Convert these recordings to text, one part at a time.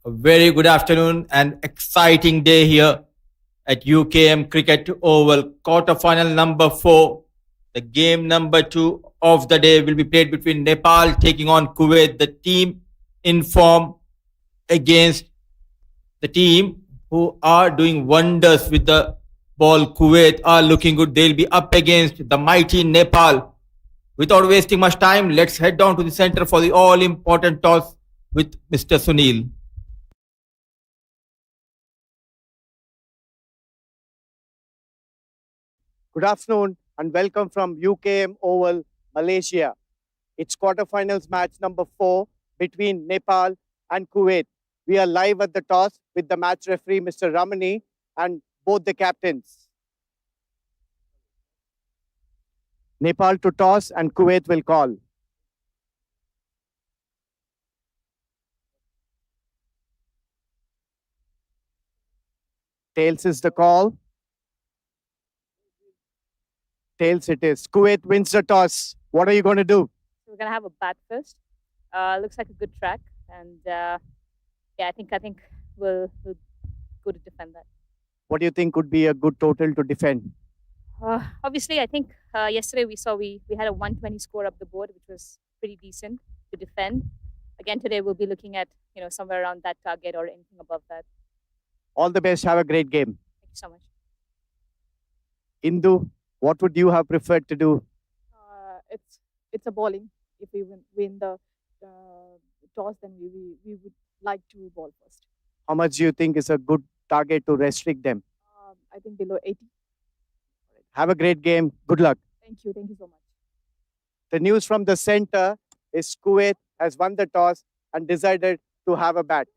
A very good afternoon and exciting day here at UKM Cricket Oval, quarter-final number 4. The game number 2 of the day will be played between Nepal taking on Kuwait, the team in form against the team who are doing wonders with the ball. Kuwait are looking good. They'll be up against the mighty Nepal. Without wasting much time, let's head down to the center for the all-important toss with Mr. Sunil. Good afternoon and welcome from UKM Oval, Malaysia. It's quarterfinals match number 4 between Nepal and Kuwait. We are live at the toss with the match referee, Mr. Ramani, and both the captains. Nepal to toss and Kuwait will call. Tails is the call. Tails it is. Kuwait wins the toss. What are you going to do? We're gonna have a bat first. Looks like a good track, and I think we'll go to defend that. What do you think would be a good total to defend? Obviously, I think yesterday we saw we had a 120 score up the board, which was pretty decent to defend. Again, today we'll be looking at somewhere around that target or anything above that. All the best. Have a great game. Thank you so much. Indu, what would you have preferred to do? It's a bowling. If we win the toss, then we would like to bowl first. How much do you think is a good target to restrict them? I think below 80. Have a great game. Good luck. Thank you so much. The news from the center is Kuwait has won the toss and decided to have a bat.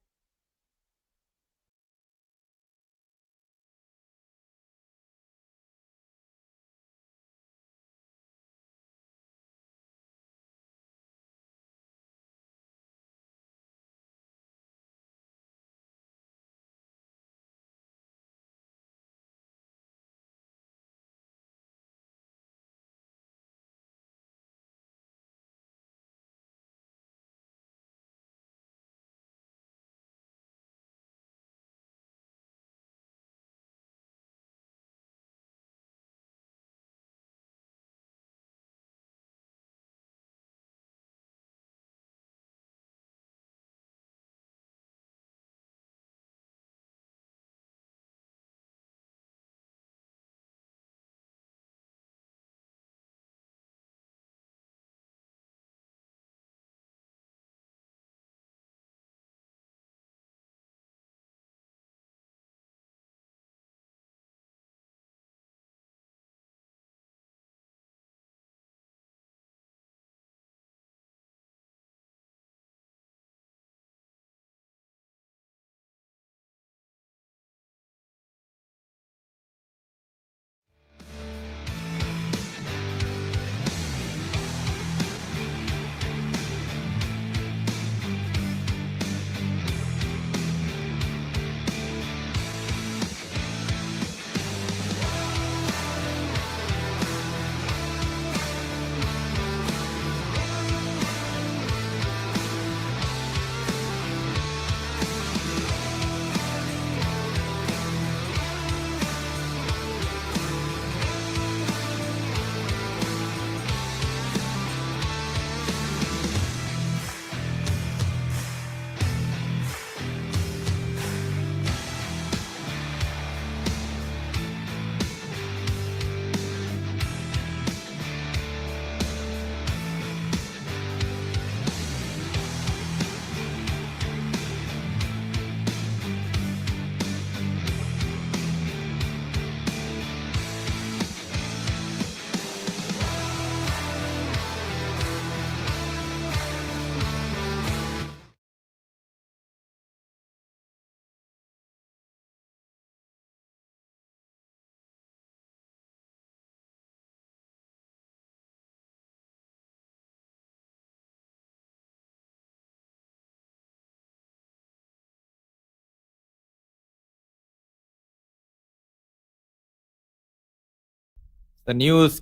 The news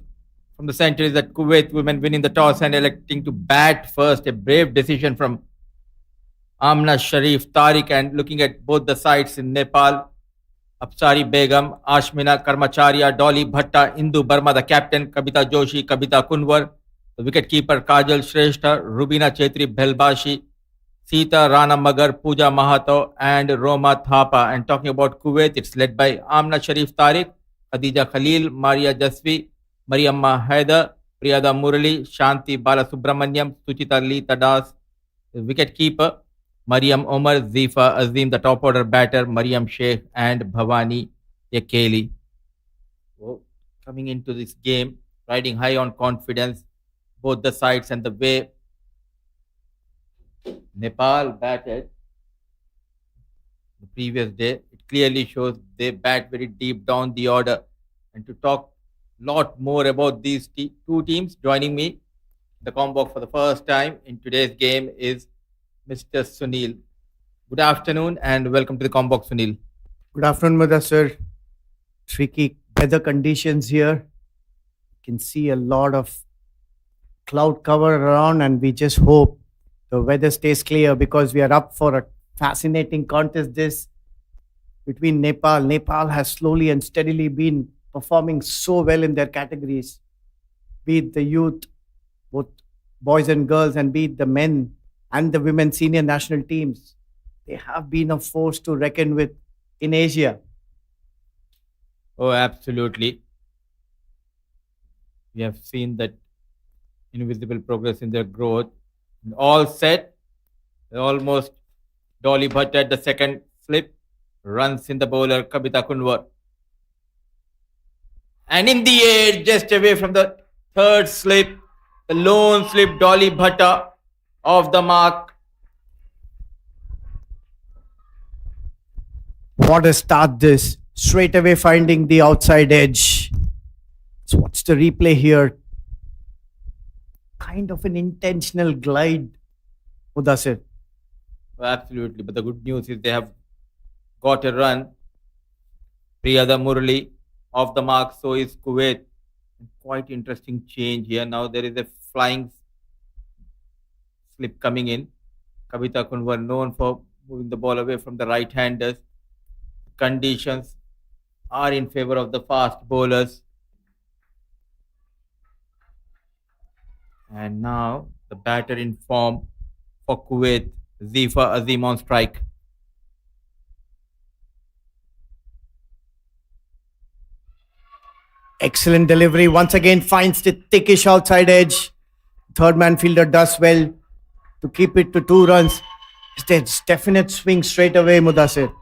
from the center is that Kuwait women winning the toss and electing to bat first. A brave decision from Amna Sharif Tariq, and looking at both the sides in Nepal, Apsari Begum, Ashmina Karmacharya, Dolly Bhatta, Indu Burma, the captain, Kabita Joshi, Kabita Kunwar, the wicket-keeper Kajal Shrestha, Rubina Chetri Bhelbashi, Sita Rana Magar, Pooja Mahato, and Roma Thapa. And talking about Kuwait, it's led by Amna Sharif Tariq, Khadija Khalil, Maria Jasvi, Mariamma Haider, Priyada Murali, Shanti Balasubramanyam, Suchita Lee Tadas, the wicket-keeper, Mariam Omar, Zifa Azim, the top order batter, Mariam Sheikh, and Bhavani Yakeli. So, coming into this game, riding high on confidence, both the sides, and the way Nepal batted the previous day, it clearly shows they bat very deep down the order. And to talk lot more about these two teams, joining me the combo for the first time in today's game is Mr. Sunil. Good afternoon and welcome to the combo, Sunil. Good afternoon, Mudassir. Tricky weather conditions here. You can see a lot of cloud cover around, and we just hope the weather stays clear because we are up for a fascinating contest this between Nepal. Nepal has slowly and steadily been performing so well in their categories, be it the youth, both boys and girls, and be it the men and the women senior national teams. They have been a force to reckon with in Asia. Oh, absolutely. We have seen that invisible progress in their growth. And all set, almost Dolly Bhatt at the second slip, runs in the bowler Kabita Kunwar. And in the air, just away from the third slip, the lone slip Dolly Bhatta off the mark. What a start this. Straight away finding the outside edge. So what's the replay here? Kind of an intentional glide, Mudassir. Absolutely, but the good news is they have got a run. Priyada Murali off the mark, so is Kuwait. Quite interesting change here. Now there is a flying slip coming in. Kavita Kunwar known for moving the ball away from the right-handers. Conditions are in favor of the fast bowlers. And now the batter in form for Kuwait, Zifa Azim on strike. Excellent delivery. Once again finds the thickish outside edge. Third man fielder does well to keep it to 2 runs. It's definite swing straight away, Mudassir.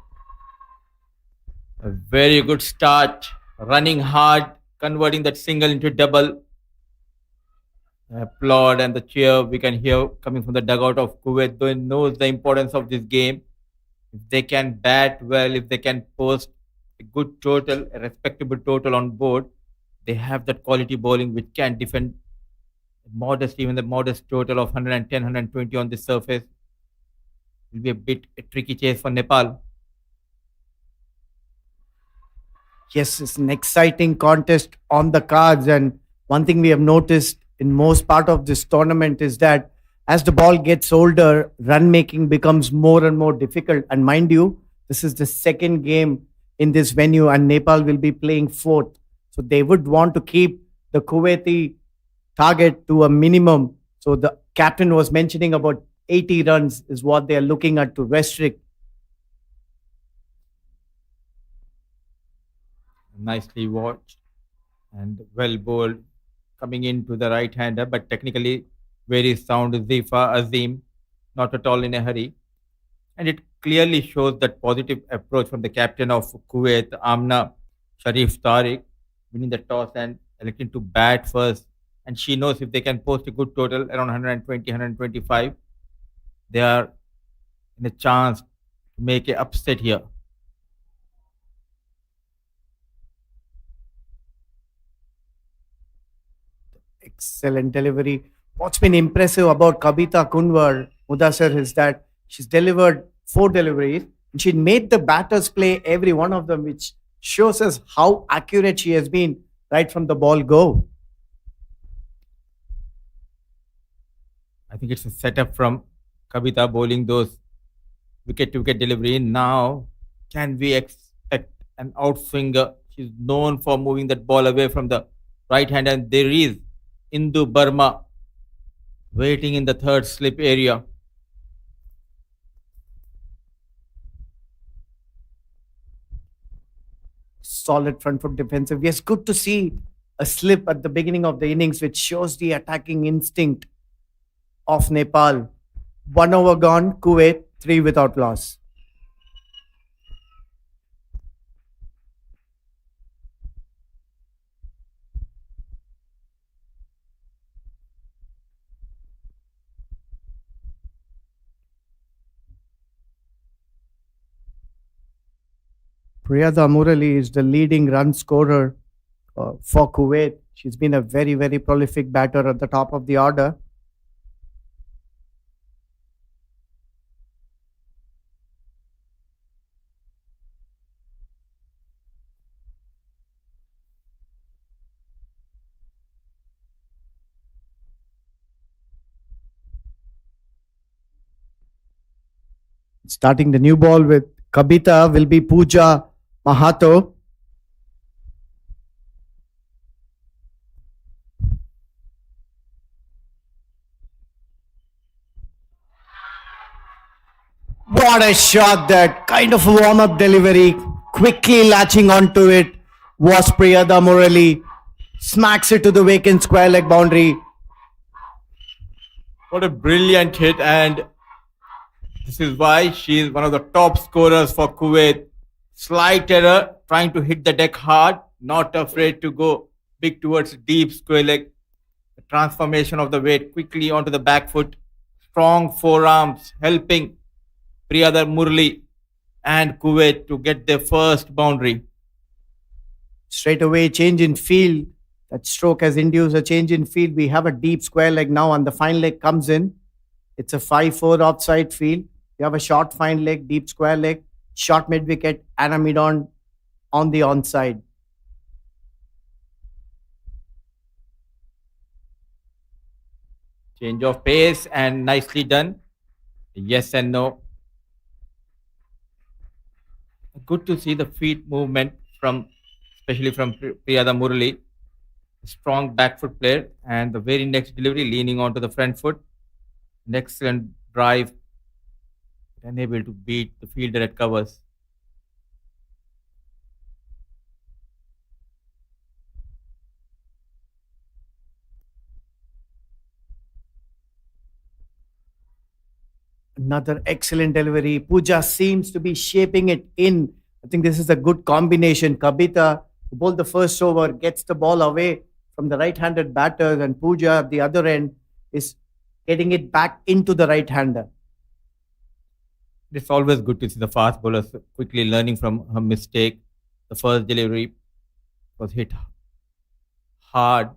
A very good start, running hard, converting that single into double. The applaud and the cheer we can hear coming from the dugout of Kuwait, though it knows the importance of this game. If they can bat well, if they can post a good total, a respectable total on board, they have that quality bowling which can defend modest, even the modest total of 110, 120 on this surface. Will be a bit a tricky chase for Nepal. Yes, it's an exciting contest on the cards. And one thing we have noticed in most part of this tournament is that as the ball gets older, run making becomes more and more difficult. And mind you, this is the second game in this venue, and Nepal will be playing fourth. So they would want to keep the Kuwaiti target to a minimum. So the captain was mentioning about 80 runs is what they are looking at to restrict. Nicely watched and well bowled coming into the right hander, but technically very sound Zifa Azim, not at all in a hurry. And it clearly shows that positive approach from the captain of Kuwait, Amna Sharif Tariq, winning the toss and electing to bat first. And she knows if they can post a good total around 120, 125, they are in a chance to make an upset here. Excellent delivery. What's been impressive about Kabita Kunwar, Mudassir, is that she's delivered 4 deliveries and she made the batters play every one of them, which shows us how accurate she has been right from the ball go. I think it's a setup from Kavita bowling those wicket-to-wicket delivery. Now, can we expect an outswinger? She's known for moving that ball away from the right hand, and there is Indu Burma waiting in the third slip area. Solid front foot defensive. Yes, good to see a slip at the beginning of the innings, which shows the attacking instinct of Nepal. 1 over gone, Kuwait, 3 without loss. Priyada Murali is the leading run scorer for Kuwait. She's been a very, very prolific batter at the top of the order. Starting the new ball with Kabita will be Pooja Mahato. What a shot that kind of a warm-up delivery. Quickly latching onto it was Priyada Murali. Smacks it to the vacant square leg boundary. What a brilliant hit, and this is why she is one of the top scorers for Kuwait. Slight error, trying to hit the deck hard, not afraid to go big towards deep square leg. The transformation of the weight quickly onto the back foot. Strong forearms helping Priyada Murli and Kuwait to get their first boundary. Straight away, change in field. That stroke has induced a change in field. We have a deep square leg now, and the fine leg comes in. It's a 5-4 offside field. We have a short fine leg, deep square leg, short mid wicket, and a mid on the onside. Change of pace and nicely done. Yes and no. Good to see the feet movement from, especially from Priyada Murali. Strong back foot player, and the very next delivery leaning onto the front foot. An excellent drive, unable to beat the fielder at covers. Another excellent delivery. Pooja seems to be shaping it in. I think this is a good combination. Kabita, who bowled the first over, gets the ball away from the right-handed batters, and Pooja at the other end is getting it back into the right-hander. It's always good to see the fast bowlers quickly learning from her mistake. The first delivery was hit hard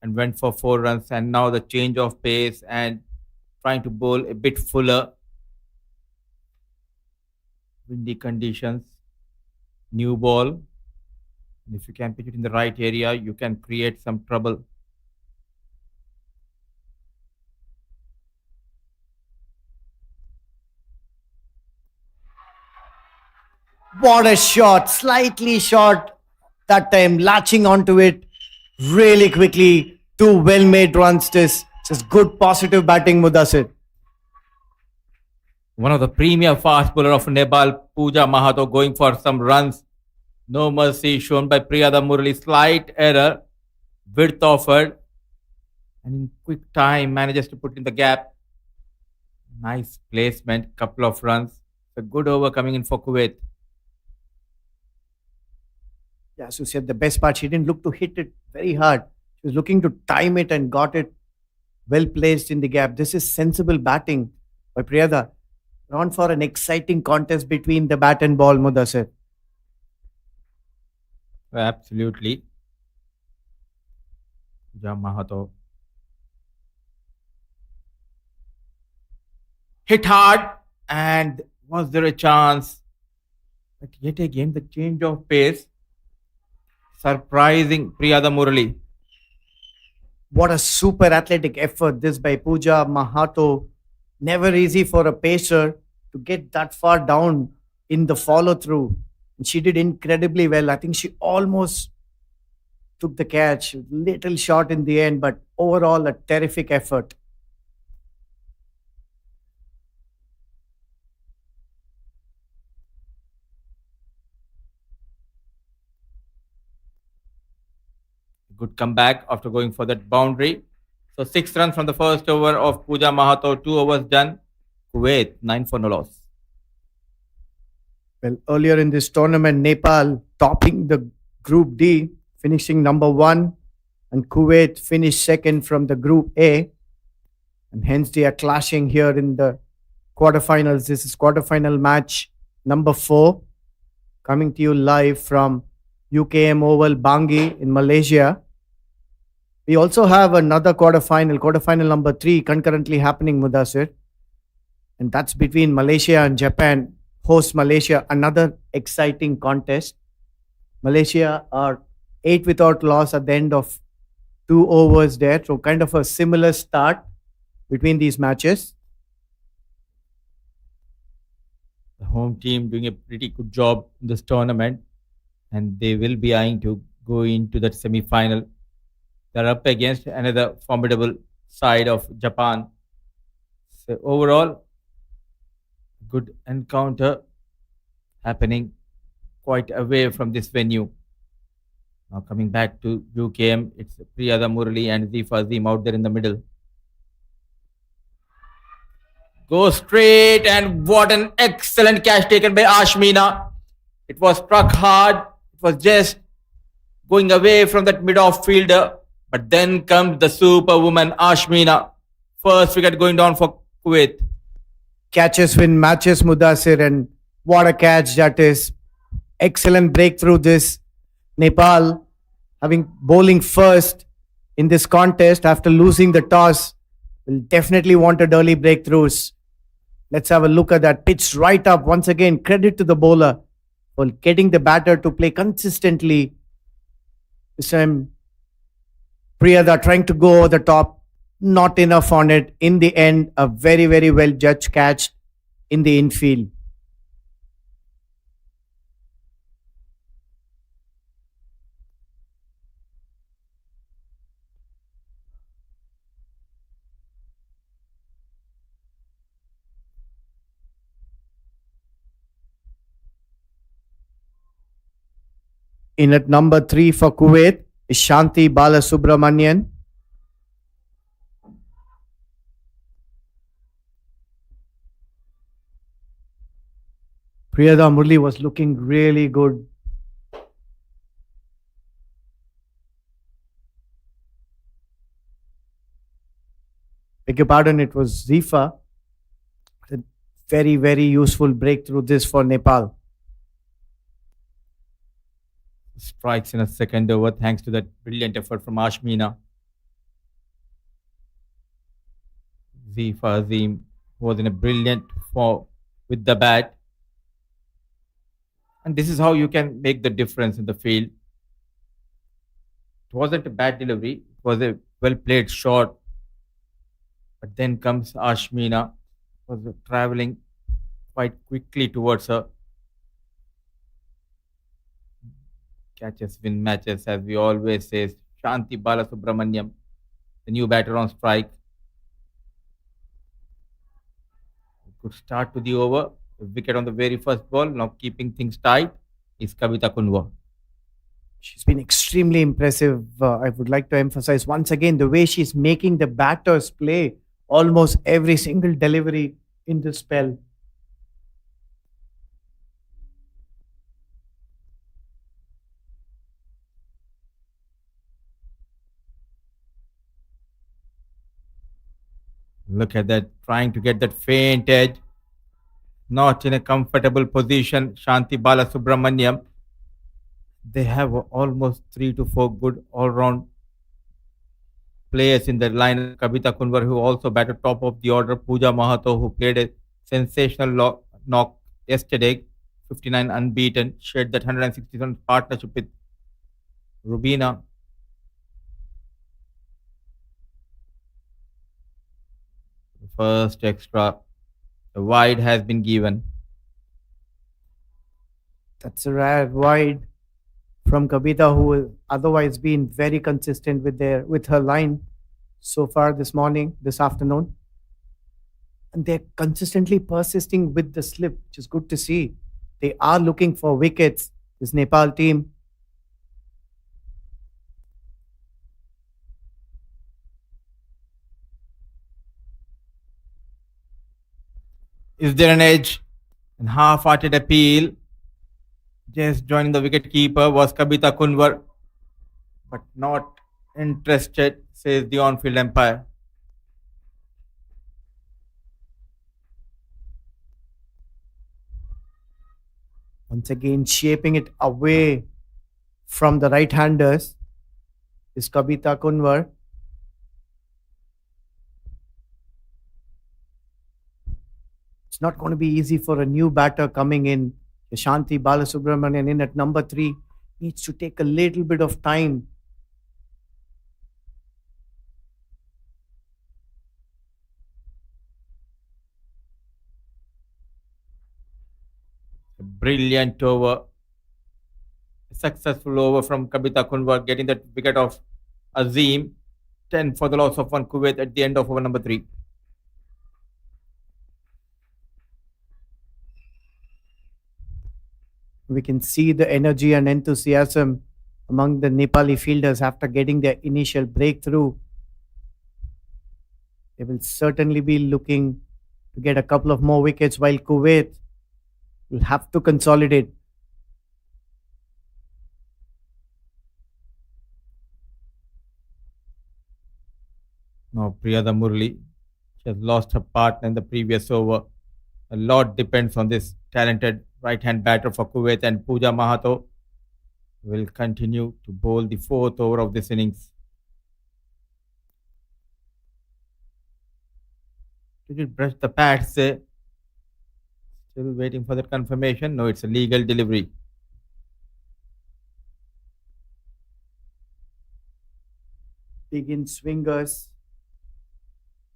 and went for 4 runs, and now the change of pace and trying to bowl a bit fuller. Windy conditions, new ball. And if you can pitch it in the right area, you can create some trouble. What a shot! Slightly short that time, latching onto it really quickly. 2 well-made runs. This is good positive batting, Mudassir. One of the premier fast bowler of Nepal, Pooja Mahato, going for some runs. No mercy shown by Priyada Murali. Slight error, width offered, and in quick time manages to put in the gap. Nice placement, couple of runs. A good over coming in for Kuwait. Yeah, as you said, the best part, she didn't look to hit it very hard. She was looking to time it and got it well placed in the gap. This is sensible batting by Priyada. On for an exciting contest between the bat and ball, Mudassir. Absolutely. Pooja Mahato. Hit hard, and was there a chance? But yet again, the change of pace, surprising Priyada Murali. What a super athletic effort this by Pooja Mahato. Never easy for a pacer. to get that far down in the follow through. And she did incredibly well. I think she almost took the catch, little short in the end, but overall a terrific effort. Good comeback after going for that boundary. So 6 runs from the first over of Pooja Mahato, 2 overs done. Kuwait, 9 for no loss. Well, earlier in this tournament, Nepal topping the Group D, finishing number 1, and Kuwait finished second from the Group A. And hence they are clashing here in the quarterfinals. This is quarterfinal match number 4, coming to you live from UKM Oval, Bangi in Malaysia. We also have another quarterfinal number 3, concurrently happening, Mudassir. And that's between Malaysia and Japan. Host Malaysia, another exciting contest. Malaysia are 8 without loss at the end of 2 overs there. So kind of a similar start between these matches. The home team doing a pretty good job in this tournament, and they will be eyeing to go into that semi-final. They're up against another formidable side of Japan. So overall, good encounter happening quite away from this venue. Now coming back to UKM, it's Priyada Murali and Zifa Azim out there in the middle. Go straight, and what an excellent catch taken by Ashmina. It was struck hard. It was just going away from that mid-off fielder. But then comes the superwoman Ashmina. First wicket going down for Kuwait. Catches win matches, Mudassir, and what a catch that is. Excellent breakthrough this. Nepal having bowling first in this contest after losing the toss will definitely wanted early breakthroughs. Let's have a look at that. Pitch right up. Once again, credit to the bowler for getting the batter to play consistently. This time, Priyada trying to go over the top. Not enough on it. In the end, a very, very well judged catch in the infield. In at number 3 for Kuwait is Shanti Balasubramanian. Priyada Murli was looking really good. Beg your pardon, it was Zifa. A very, very useful breakthrough this for Nepal. Strikes in a second over thanks to that brilliant effort from Ashmina. Zifa Azim was in a brilliant form with the bat. And this is how you can make the difference in the field. It wasn't a bad delivery. It was a well played shot. But then comes Ashmina, was traveling quite quickly towards her. Catches win matches, as we always say. Shanti Balasubramaniam, the new batter on strike. Good start to the over. A wicket on the very first ball. Now keeping things tight is Kavita Kunwa. She's been extremely impressive. I would like to emphasize once again the way she's making the batters play almost every single delivery in this spell. Look at that, trying to get that faint edge. Not in a comfortable position. Shanti Balasubramaniam. They have almost 3 to 4 good all-round players in their line. Kavita Kunwar, who also batted top of the order. Pooja Mahato, who played a sensational knock yesterday, 59 unbeaten, shared that 167 partnership with Rubina. First extra The wide has been given. That's a rare wide from Kavita, who has otherwise been very consistent with her line so far this afternoon. And they're consistently persisting with the slip, which is good to see. They are looking for wickets, this Nepal team. Is there an edge? And half-hearted appeal. Just joining the wicket keeper was Kabita Kunwar, but not interested, says the on-field umpire. Once again, shaping it away from the right-handers is Kavita Kunwar. It's not going to be easy for a new batter coming in. Shanti Balasubramanian in at number 3 needs to take a little bit of time. A brilliant over. A successful over from Kabita Kunwar, getting that wicket of Azim. 10 for the loss of 1 Kuwait at the end of over number 3. We can see the energy and enthusiasm among the Nepali fielders after getting their initial breakthrough. They will certainly be looking to get a couple of more wickets, while Kuwait will have to consolidate. Now Priyada Murli, she has lost her partner in the previous over. A lot depends on this talented right-hand batter for Kuwait, and Pooja Mahato will continue to bowl the 4th over of this innings. Did it brush the pads? Still waiting for that confirmation. No, it's a legal delivery. Begin swingers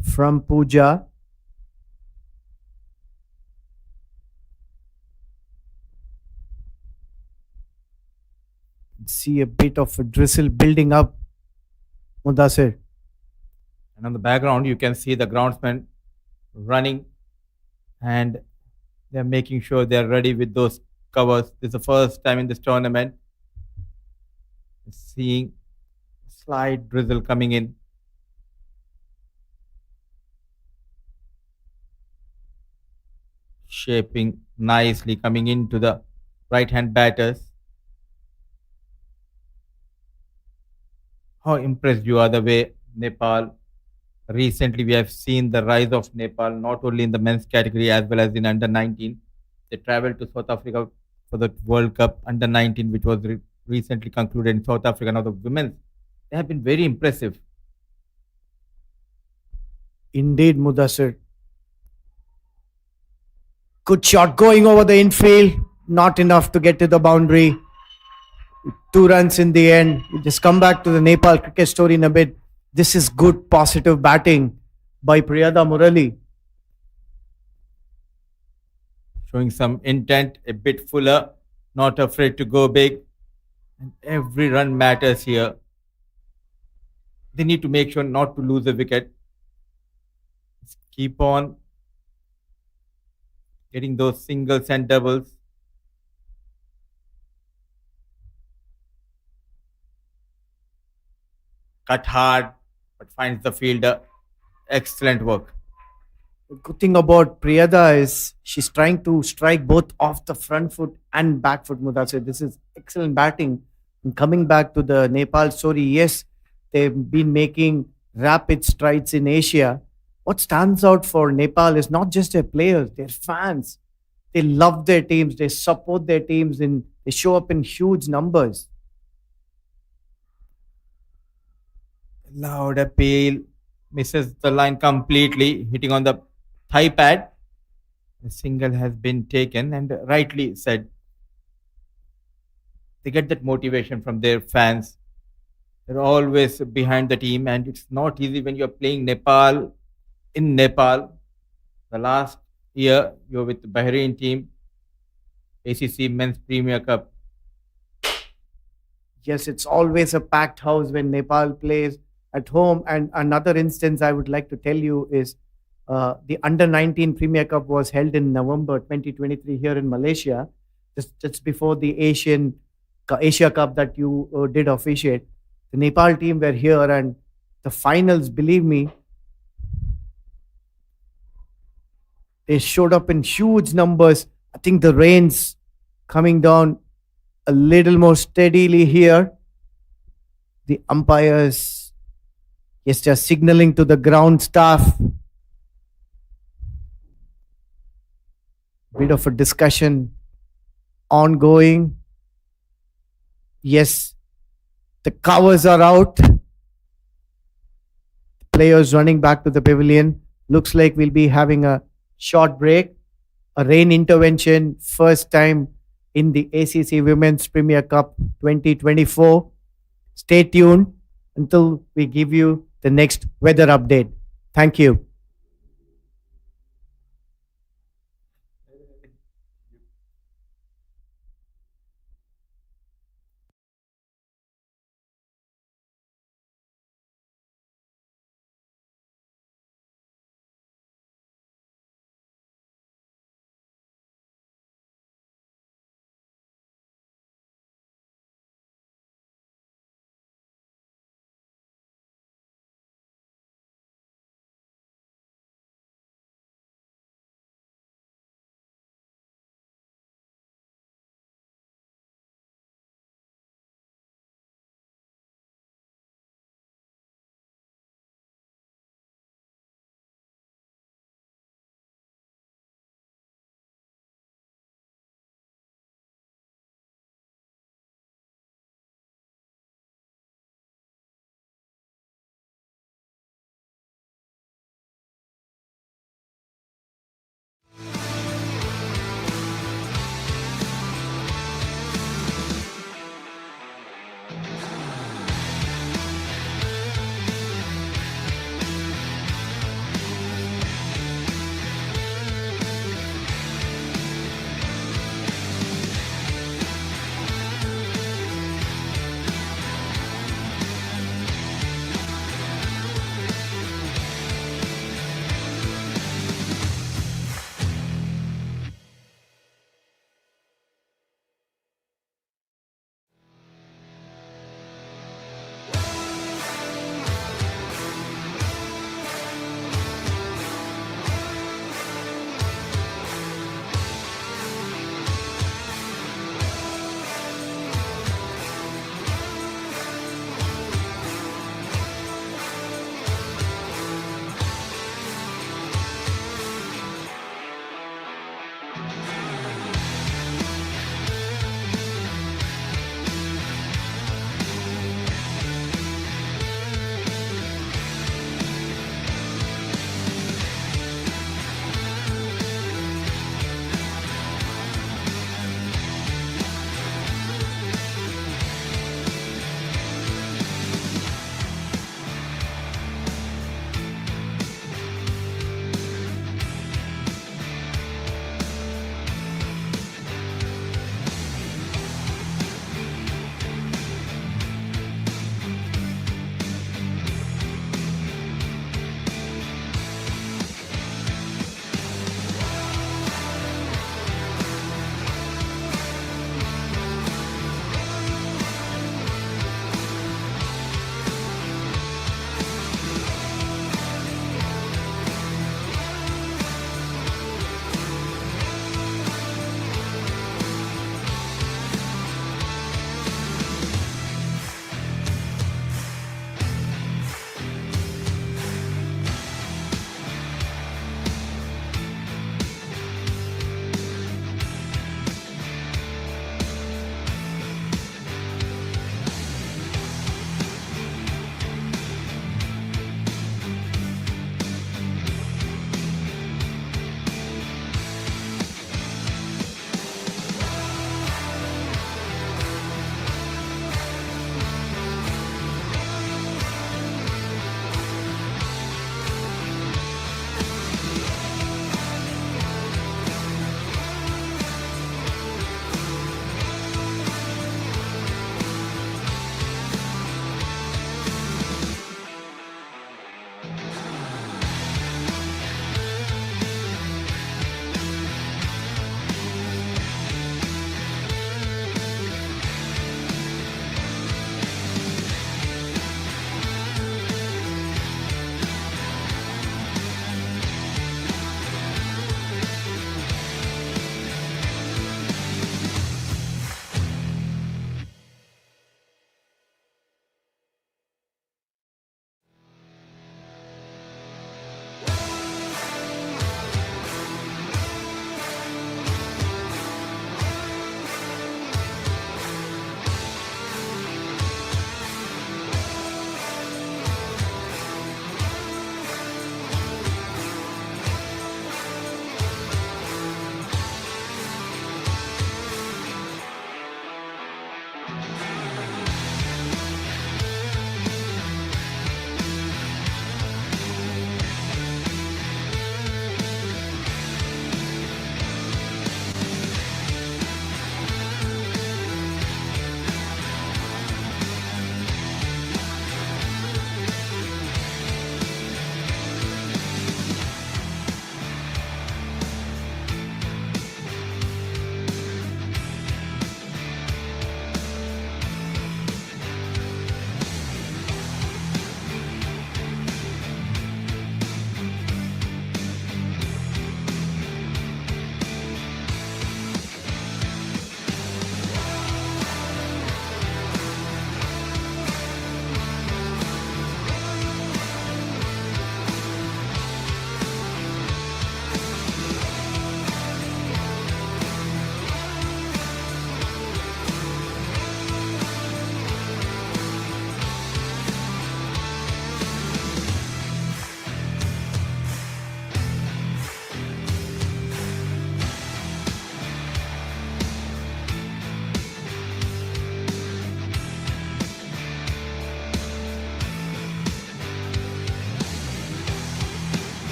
from Pooja. See a bit of a drizzle building up, Mudassir. And on the background, you can see the groundsmen running, and they're making sure they're ready with those covers. This is the first time in this tournament seeing slight drizzle coming in. Shaping nicely, coming into the right-hand batters. How impressed you are the way Nepal. Recently, we have seen the rise of Nepal, not only in the men's category as well as in under 19. They traveled to South Africa for the World Cup under 19, which was recently concluded in South Africa. Now, the women, they have been very impressive. Indeed, Mudassir. Good shot going over the infield. Not enough to get to the boundary. 2 runs in the end. We just come back to the Nepal cricket story in a bit. This is good, positive batting by Priyada Murali. Showing some intent, a bit fuller, not afraid to go big. And every run matters here. They need to make sure not to lose a wicket. Just keep on getting those singles and doubles. Cut hard, but finds the fielder. Excellent work. The good thing about Priyada is she's trying to strike both off the front foot and back foot, Mudassir. This is excellent batting. And coming back to the Nepal story, yes, they've been making rapid strides in Asia. What stands out for Nepal is not just their players, their fans. They love their teams, they support their teams, and they show up in huge numbers. Loud appeal, misses the line completely, hitting on the thigh pad. A single has been taken, and rightly said. They get that motivation from their fans. They're always behind the team, and it's not easy when you're playing Nepal in Nepal. The last Here, you're with the Bahrain team, ACC Men's Premier Cup. Yes, it's always a packed house when Nepal plays at home. And another instance I would like to tell you is the Under 19 Premier Cup was held in November 2023 here in Malaysia, just before the Asia Cup that you did officiate. The Nepal team were here, and the finals, believe me, they showed up in huge numbers. I think the rain's coming down a little more steadily here. The umpires, yes, they're signaling to the ground staff. Bit of a discussion ongoing. Yes, the covers are out. Players running back to the pavilion. Looks like we'll be having a short break. A rain intervention, first time in the ACC Women's Premier Cup 2024. Stay tuned until we give you the next weather update. Thank you.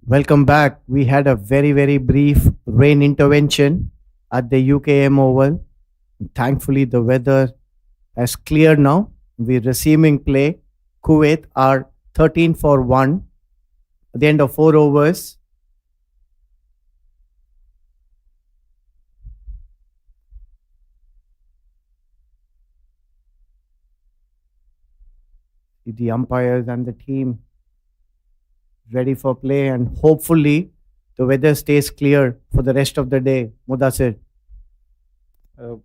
Welcome back. We had a very brief rain intervention at the UKM Oval. Thankfully, the weather has cleared now. We're resuming play. Kuwait are 13 for 1 at the end of 4 overs. The umpires and the team ready for play, and hopefully the weather stays clear for the rest of the day. Mudasir. Uh,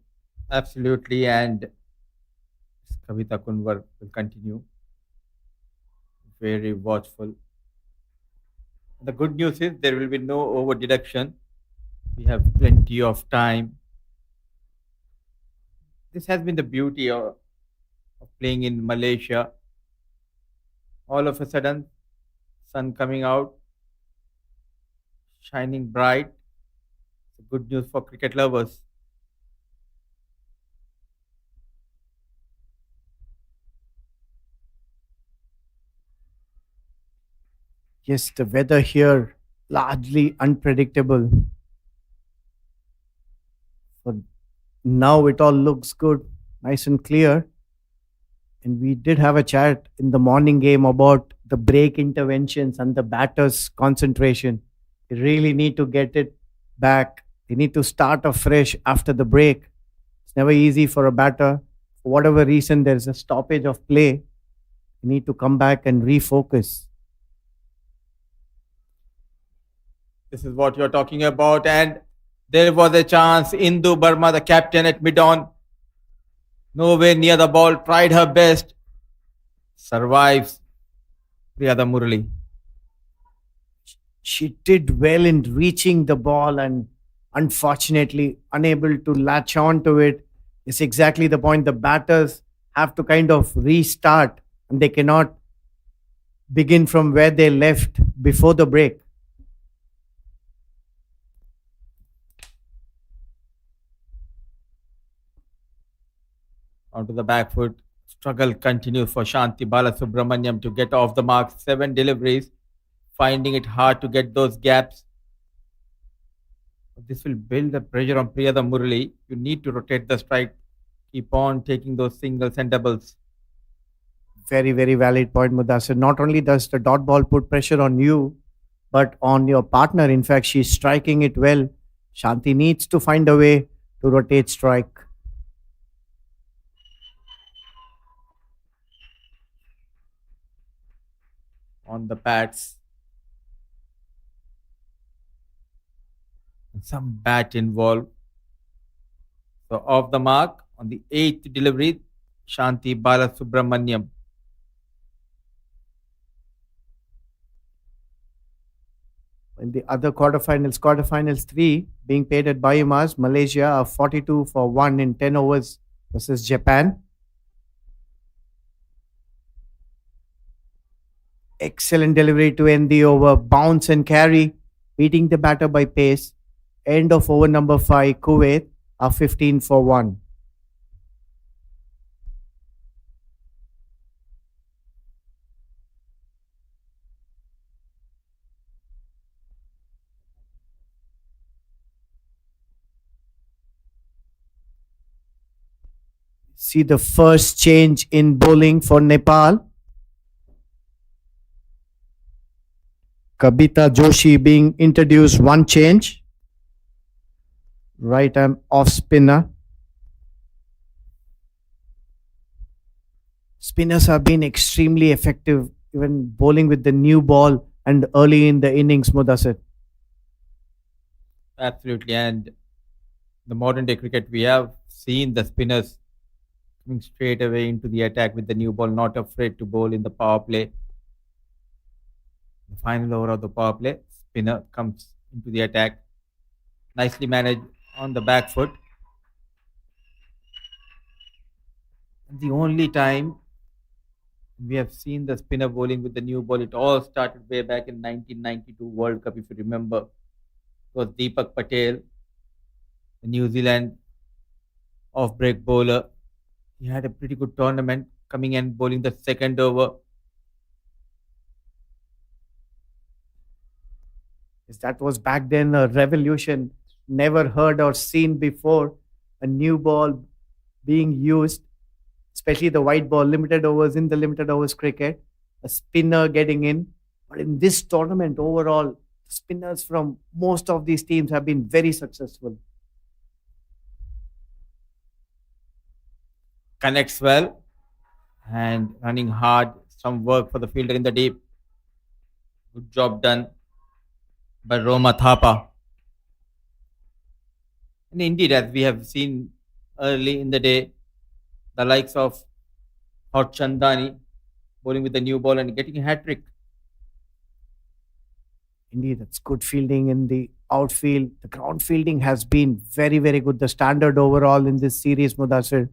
Absolutely, and Kavita Kunwar will continue. Very watchful. The good news is there will be no over deduction. We have plenty of time. This has been the beauty of playing in Malaysia. All of a sudden, sun coming out, shining bright. Good news for cricket lovers. Yes, the weather here largely unpredictable. For now, it all looks good, nice and clear. And we did have a chat in the morning game about the break interventions and the batter's concentration. They really need to get it back. They need to start afresh after the break. It's never easy for a batter. For whatever reason, there's a stoppage of play. You need to come back and refocus. This is what you're talking about. And there was a chance. Indu Burma, the captain at mid-on, nowhere near the ball, tried her best, survives Priyada Murali. She did well in reaching the ball and unfortunately unable to latch on to it. It's exactly the point. The batters have to kind of restart and they cannot begin from where they left before the break. Onto the back foot. Struggle continues for Shanti Balasubramaniam to get off the mark. 7 deliveries, finding it hard to get those gaps. This will build the pressure on Priyada Murali. You need to rotate the strike. Keep on taking those singles and doubles. Very, very valid point, Mudassir. Not only does the dot ball put pressure on you, but on your partner. In fact, she's striking it well. Shanti needs to find a way to rotate strike. On the pads. And some bat involved. So off the mark on the 8th delivery, Shanti Balasubramaniam. In the other quarterfinals 3 being played at Bayumas, Malaysia are 42 for 1 in 10 overs versus Japan. Excellent delivery to end the over. Bounce and carry, beating the batter by pace. End of over number 5, Kuwait are 15 for 1. See the first change in bowling for Nepal. Kabita Joshi being introduced, one change. Right arm off spinner. Spinners have been extremely effective, even bowling with the new ball and early in the innings, Mudassir. Absolutely. And the modern day cricket, we have seen the spinners coming straight away into the attack with the new ball, not afraid to bowl in the power play. The final over of the power play, spinner comes into the attack. Nicely managed on the back foot. The only time we have seen the spinner bowling with the new ball, it all started way back in 1992 World Cup, if you remember. It was Deepak Patel, the New Zealand off-break bowler. He had a pretty good tournament coming and bowling the second over. Yes, that was back then a revolution, never heard or seen before. A new ball being used, especially the white ball, limited overs in the limited overs cricket, a spinner getting in. But in this tournament overall, spinners from most of these teams have been very successful. Connects well and running hard. Some work for the fielder in the deep. Good job done by Roma Thapa. And indeed, as we have seen early in the day, the likes of Hot Chandani bowling with the new ball and getting a hat trick. Indeed, that's good fielding in the outfield. The ground fielding has been very, very good. The standard overall in this series, Mudassir.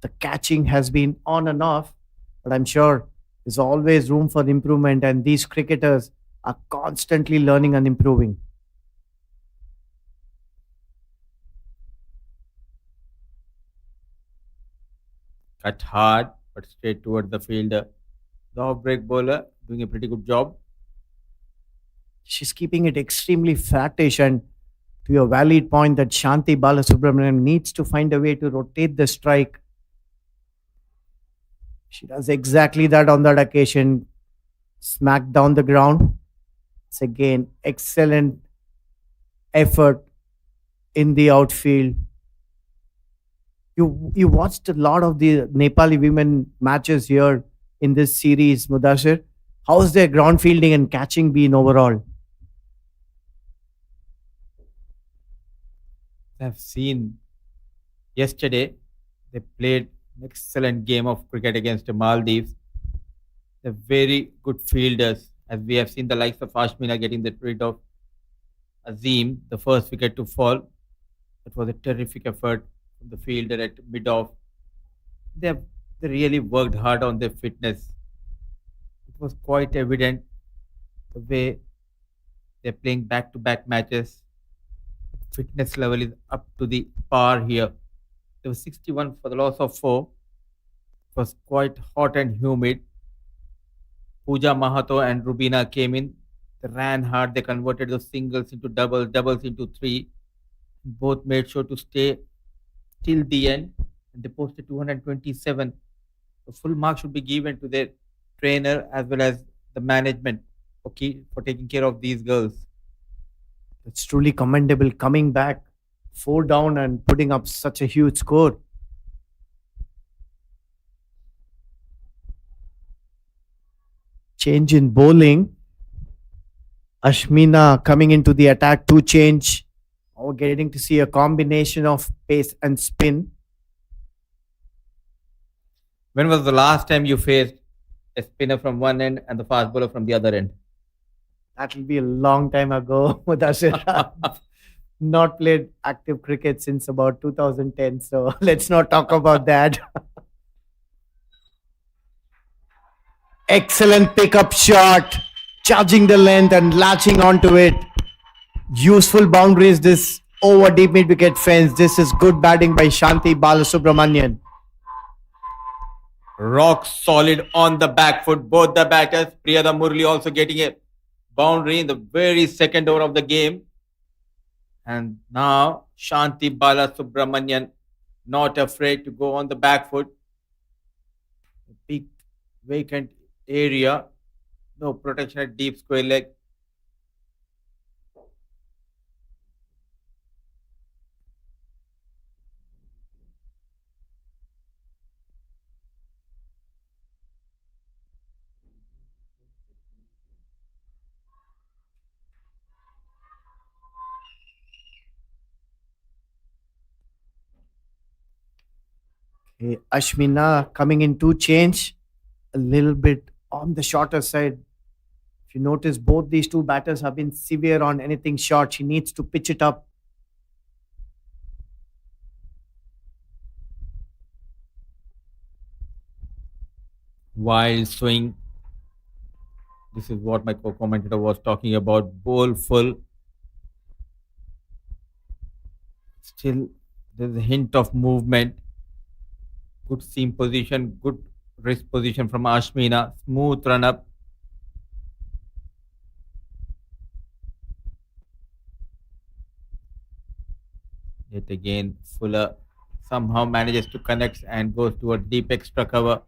The catching has been on and off, but I'm sure there's always room for improvement, and these cricketers are constantly learning and improving. Cut hard, but straight towards the fielder. The off break bowler doing a pretty good job. She's keeping it extremely flattish. And to your valid point that Shanti Balasubramanian needs to find a way to rotate the strike, she does exactly that on that occasion. Smack down the ground. It's again excellent effort in the outfield. You watched a lot of the Nepali women matches here in this series, Mudassir. How's their ground fielding and catching been overall? I've seen yesterday they played an excellent game of cricket against the Maldives. They're very good fielders, as we have seen the likes of Ashmina getting the rid of Azim, the first wicket to fall. It was a terrific effort from the fielder at mid-off. They have they really worked hard on their fitness. It was quite evident the way they're playing back-to-back matches. Fitness level is up to the par here. There was 61 for the loss of 4. It was quite hot and humid. Pooja Mahato and Rubina came in. They ran hard. They converted those singles into doubles, doubles into 3. Both made sure to stay till the end. And they posted 227. The full mark should be given to their trainer as well as the management for taking care of these girls. It's truly commendable coming back 4 down and putting up such a huge score. Change in bowling. Ashmina coming into the attack to change. We're getting to see a combination of pace and spin. When was the last time you faced a spinner from one end and the fast bowler from the other end? That will be a long time ago. Mudassir. Not played active cricket since about 2010. So let's not talk about that. Excellent pickup shot. Charging the length and latching onto it. Useful boundaries this over deep mid wicket fence. This is good batting by Shanti Balasubramanian. Rock solid on the back foot. Both the batters, Priyada Murli also getting a boundary in the very second over of the game. And now Shanti Balasubramanian not afraid to go on the back foot. Big vacant area. No protection at deep square leg. Okay, Ashmina coming in to change a little bit on the shorter side. If you notice, both these two batters have been severe on anything short. She needs to pitch it up. Wild swing. This is what my co-commentator was talking about. Bowl full. Still, there's a hint of movement. Good seam position, good wrist position from Ashmina. Smooth run up. Yet again, Fuller somehow manages to connect and goes to a deep extra cover.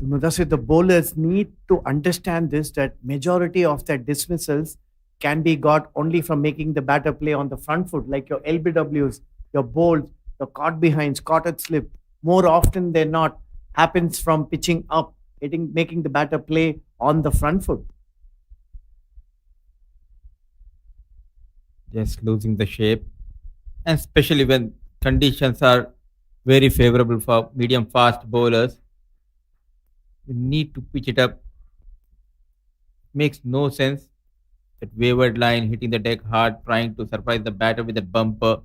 Mudassir, the bowlers need to understand this, that majority of their dismissals can be got only from making the batter play on the front foot, like your LBWs, your bowls, your caught behinds, caught at slip. More often than not, happens from pitching up, making the batter play on the front foot. Just losing the shape. And especially when conditions are very favorable for medium fast bowlers, you need to pitch it up. Makes no sense. That wayward line hitting the deck hard, trying to surprise the batter with a bumper.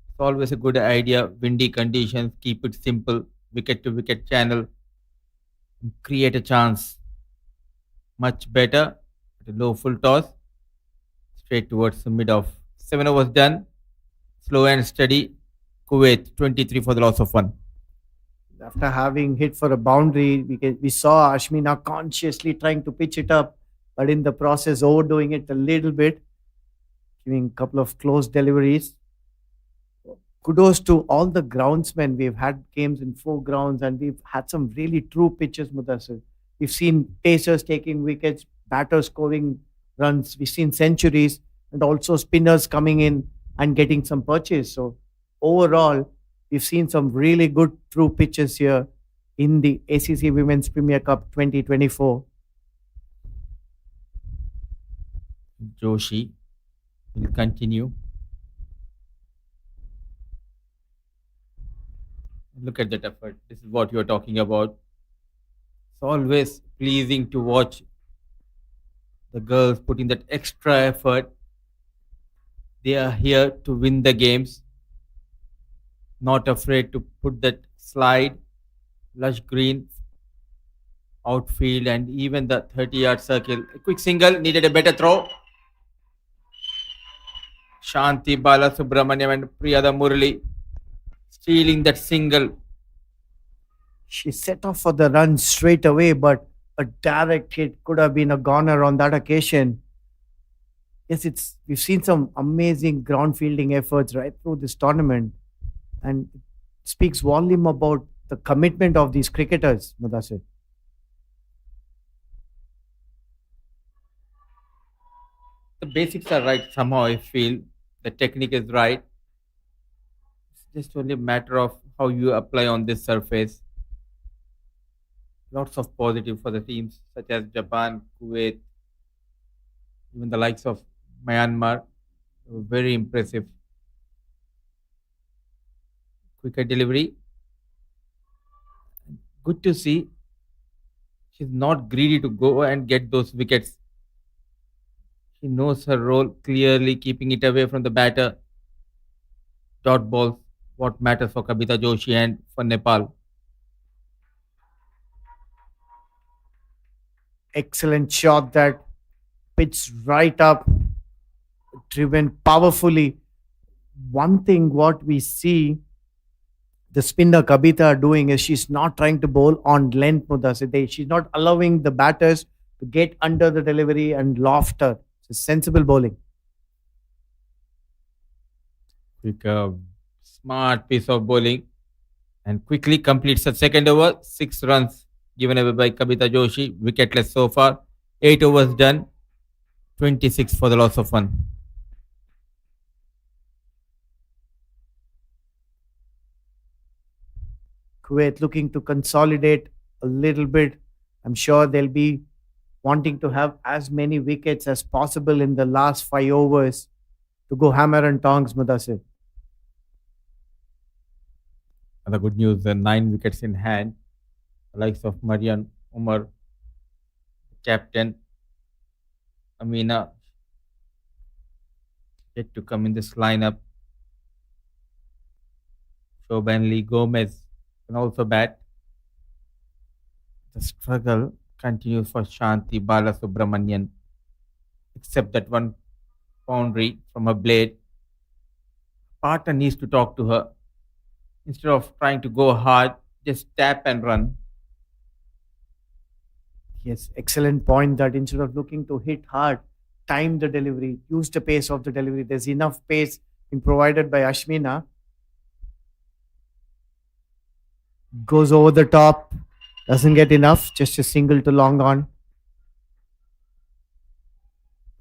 It's always a good idea. Windy conditions, keep it simple, wicket to wicket channel, and create a chance. Much better at a low full toss, straight towards the mid off. 7 overs done. Slow and steady. Kuwait 23 for the loss of 1. After having hit for a boundary, we saw Ashmina consciously trying to pitch it up, but in the process overdoing it a little bit, giving a couple of close deliveries. Kudos to all the groundsmen. We've had games in 4 grounds and we've had some really true pitches, Mudassir. We've seen pacers taking wickets, batters scoring runs. We've seen centuries and also spinners coming in and getting some purchase. So overall, we've seen some really good true pitches here in the ACC Women's Premier Cup 2024. Joshi will continue. Look at that effort. This is what you're talking about. It's always pleasing to watch the girls putting that extra effort. They are here to win the games, not afraid to put that slide, lush green, outfield, and even the 30-yard circle. A quick single, needed a better throw. Shanti Balasubramaniam and Priyada Murali stealing that single. She set off for the run straight away, but a direct hit could have been a goner on that occasion. Yes, we've seen some amazing ground fielding efforts right through this tournament, and it speaks volume about the commitment of these cricketers, Mudassir. The basics are right somehow, I feel. The technique is right. It's just only a matter of how you apply on this surface. Lots of positive for the teams such as Japan, Kuwait, even the likes of Myanmar. Very impressive. Quicker delivery. Good to see. She's not greedy to go and get those wickets. She knows her role clearly, keeping it away from the batter. Dot balls, what matters for Kabita Joshi and for Nepal. Excellent shot that pitched right up, driven powerfully. One thing what we see the spinner Kabita are doing is she's not trying to bowl on length, Mudassir. She's not allowing the batters to get under the delivery and loft her. It's sensible bowling. Quick, smart piece of bowling and quickly completes the second over. 6 runs given away by Kabita Joshi. Wicketless so far. 8 overs done. 26 for the loss of 1. Kuwait looking to consolidate a little bit. I'm sure they'll be wanting to have as many wickets as possible in the last 5 overs to go hammer and tongs, Mudassir. And the good news, the 9 wickets in hand. The likes of Marian Umar, captain Amina, yet to come in this lineup. Shobanli Gomez can also bat. The struggle continues for Shanti Balasubramanian, except that one boundary from her blade. Partner needs to talk to her. Instead of trying to go hard, just tap and run. Yes, excellent point that instead of looking to hit hard, time the delivery, use the pace of the delivery. There's enough pace being provided by Ashmina. Goes over the top, doesn't get enough, just a single to long on.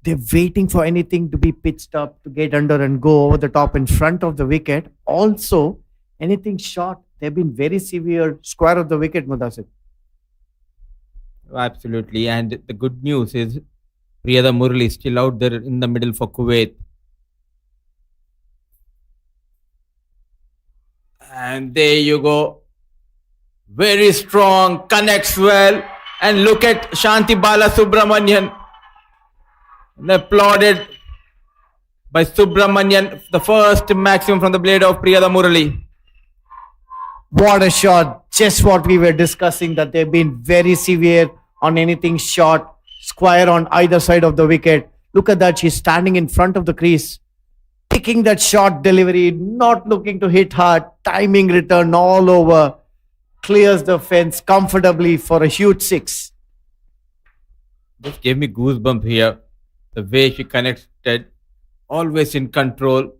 They're waiting for anything to be pitched up to get under and go over the top in front of the wicket. Also, anything short, they've been very severe square of the wicket, Mudassir. Absolutely. And the good news is Priyada Murali is still out there in the middle for Kuwait. And there you go. Very strong, connects well. And look at Shanti Balasubramanian. Applauded by Subramanian, the first maximum from the blade of Priyada Murali. What a shot. Just what we were discussing, that they've been very severe on anything short, square on either side of the wicket. Look at that. She's standing in front of the crease, picking that short delivery, not looking to hit hard, timing return all over. clears the fence comfortably for a huge six. Just gave me goosebump here. The way she connected, always in control.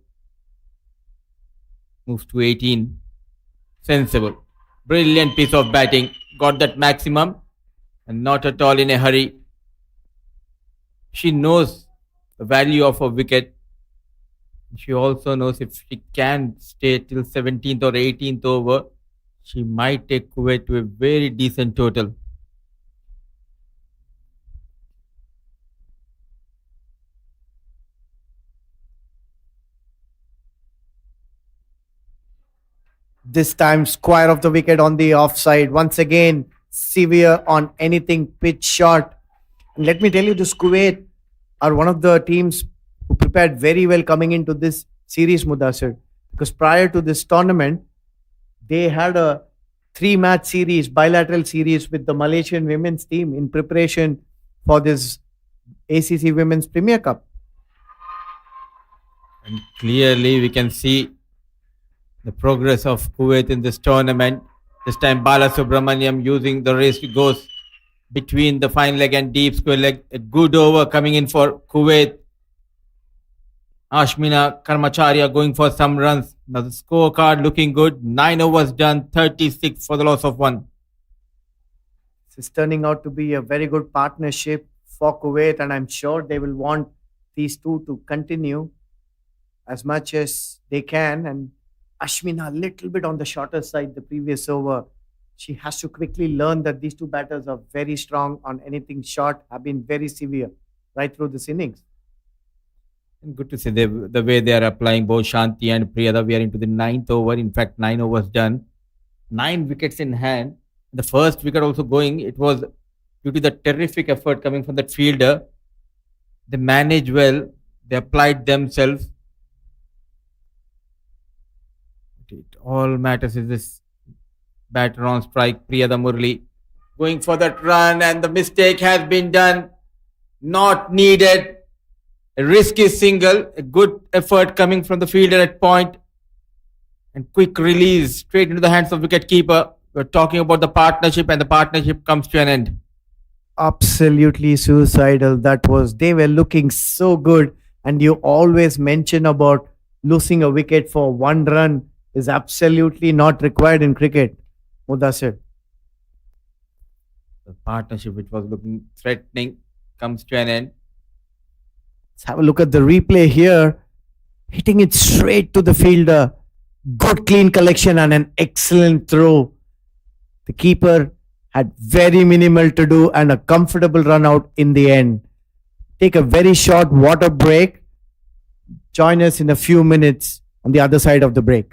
Moves to 18. Sensible. Brilliant piece of batting. Got that maximum and not at all in a hurry. She knows the value of a wicket. She also knows if she can stay till 17th or 18th over, she might take Kuwait to a very decent total. This time, square of the wicket on the offside. Once again, severe on anything pitch short. And let me tell you, this Kuwait are one of the teams who prepared very well coming into this series, Mudassir. Because prior to this tournament, they had a 3-match series, bilateral series with the Malaysian women's team in preparation for this ACC Women's Premier Cup. And clearly we can see the progress of Kuwait in this tournament. This time Bala Subramaniam using the race goes between the fine leg and deep square leg. A good over coming in for Kuwait. Ashmina Karmacharya going for some runs. Now the scorecard looking good. 9 overs done, 36 for the loss of 1. This is turning out to be a very good partnership for Kuwait, and I'm sure they will want these two to continue as much as they can. And Ashmina a little bit on the shorter side the previous over. She has to quickly learn that these two batters are very strong on anything short, have been very severe right through this innings. And good to see the way they are applying both Shanti and Priyada. We are into the 9th over. In fact, 9 overs done. 9 wickets in hand. The first wicket also going. It was due to the terrific effort coming from that fielder. They managed well. They applied themselves. It all matters is this batter on strike, Priyada Murli. Going for that run, and the mistake has been done. Not needed. A risky single, a good effort coming from the fielder at point, and quick release straight into the hands of wicketkeeper. We're talking about the partnership, and the partnership comes to an end. Absolutely suicidal that was. They were looking so good, and you always mention about losing a wicket for 1 run is absolutely not required in cricket, Mudassir. The partnership, which was looking threatening, comes to an end. Let's have a look at the replay here. Hitting it straight to the fielder. Good clean collection and an excellent throw. The keeper had very minimal to do and a comfortable run out in the end. Take a very short water break. Join us in a few minutes on the other side of the break.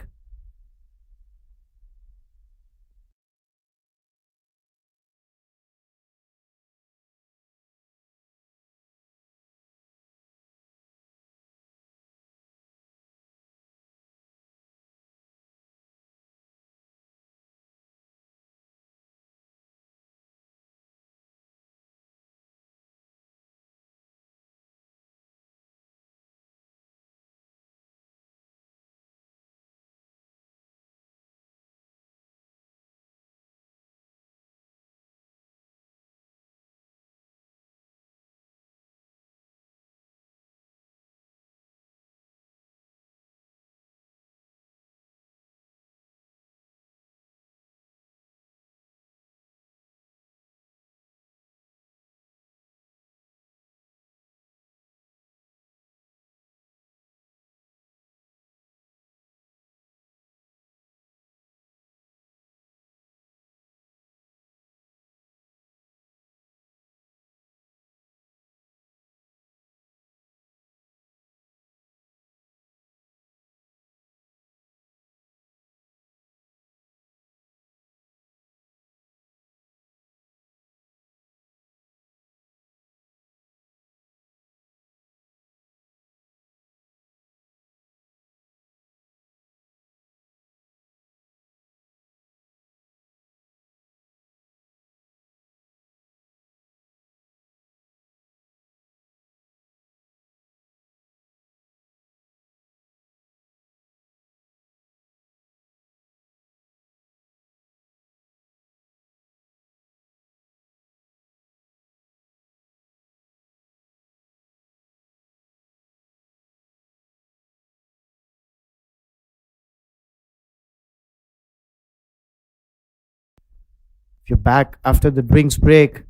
We're back after the drinks break.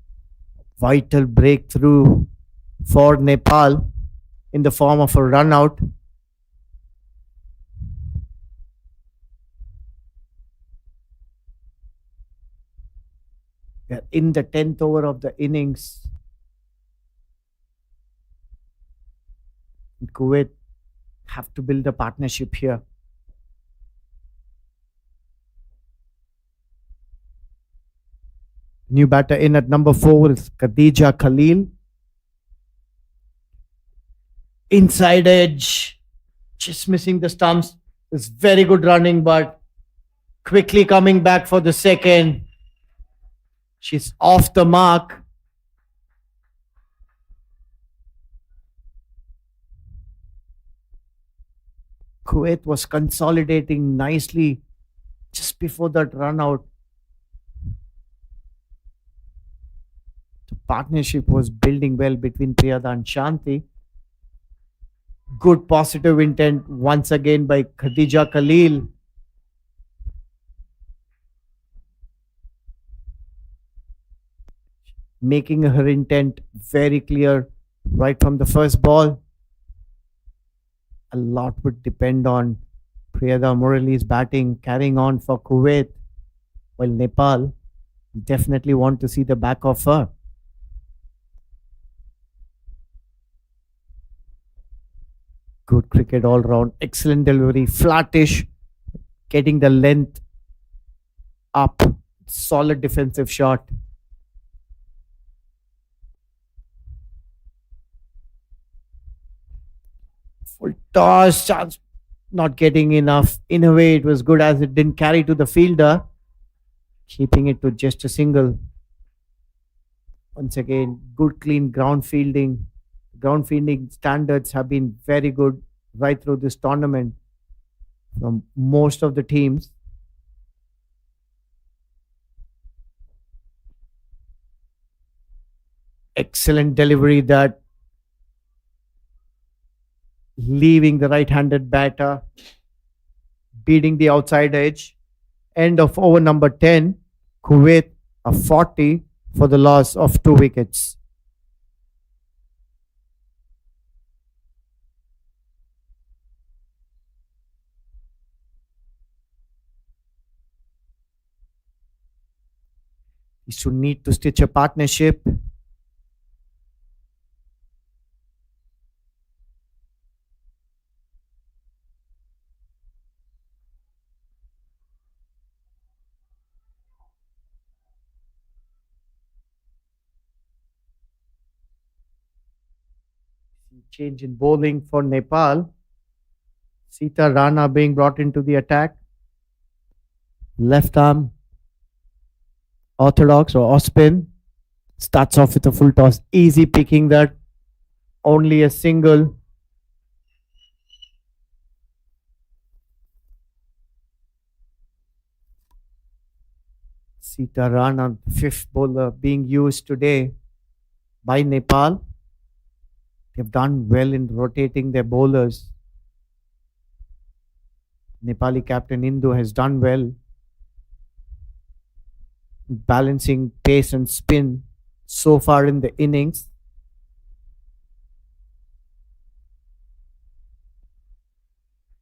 Vital breakthrough for Nepal in the form of a run out. We're in the 10th over of the innings. Kuwait have to build a partnership here. New batter in at number 4 is Khadija Khalil. Inside edge, just missing the stumps. It's very good running, but quickly coming back for the second. She's off the mark. Kuwait was consolidating nicely just before that run out. The partnership was building well between Priyada and Shanti. Good positive intent once again by Khadija Khalil. Making her intent very clear right from the first ball. A lot would depend on Priyada Murali's batting carrying on for Kuwait, while Nepal definitely want to see the back of her. Good cricket all round, excellent delivery, flattish, getting the length up, solid defensive shot. Full toss, chance not getting enough. In a way, it was good as it didn't carry to the fielder, keeping it to just a single. Once again, good clean ground fielding. Ground fielding standards have been very good right through this tournament from most of the teams. Excellent delivery that leaving the right-handed batter, beating the outside edge. End of over number 10. Kuwait a 40 for the loss of 2 wickets. He should need to stitch a partnership. Change in bowling for Nepal. Sita Rana being brought into the attack. Left arm orthodox or off-spin. Starts off with a full toss. Easy picking that. Only a single. Sita Rana, fifth bowler being used today by Nepal. They've done well in rotating their bowlers. Nepali captain Indu has done well balancing pace and spin so far in the innings.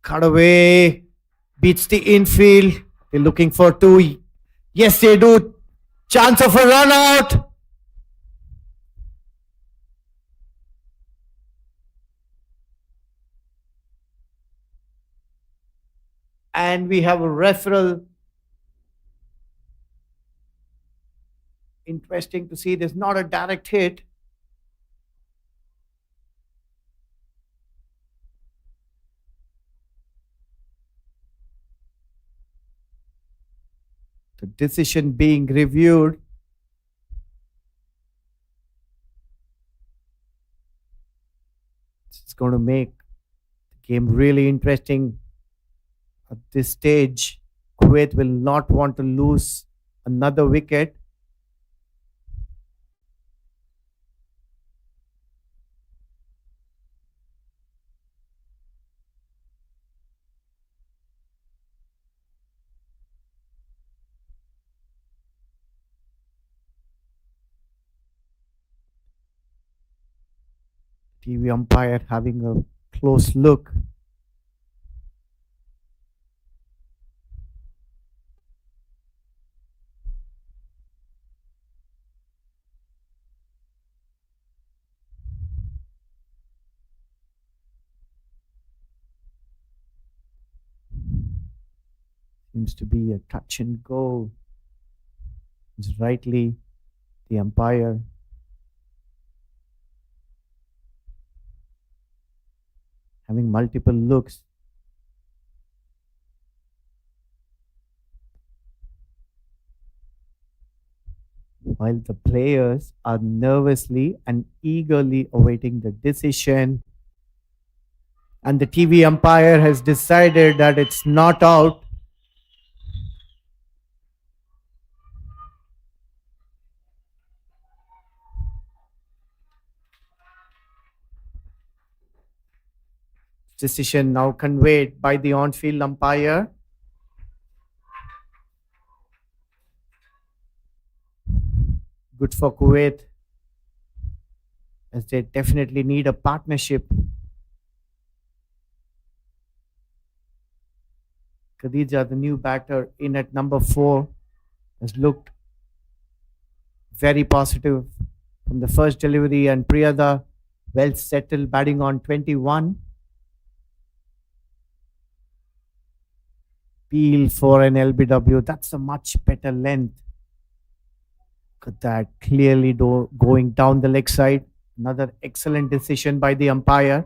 Cut away, beats the infield. They're looking for 2. Yes, they do. Chance of a run out. And we have a referral. Interesting to see there's not a direct hit. The decision being reviewed. It's going to make the game really interesting. At this stage, Kuwait will not want to lose another wicket. TV umpire having a close look. Seems to be a touch and go. It's rightly the umpire. Having multiple looks. While the players are nervously and eagerly awaiting the decision. And the TV umpire has decided that it's not out. Decision now conveyed by the on-field umpire. Good for Kuwait, as they definitely need a partnership. Khadija, the new batter in at number 4, has looked very positive from the first delivery, and Priyada well settled batting on 21. Peel for an LBW. That's a much better length. Look at that, clearly going down the leg side. Another excellent decision by the umpire.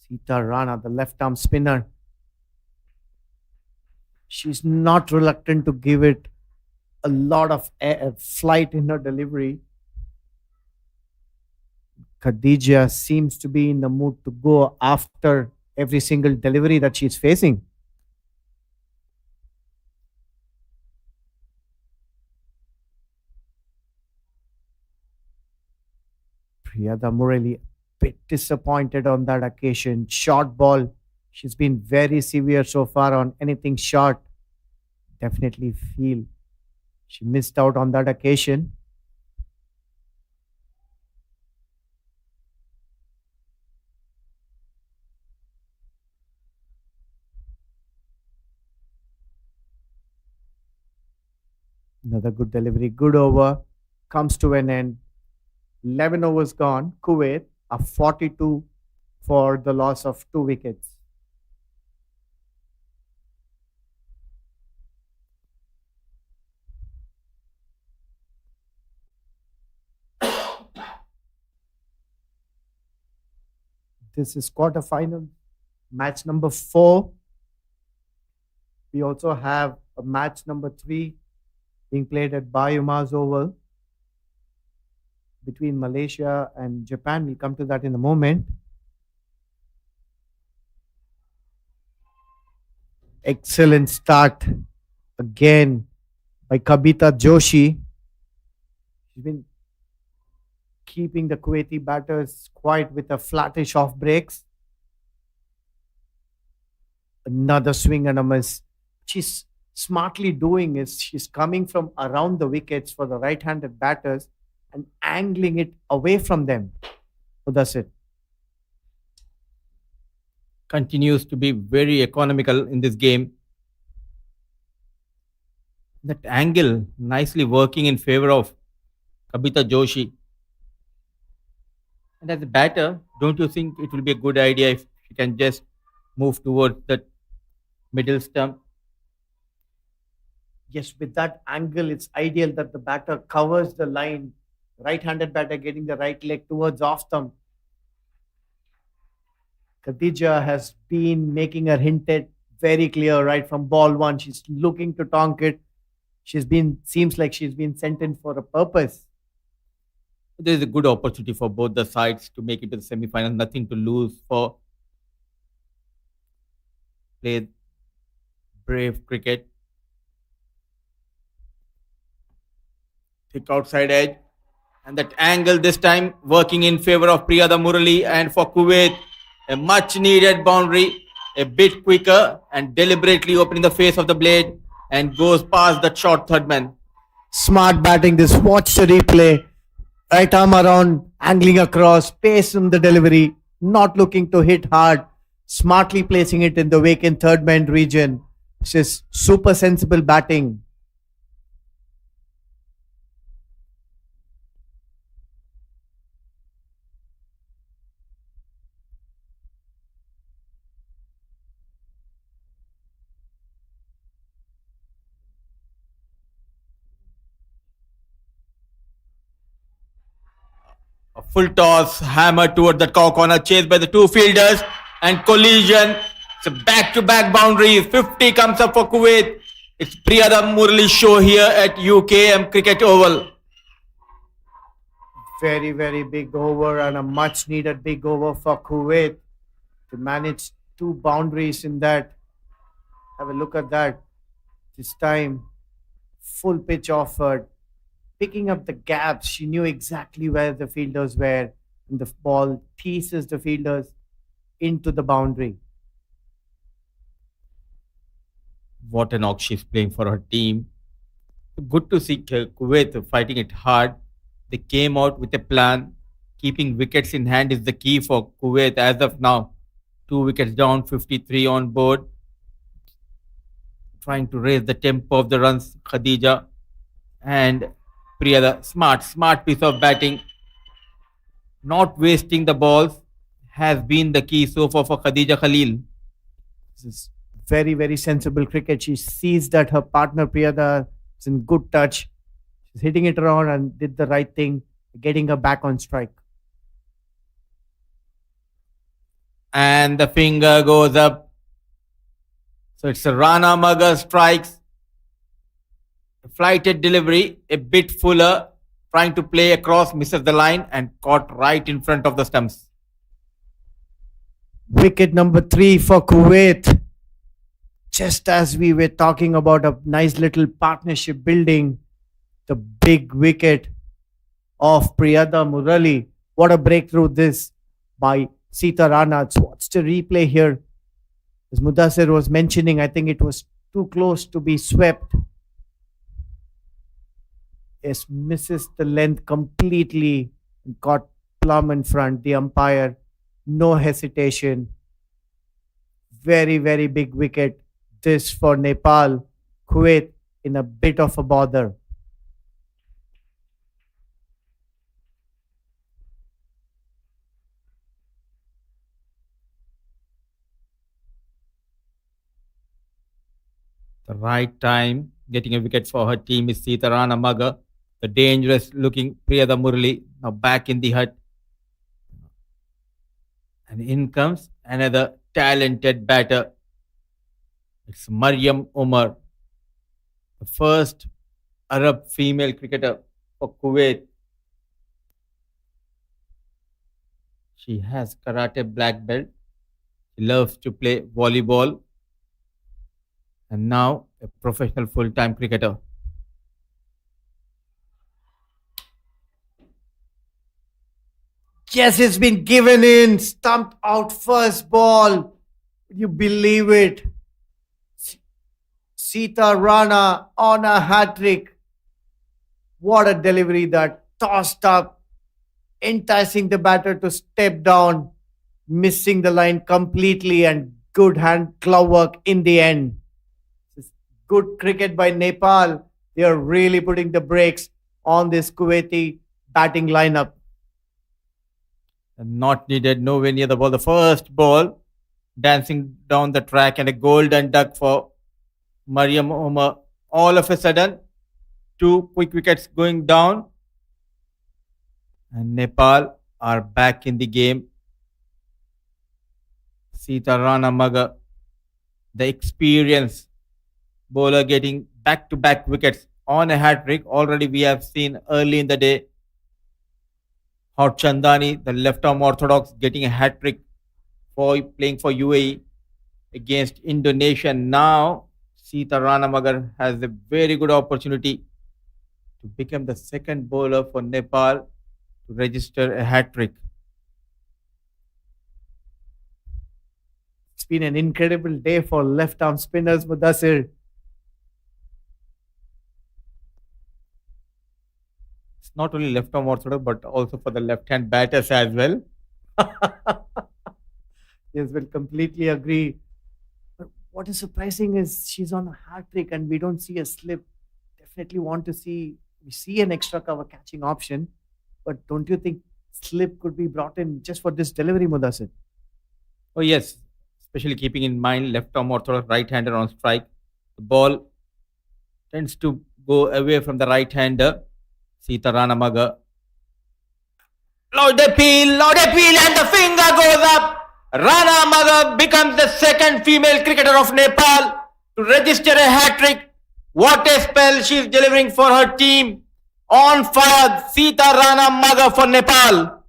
Sita Rana, the left arm spinner. She's not reluctant to give it a lot of flight in her delivery. Khadija seems to be in the mood to go after every single delivery that she's facing. Priyada Murali, bit disappointed on that occasion. Short ball. She's been very severe so far on anything short. Definitely feel she missed out on that occasion. Another good delivery, good over, comes to an end. 11 overs gone. Kuwait are 42 for the loss of 2 wickets. This is quarterfinal, match number 4. We also have a match number 3 being played at Bayuma's Oval between Malaysia and Japan. We'll come to that in a moment. Excellent start again by Kabita Joshi. She's been keeping the Kuwaiti batters quiet with a flattish off breaks. Another swing and a miss. She's smartly doing is she's coming from around the wickets for the right-handed batters and angling it away from them. So that's it. Continues to be very economical in this game. That angle nicely working in favor of Kabita Joshi. And as a batter, don't you think it will be a good idea if you can just move towards the middle stump? Yes, with that angle, it's ideal that the batter covers the line. Right-handed batter getting the right leg towards off thumb. Khadija has been making her hinted very clear right from ball 1. She's looking to tonk it. Seems like she's been sent in for a purpose. There is a good opportunity for both the sides to make it to the semi-final. Nothing to lose for play brave cricket. Thick outside edge. And that angle this time working in favor of Priyada Murali, and for Kuwait, a much needed boundary, a bit quicker and deliberately opening the face of the blade and goes past the short third man. Smart batting. This watch the replay. Right arm around, angling across, pace in the delivery, not looking to hit hard, smartly placing it in the vacant third man region. This is super sensible batting. A full toss, hammer towards the corner, chased by the two fielders, and collision. It's a back-to-back boundaries. 50 comes up for Kuwait. It's Priyada Murali show here at UKM Cricket Oval. Very, very big over and a much needed big over for Kuwait to manage two boundaries in that. Have a look at that. This time, full pitch offered, picking up the gaps. She knew exactly where the fielders were, and the ball pieces the fielders into the boundary. What an knock she's playing for her team. Good to see Kuwait fighting it hard. They came out with a plan. Keeping wickets in hand is the key for Kuwait as of now. 2 wickets down, 53 on board. Trying to raise the tempo of the runs, Khadija and Priyada. Smart piece of batting. Not wasting the balls has been the key so far for Khadija Khalil. This is very, very sensible cricket. She sees that her partner Priyada is in good touch. She's hitting it around and did the right thing, getting her back on strike. And the finger goes up. So it's a Rana Magar strikes. A flighted delivery, a bit fuller, trying to play across, misses the line and caught right in front of the stumps. Wicket number 3 for Kuwait. Just as we were talking about a nice little partnership building, the big wicket of Priyada Murali. What a breakthrough this by Sita Rana. So what's the replay here? As Mudassir was mentioning, I think it was too close to be swept. Yes, misses the length completely and caught plumb in front. The umpire, no hesitation. Very, very big wicket. This for Nepal. Kuwait in a bit of a bother. The right time, getting a wicket for her team is Sitarana Magar. The dangerous looking Priyada Murali now back in the hut. And in comes another talented batter. It's Mariam Umar, the first Arab female cricketer for Kuwait. She has karate black belt. She loves to play volleyball. And now a professional full-time cricketer. Yes, it's been given in. Stumped out first ball. Would you believe it? Sita Rana on a hat trick. What a delivery that tossed up, enticing the batter to step down, missing the line completely, and good hand glove work in the end. This is good cricket by Nepal. They are really putting the brakes on this Kuwaiti batting lineup. And not needed, nowhere near the ball. The first ball, dancing down the track, and a golden duck for Mariam Umar. All of a sudden, 2 quick wickets going down. And Nepal are back in the game. Sita Rana Magar, the experienced bowler, getting back-to-back wickets on a hat trick. Already we have seen early in the day Hot Chandani, the left-arm orthodox, getting a hat trick for playing for UAE against Indonesia. Now Sita Rana Magar has a very good opportunity to become the second bowler for Nepal to register a hat trick. It's been an incredible day for left arm spinners, Mudassir. not only left arm orthodox, but also for the left hand batters as well. Yes, will completely agree. But what is surprising is she's on a hat trick and we don't see a slip. Definitely want to see we see an extra cover catching option, but don't you think slip could be brought in just for this delivery, Mudassir? Oh, yes, especially keeping in mind left arm orthodox, right hander on strike. The ball tends to go away from the right hander, Sita Rana Maga. Loud appeal, and the finger goes up. Rana Maga becomes the second female cricketer of Nepal to register a hat trick. What a spell she's delivering for her team. On fire, Sita Rana Maga for Nepal.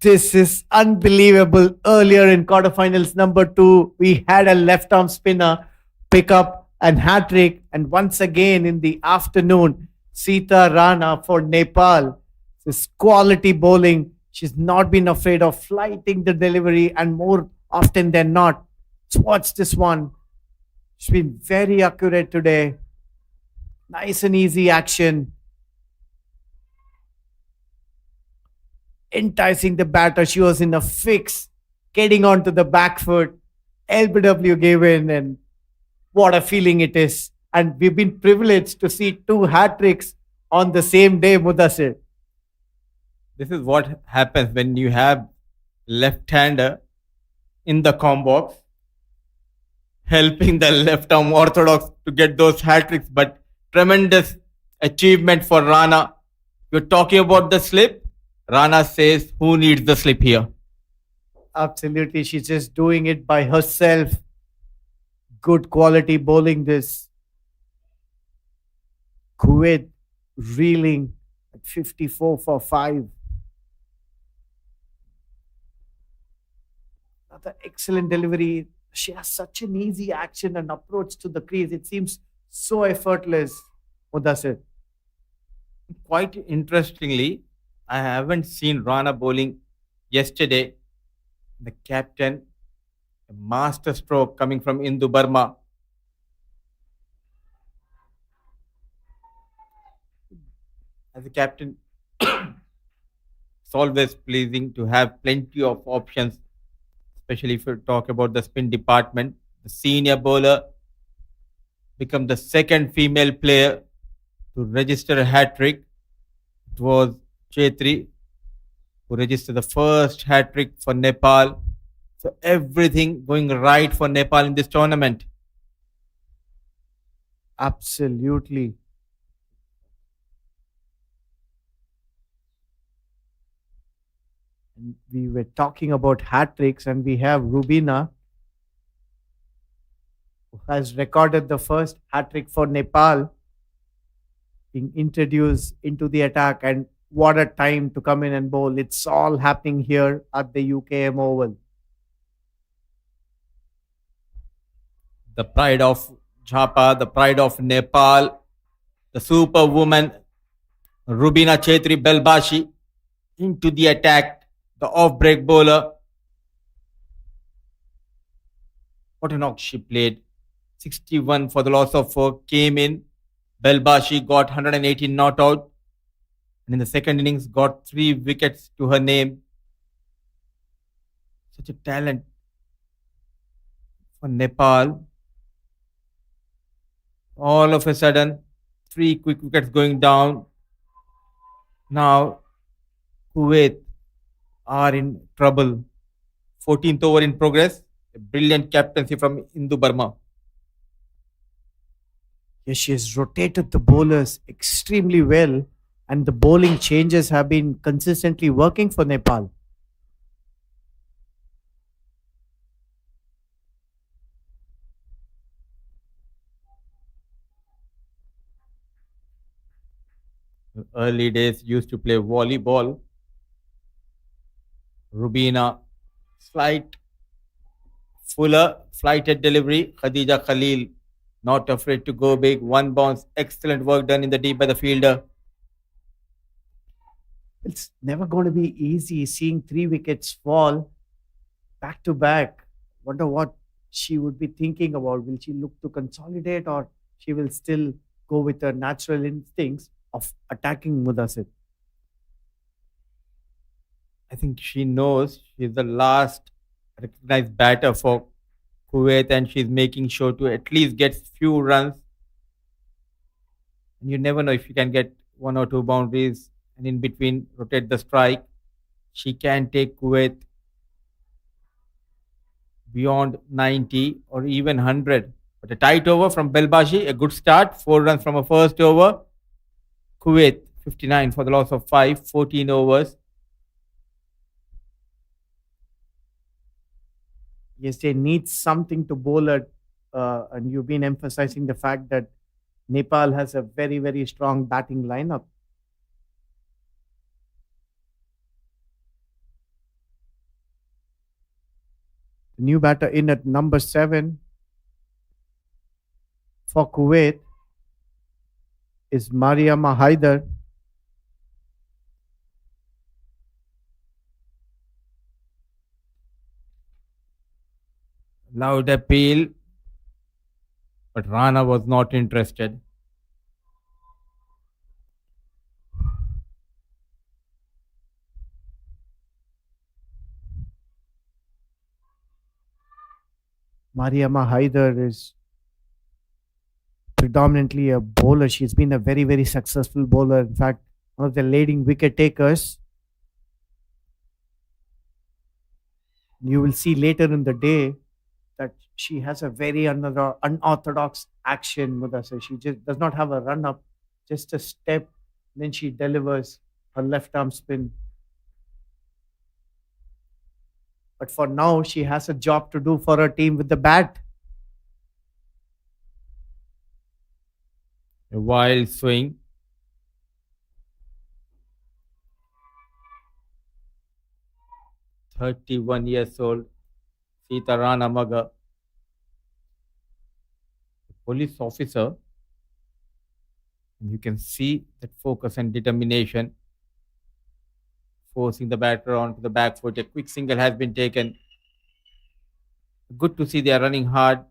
This is unbelievable. Earlier in quarterfinals number 2, we had a left arm spinner pick up and hat trick. And once again in the afternoon, Sita Rana for Nepal. This quality bowling. She's not been afraid of flighting the delivery, and more often than not. So watch this one. She's been very accurate today. Nice and easy action. Enticing the batter. She was in a fix, getting onto the back foot. LBW gave in, and what a feeling it is. And we've been privileged to see 2 hat tricks on the same day, Mudassir. This is what happens when you have left-hander in the combo box, helping the left arm orthodox to get those hat tricks. But tremendous achievement for Rana. You're talking about the slip. Rana says, who needs the slip here? Absolutely. She's just doing it by herself. Good quality bowling this. Kuwait reeling at 54 for 5. Another excellent delivery. She has such an easy action and approach to the crease. It seems so effortless. Mudassir. Quite interestingly, I haven't seen Rana bowling yesterday. The captain, a master stroke coming from Indu Burma. As a captain, it's always pleasing to have plenty of options, especially if you talk about the spin department. The senior bowler become the second female player to register a hat trick. It was Chetri who registered the first hat trick for Nepal. So everything going right for Nepal in this tournament. Absolutely. And we were talking about hat tricks, and we have Rubina, who has recorded the first hat trick for Nepal, being introduced into the attack. And what a time to come in and bowl. It's all happening here at the UKM Oval. The pride of Jhapa, the pride of Nepal, the superwoman Rubina Chetri Belbashi into the attack, the off-break bowler. What a knock she played. 61 for the loss of 4, came in. Belbashi got 118 not out. And in the second innings, got 3 wickets to her name. Such a talent for Nepal. All of a sudden, 3 quick wickets going down. Now, Kuwait are in trouble. 14th over in progress. A brilliant captaincy from Indu Burma. Yes, she has rotated the bowlers extremely well, and the bowling changes have been consistently working for Nepal. Early days used to play volleyball. Rubina, slight, fuller, flighted delivery. Khadija Khalil, not afraid to go big. 1 bounce, excellent work done in the deep by the fielder. It's never going to be easy seeing 3 wickets fall back to back. Wonder what she would be thinking about. Will she look to consolidate, or she will still go with her natural instincts of attacking, Mudassir? I think she knows she's the last recognized batter for Kuwait and she's making sure to at least get few runs. And you never know if you can get one or two boundaries and in between rotate the strike. She can take Kuwait beyond 90 or even 100. But a tight over from Belbashi, a good start, 4 runs from a first over. Kuwait 59 for the loss of 5, 14 overs. Yes, they need something to bowl at, and you've been emphasizing the fact that Nepal has a very, very strong batting lineup. The new batter in at number 7 for Kuwait is Mariama Haider. Loud appeal, but Rana was not interested. Mariama Haider is predominantly a bowler. She's been a very, very successful bowler. In fact, one of the leading wicket takers. You will see later in the day that she has a very another unorthodox action, Mudassir. She just does not have a run up, just a step, then she delivers her left arm spin. But for now, she has a job to do for her team with the bat. A wild swing. "31 years old, Sita Rana Maga, a police officer. And you can see that focus and determination, forcing the batter onto the back foot. A quick single has been taken. Good to see they are running hard,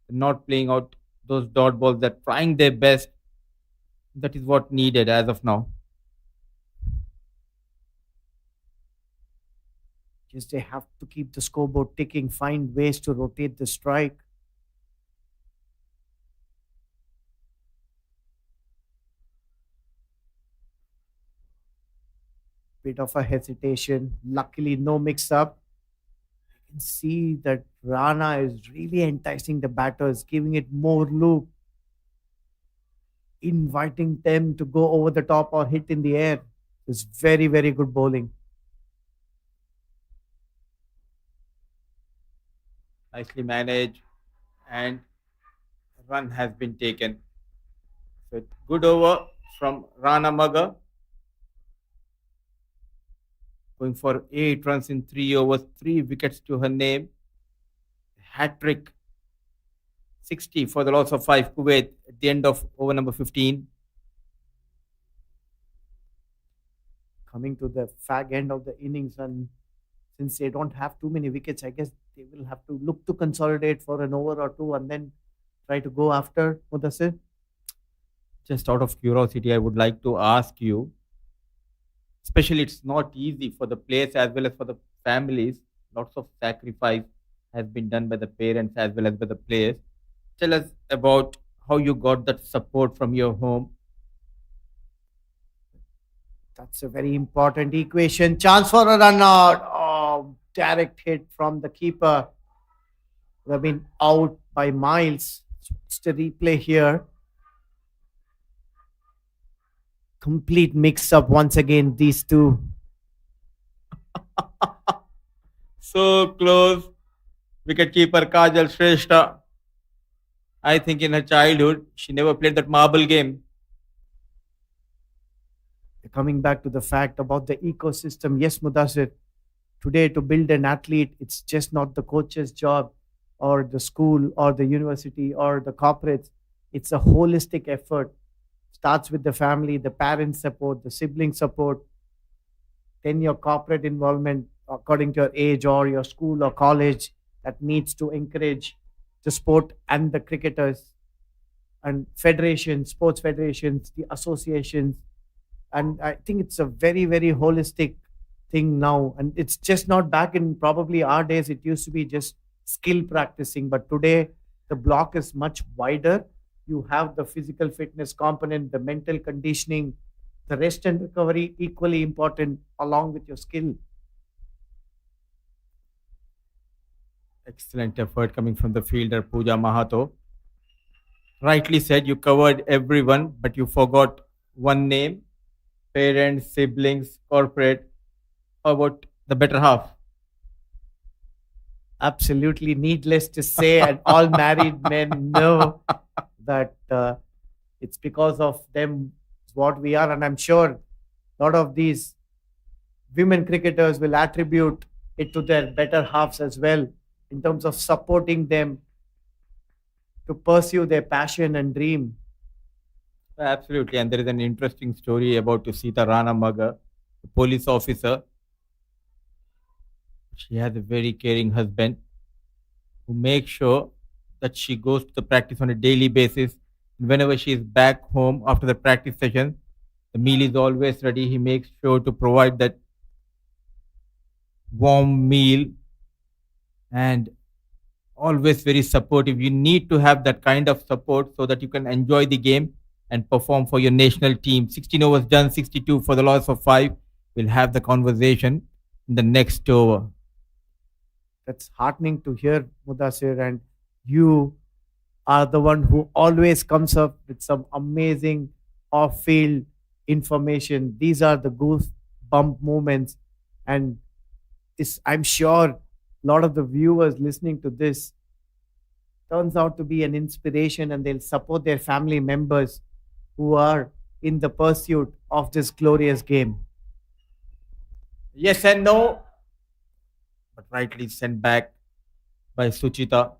not playing out those dot balls. They're trying their best. That is what needed as of now. Just they have to keep the scoreboard ticking, find ways to rotate the strike. Bit of a hesitation. Luckily, no mix up. You can see that Rana is really enticing the batters, giving it more loop, inviting them to go over the top or hit in the air. It's very, very good bowling. Nicely managed, and a run has been taken. So good over from Rana Maga, going for 8 runs in 3 overs, 3 wickets to her name. Hat trick, 60 for the loss of 5. Kuwait at the end of over number 15. Coming to the fag end of the innings, and since they don't have too many wickets, I guess they will have to look to consolidate for an over or two and then try to go after Mudassir. Just out of curiosity, I would like to ask you, especially it's not easy for the players as well as for the families. Lots of sacrifice has been done by the parents as well as by the players. Tell us about how you got that support from your home. That's a very important equation. Chance for a run out. Oh, direct hit from the keeper. We have been out by miles. It's the replay here. Complete mix up once again, these two. So close. Wicketkeeper Kajal Shrestha. I think in her childhood, she never played that marble game. Coming back to the fact about the ecosystem, yes, Mudassir, today to build an athlete, it's just not the coach's job or the school or the university or the corporates. It's a holistic effort. Starts with the family, the parents support, the sibling support, then your corporate involvement according to your age or your school or college that needs to encourage the sport and the cricketers and federations, sports federations, the associations. And I think it's a very, very holistic thing now. And it's just not back in probably our days. It used to be just skill practicing. But today, the block is much wider. You have the physical fitness component, the mental conditioning, the rest and recovery equally important along with your skill. Excellent effort coming from the fielder Pooja Mahato. Rightly said, you covered everyone, but you forgot one name: parents, siblings, corporate. How about the better half? Absolutely needless to say, and all married men know that it's because of them what we are. And I'm sure a lot of these women cricketers will attribute it to their better halves as well in terms of supporting them to pursue their passion and dream. Absolutely, and there is an interesting story about Sita Rana Maga, a police officer. She has a very caring husband who makes sure that she goes to the practice on a daily basis. Whenever she is back home after the practice session, the meal is always ready. He makes sure to provide that warm meal and always very supportive. You need to have that kind of support so that you can enjoy the game and perform for your national team. 16 overs done, 62 for the loss of 5. We'll have the conversation in the next over. That's heartening to hear, Mudasir. And you are the one who always comes up with some amazing off field information. These are the goosebump moments. And I'm sure a lot of the viewers listening to this turns out to be an inspiration, and they'll support their family members who are in the pursuit of this glorious game. Yes and no, but rightly sent back by Suchita.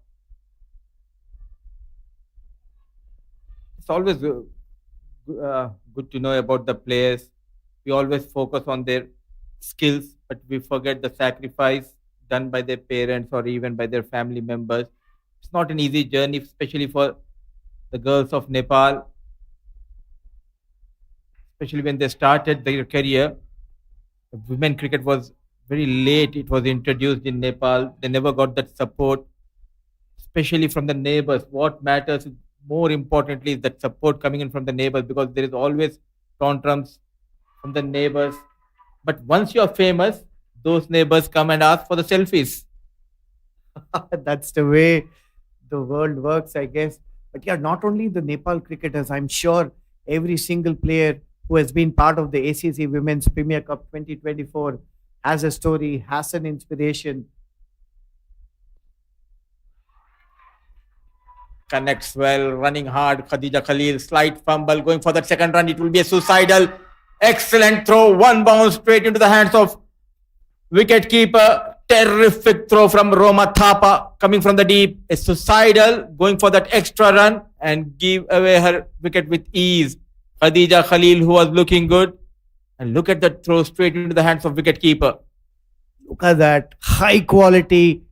It's always good to know about the players. We always focus on their skills, but we forget the sacrifice done by their parents or even by their family members. It's not an easy journey, especially for the girls of Nepal, especially when they started their career. Women cricket was very late. It was introduced in Nepal. They never got that support, especially from the neighbors. What matters more importantly is that support coming in from the neighbors, because there is always tantrums from the neighbors. But once you are famous, those neighbors come and ask for the selfies. That's the way the world works, I guess. But yeah, not only the Nepal cricketers, I'm sure every single player who has been part of the ACC Women's Premier Cup 2024 has a story, has an inspiration. Connects well, running hard. Khadija Khalil, slight fumble, going for that second run. It will be a suicidal. Excellent throw. One bounce straight into the hands of wicket keeper. Terrific throw from Roma Thapa coming from the deep. A suicidal, going for that extra run and give away her wicket with ease. Khadija Khalil, who was looking good. And look at that throw straight into the hands of wicket keeper. Look at that high quality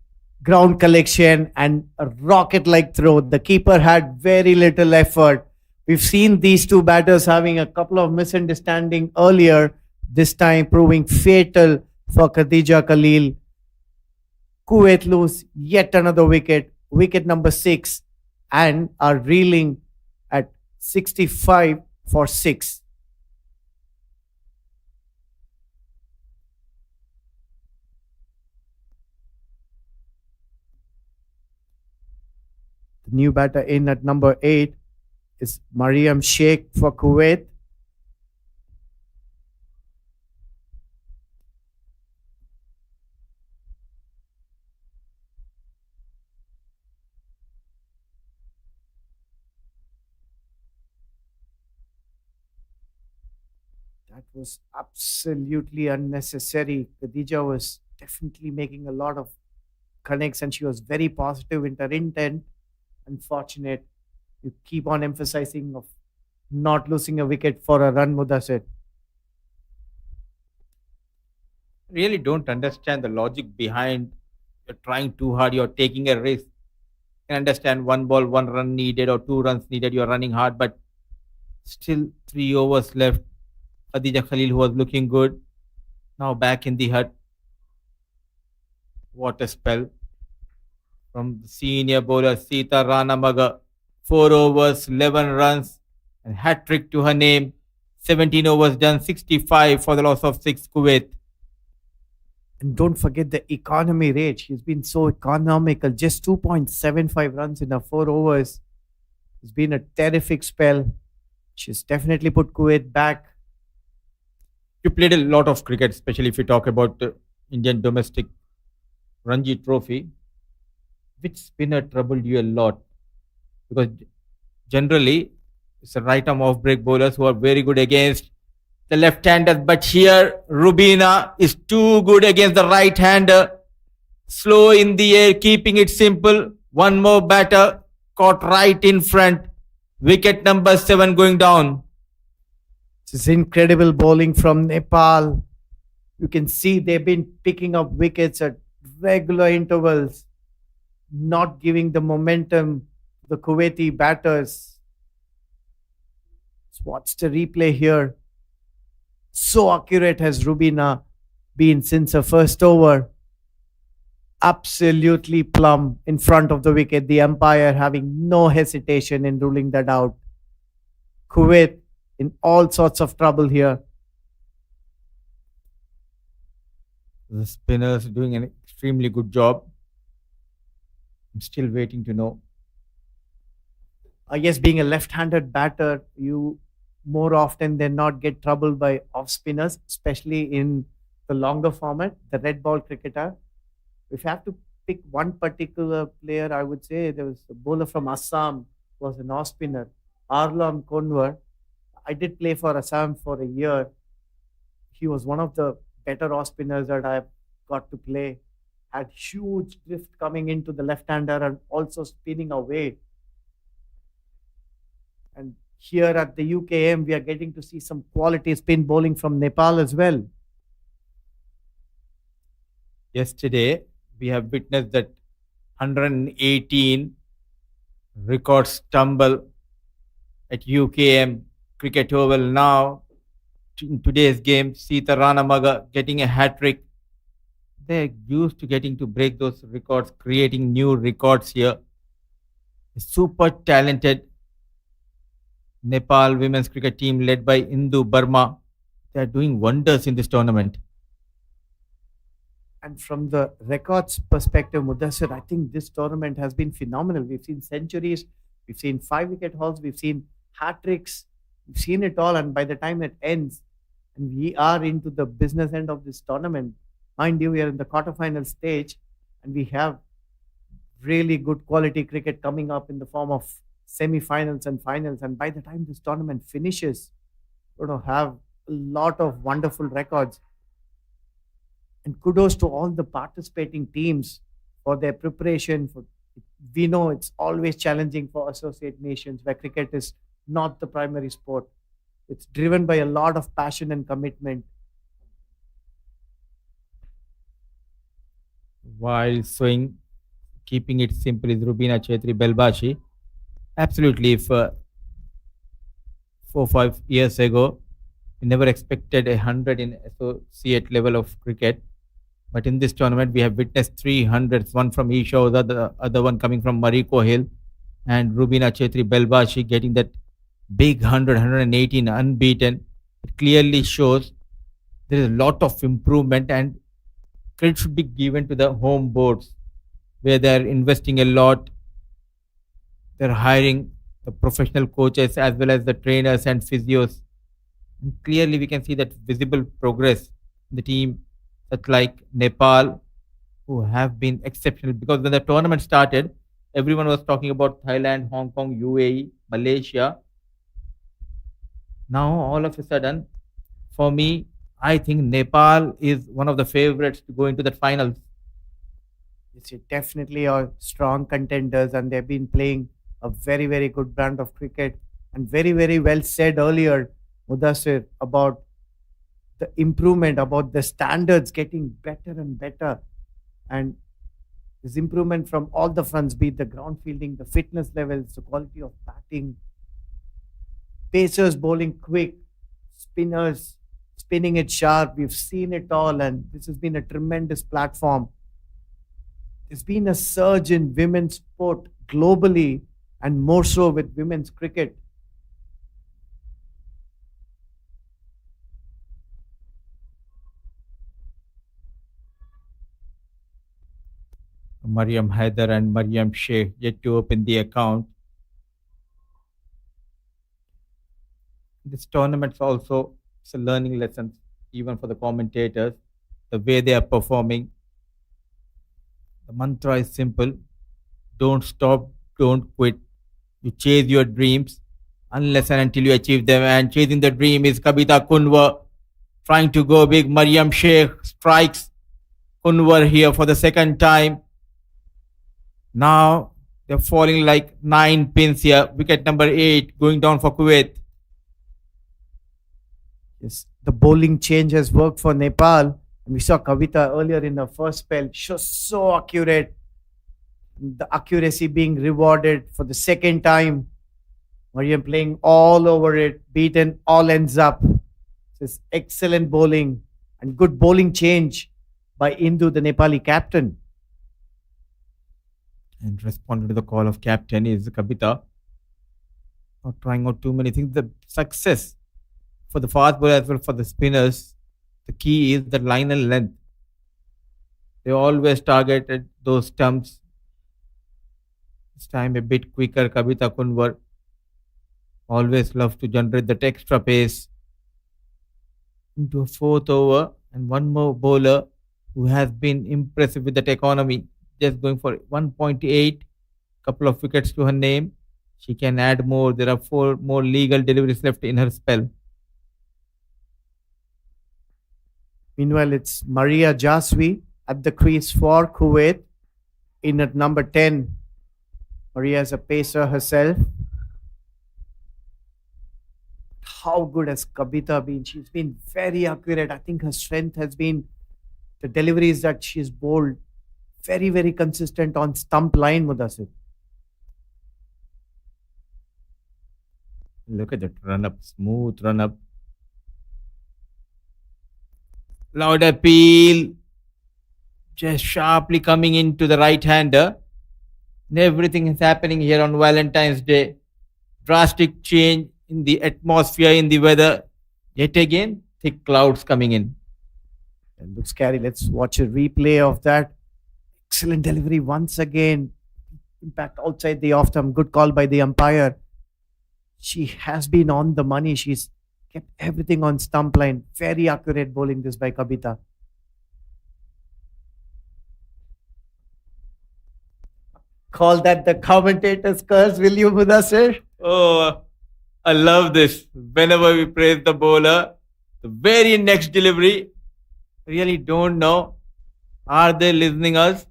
ground collection and a rocket like throw. The keeper had very little effort. We've seen these two batters having a couple of misunderstandings earlier, this time proving fatal for Khadija Khalil. Kuwait lose yet another wicket, wicket number 6, and are reeling at 65 for 6. The new batter in at number 8 is Mariam Sheikh for Kuwait. That was absolutely unnecessary. Khadija was definitely making a lot of connects and she was very positive in her intent. Unfortunate. You keep on emphasizing of not losing a wicket for a run, Mudasir. Really don't understand the logic behind you're trying too hard, you're taking a risk. I can understand one ball, one run needed or two runs needed, you're running hard, but still 3 overs left. Khadija Khalil, who was looking good, Now back in the hut. What a spell from the senior bowler Sita Ranamaga. 4 overs, 11 runs, and hat trick to her name. 17 overs done, 65 for the loss of 6 Kuwait. And don't forget the economy rate. She's been so economical. Just 2.75 runs in her 4 overs. It's been a terrific spell. She's definitely put Kuwait back. You played a lot of cricket, especially if you talk about Indian domestic Ranji Trophy. Which spinner troubled you a lot? Because generally, it's a right arm off break bowlers who are very good against the left hander. But here, Rubina is too good against the right hander. Slow in the air, keeping it simple. One more batter caught right in front. Wicket number 7 going down. This is incredible bowling from Nepal. You can see they've been picking up wickets at regular intervals, not giving the momentum to the Kuwaiti batters. Let's watch the replay here. So accurate has Rubina been since her first over. Absolutely plumb in front of the wicket. The umpire having no hesitation in ruling that out. Kuwait in all sorts of trouble here. The spinners doing an extremely good job. I'm still waiting to know. I guess being a left-handed batter, you more often than not get troubled by off spinners, especially in the longer format, the red ball cricketer. If you have to pick one particular player, I would say there was a bowler from Assam who was an off spinner, Arlon Konwar. I did play for Assam for a year. He was one of the better off spinners that I've got to play. Had huge drift coming into the left-hander and also spinning away. And here at the UKM, we are getting to see some quality spin bowling from Nepal as well. Yesterday, we have witnessed that 118 record stumble at UKM Cricket Oval. Now, in today's game, Sita Ranamaga getting a hat trick. They're used to getting to break those records, creating new records here. A super talented Nepal women's cricket team led by Indu Burma. They're doing wonders in this tournament. And from the records perspective, Mudassir, I think this tournament has been phenomenal. We've seen centuries, we've seen 5-wicket hauls, we've seen hat tricks, we've seen it all. And by the time it ends, and we are into the business end of this tournament, mind you, we are in the quarterfinal stage, and we have really good quality cricket coming up in the form of semi-finals and finals. And by the time this tournament finishes, we're going to have a lot of wonderful records. And kudos to all the participating teams for their preparation. We know it's always challenging for associate nations where cricket is not the primary sport. It's driven by a lot of passion and commitment. While swing, keeping it simple is Rubina Chetri Belbashi. Absolutely, if 4-5 years ago, we never expected 100 in associate level of cricket. But in this tournament, we have witnessed 300s, one from Isha, the other one coming from Mariko Hill, and Rubina Chetri Belbashi getting that big 100, 118 unbeaten. It clearly shows there is a lot of improvement, and credit should be given to the home boards where they are investing a lot. They're hiring the professional coaches as well as the trainers and physios. And clearly, we can see that visible progress in the team, such like Nepal, who have been exceptional. Because when the tournament started, everyone was talking about Thailand, Hong Kong, UAE, Malaysia. Now, all of a sudden, for me, I think Nepal is one of the favorites to go into the finals. Yes, they definitely are strong contenders, and they've been playing a very, very good brand of cricket. And very, very well said earlier, Mudassir, about the improvement, about the standards getting better and better. And this improvement from all the fronts, be it the ground fielding, the fitness levels, the quality of batting, pacers bowling quick, spinners spinning it sharp. We've seen it all, and this has been a tremendous platform. There's been a surge in women's sport globally, and more so with women's cricket. Mariam Haider and Mariam Sheikh yet to open the account. This tournament's also it's a learning lesson, even for the commentators, the way they are performing. The mantra is simple: don't stop, don't quit. You chase your dreams unless and until you achieve them. And chasing the dream is Kabita Kunwar trying to go big. Mariam Sheikh strikes Kunwar here for the second time. Now they're falling like 9 pins here. Wicket number 8 going down for Kuwait. Yes, the bowling change has worked for Nepal. And we saw Kavita earlier in her first spell. She was so accurate. The accuracy being rewarded for the second time. Mariam playing all over it, beaten all ends up. This excellent bowling and good bowling change by Indu, the Nepali captain. And responding to the call of captain is Kabita. Not trying out too many things. The success for the fast bowler as well for the spinners, the key is the line and length. They always targeted those stumps. This time a bit quicker. Kabita Kunwar always loves to generate that extra pace. Into a fourth over, and one more bowler who has been impressive with that economy, just going for 1.8, couple of wickets to her name. She can add more. There are 4 more legal deliveries left in her spell. Meanwhile, it's Maria Jaswi at the crease for Kuwait. In at number 10, Maria is a pacer herself. How good has Kabita been? She's been very accurate. I think her strength has been the deliveries that she's bowled. Very, very consistent on stump line, Mudassir. Look at that run up, smooth run up. Loud appeal. Just sharply coming into the right hander. And everything is happening here on Valentine's Day. Drastic change in the atmosphere, in the weather. Yet again, thick clouds coming in. It looks scary. Let's watch a replay of that. Excellent delivery once again. Impact outside the off stump. Good call by the umpire. She has been on the money. She's kept everything on stump line. Very accurate bowling this by Kabita. Call that the commentator's curse, will you, Mudassir? Oh, I love this. Whenever we praise the bowler, the very next delivery, really don't know. Are they listening us?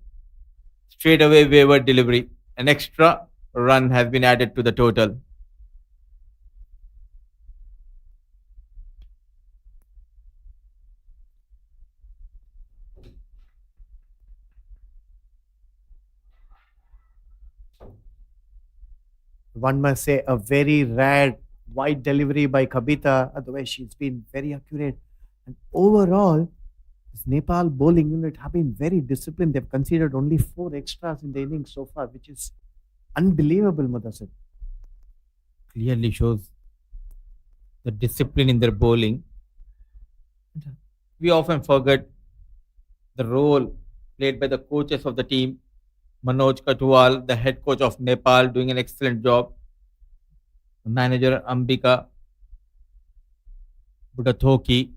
Straight away wayward delivery. An extra run has been added to the total. One must say a very rare wide delivery by Kabita. Otherwise, she's been very accurate. And overall, this Nepal bowling unit have been very disciplined. They've conceded only 4 extras in the innings so far, which is unbelievable, Mudassir. Clearly shows the discipline in their bowling. We often forget the role played by the coaches of the team. Manoj Katwal, the head coach of Nepal, doing an excellent job. The manager Ambika Budathoki,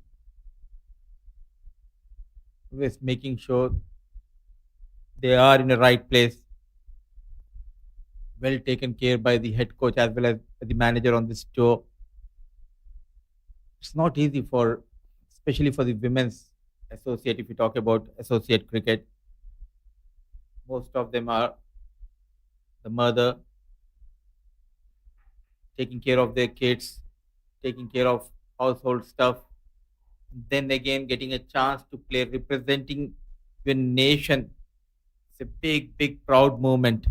always making sure they are in the right place. Well taken care by the head coach as well as the manager on this tour. It's not easy for, especially for the women's associate, if you talk about associate cricket. Most of them are the mother taking care of their kids, taking care of household stuff. Then again, getting a chance to play representing your nation. It's a big, big, proud moment.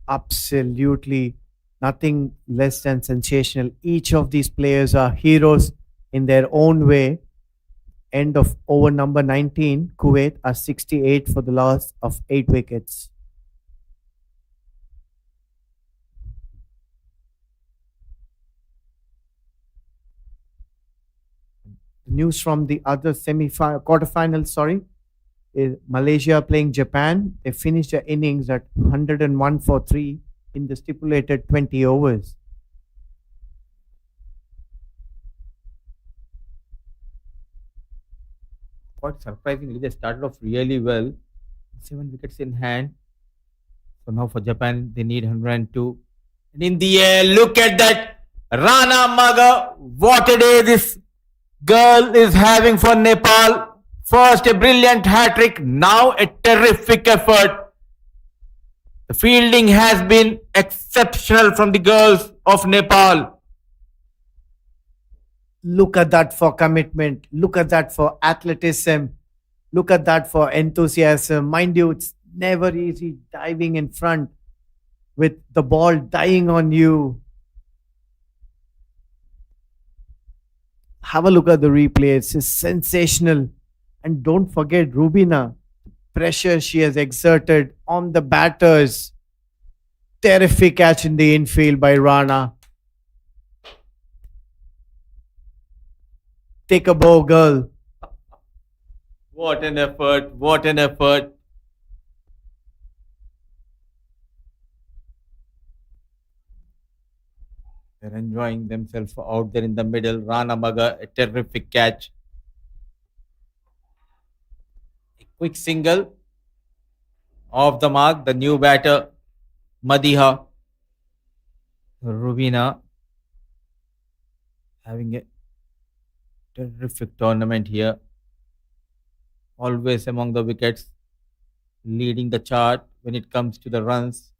Absolutely nothing less than sensational. Each of these players are heroes. in their own way. End of over number 19, Kuwait are 68 for the loss of 8 wickets. News from the other quarterfinals, sorry, is Malaysia playing Japan. They finished their innings at 101 for 3 in the stipulated 20 overs. Quite surprisingly, they started off really well. 7 wickets in hand. So now for Japan, they need 102. And in the air, look at that. Rana Maga. What a day this girl is having for Nepal. First a brilliant hat-trick, now a terrific effort. The fielding has been exceptional from the girls of Nepal. Look at that for commitment. Look at that for athleticism. Look at that for enthusiasm. Mind you, it's never easy diving in front with the ball dying on you. Have a look at the replay. It's sensational. And don't forget Rubina, pressure she has exerted on the batters. Terrific catch in the infield by Rana. Take a bow, girl. What an effort, what an effort. They're enjoying themselves out there in the middle. Rana Maga, a terrific catch. A quick single off the mark. The new batter, Madiha. Rubina having a terrific tournament here. Always among the wickets, leading the chart when it comes to the runs.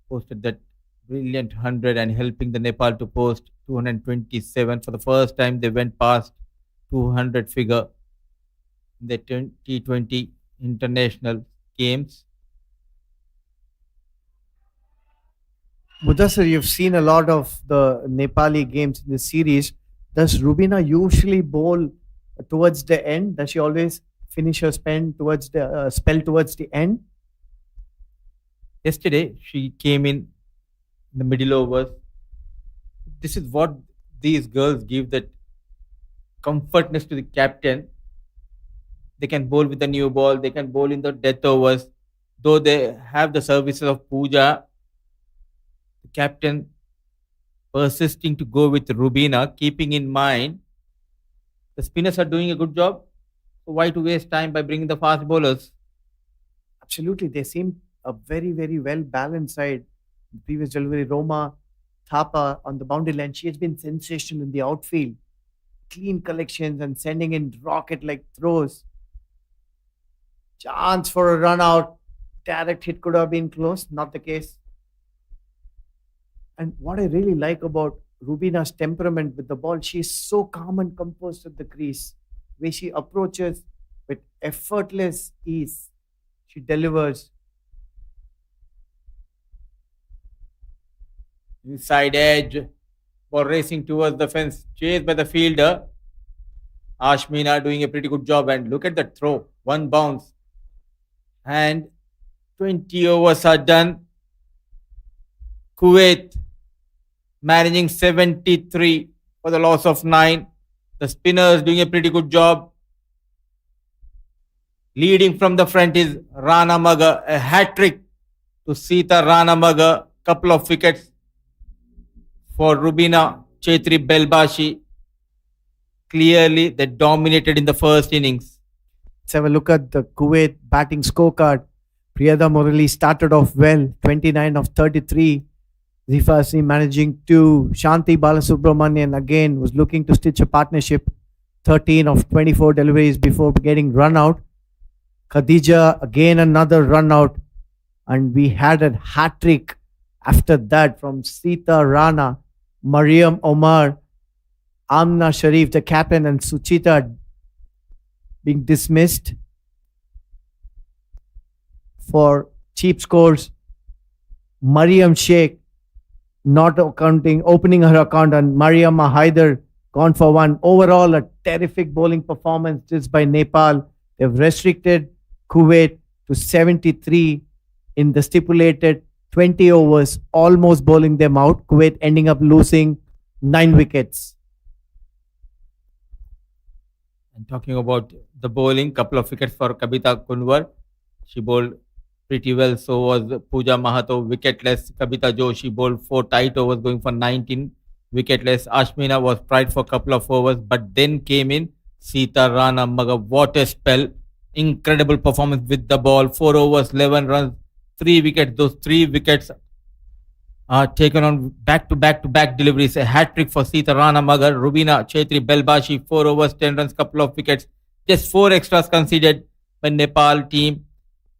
Posted that brilliant 100 and helping the Nepal to post 227. For the first time, they went past 200 figure in the T20 international games. Mudassar, you've seen a lot of the Nepali games in this series. Does Rubina usually bowl towards the end? Does she always finish her spell towards the end? Yesterday, she came in the middle overs. This is what these girls give, that comfortness to the captain. They can bowl with the new ball, they can bowl in the death overs. Though they have the services of Pooja, the captain persisting to go with Rubina, keeping in mind the spinners are doing a good job. So why to waste time by bringing the fast bowlers? Absolutely. They seem a very, very well balanced side. Previous delivery, Roma Thapa on the boundary line. She has been sensational in the outfield. Clean collections and sending in rocket like throws. Chance for a run out. Direct hit could have been close. Not the case. And what I really like about Rubina's temperament with the ball, she's so calm and composed at the crease. Way she approaches with effortless ease. She delivers. Inside edge, ball racing towards the fence, chased by the fielder. Ashmina doing a pretty good job, and look at that throw, one bounce. And 20 overs are done. Kuwait managing 73 for the loss of 9. The spinners doing a pretty good job. Leading from the front is Rana Maga, a hat-trick to Sita Rana Maga, couple of wickets for Rubina Chetri Belbashi. Clearly, they dominated in the first innings. Let's have a look at the Kuwait batting scorecard. Priyada Murali started off well, 29 of 33. Zifasi managing 2. Shanti Balasubramanian again was looking to stitch a partnership. 13 of 24 deliveries before getting run out. Khadija again another run out. And we had a hat-trick after that from Sita Rana, Mariam Omar, Amna Sharif, the captain, and Suchita being dismissed for cheap scores. Mariam Sheikh not opening her account, and Mariam Haider gone for one. Overall, a terrific bowling performance just by Nepal. They've restricted Kuwait to 73 in the stipulated 20 overs, almost bowling them out. Kuwait ending up losing 9 wickets. And talking about the bowling, couple of wickets for Kabita Kunwar. She bowled pretty well. So was Pooja Mahato, wicketless. Kabita Joshi bowled 4 tight overs, going for 19 wicketless. Ashmina was tried for a couple of overs, but then came in Sita Rana Maga. What a spell! Incredible performance with the ball. 4 overs, 11 runs, 3 wickets. Those 3 wickets are taken on back-to-back deliveries. A hat-trick for Sita Rana Magar. Rubina Chetri Belbashi, 4 overs, 10 runs, couple of wickets. Just 4 extras conceded by Nepal team.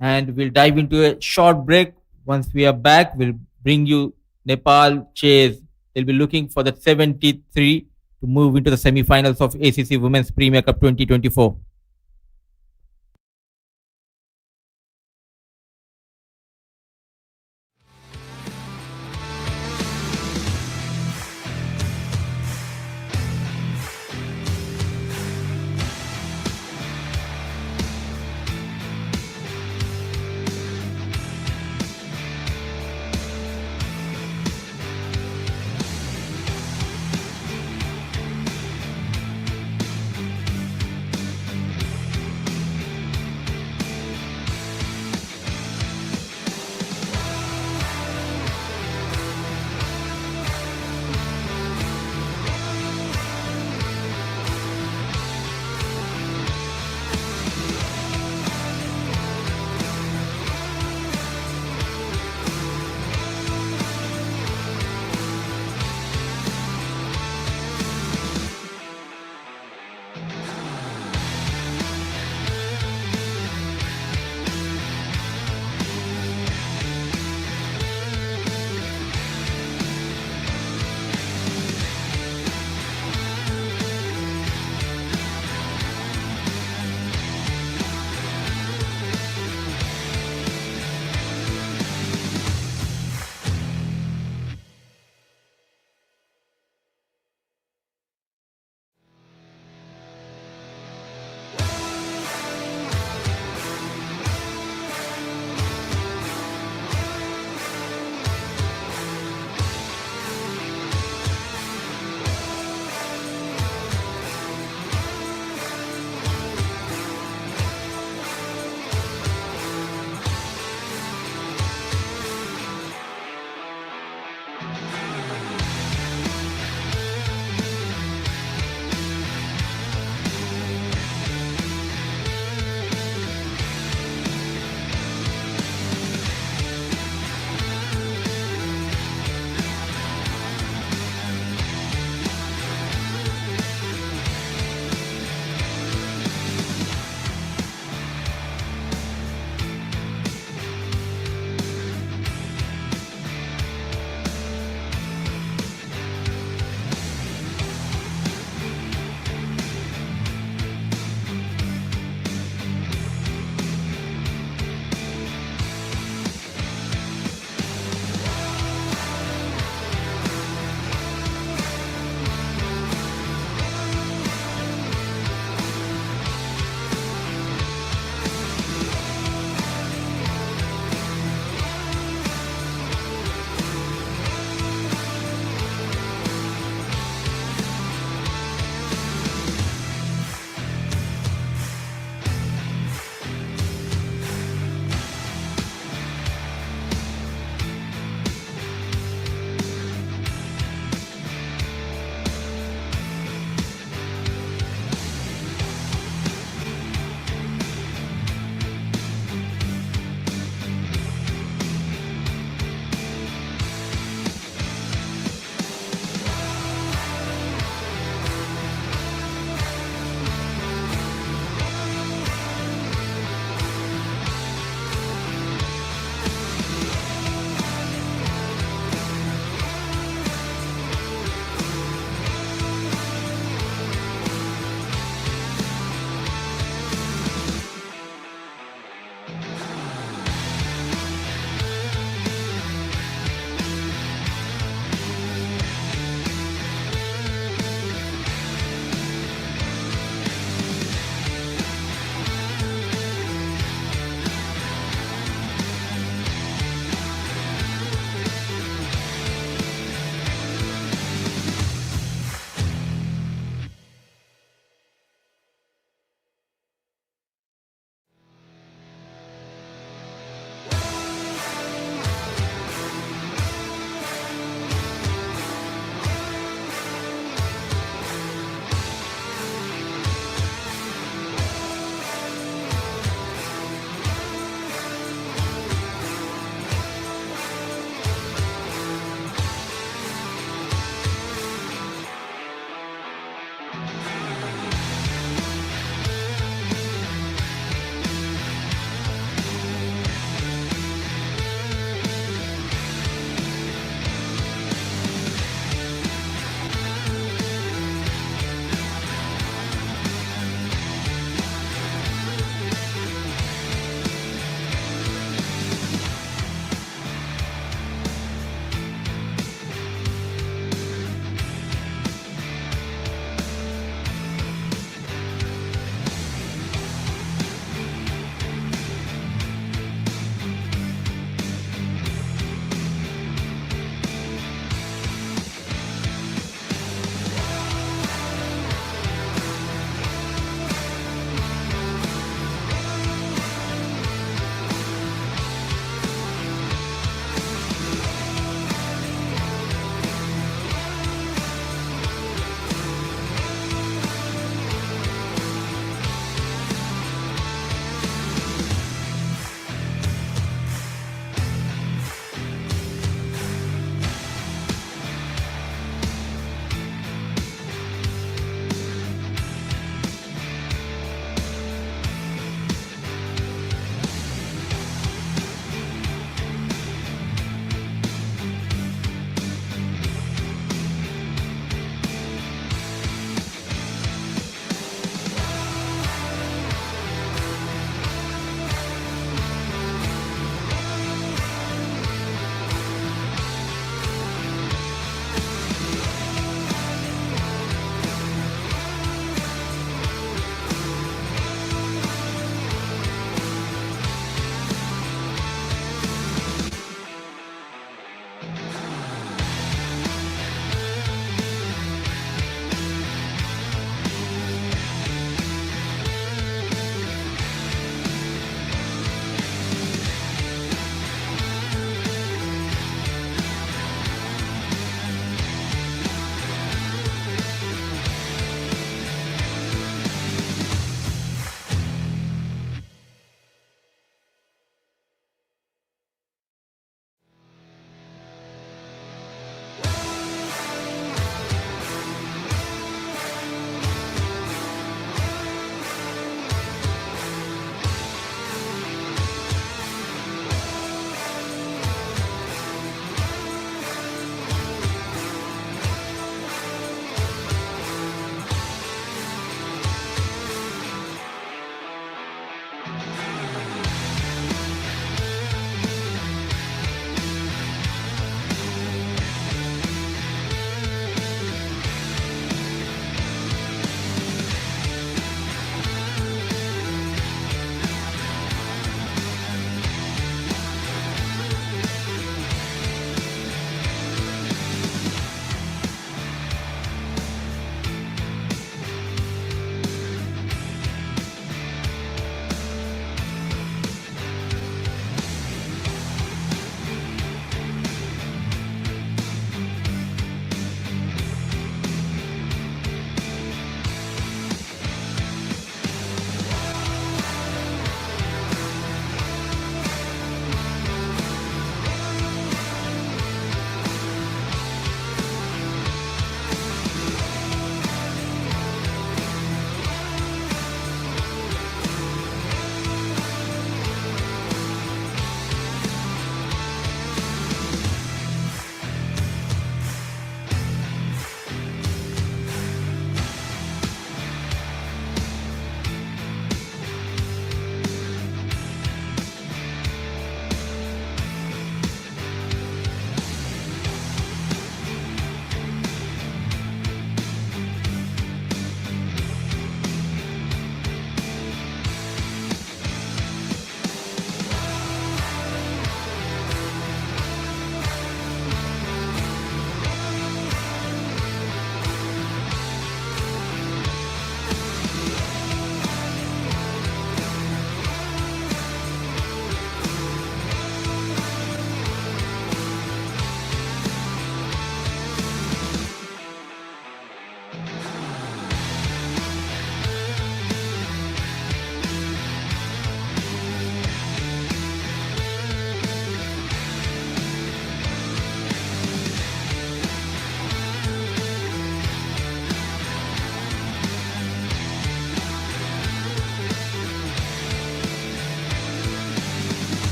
And we'll dive into a short break. Once we are back, we'll bring you Nepal chase. They'll be looking for the 73 to move into the semi-finals of ACC Women's Premier Cup 2024.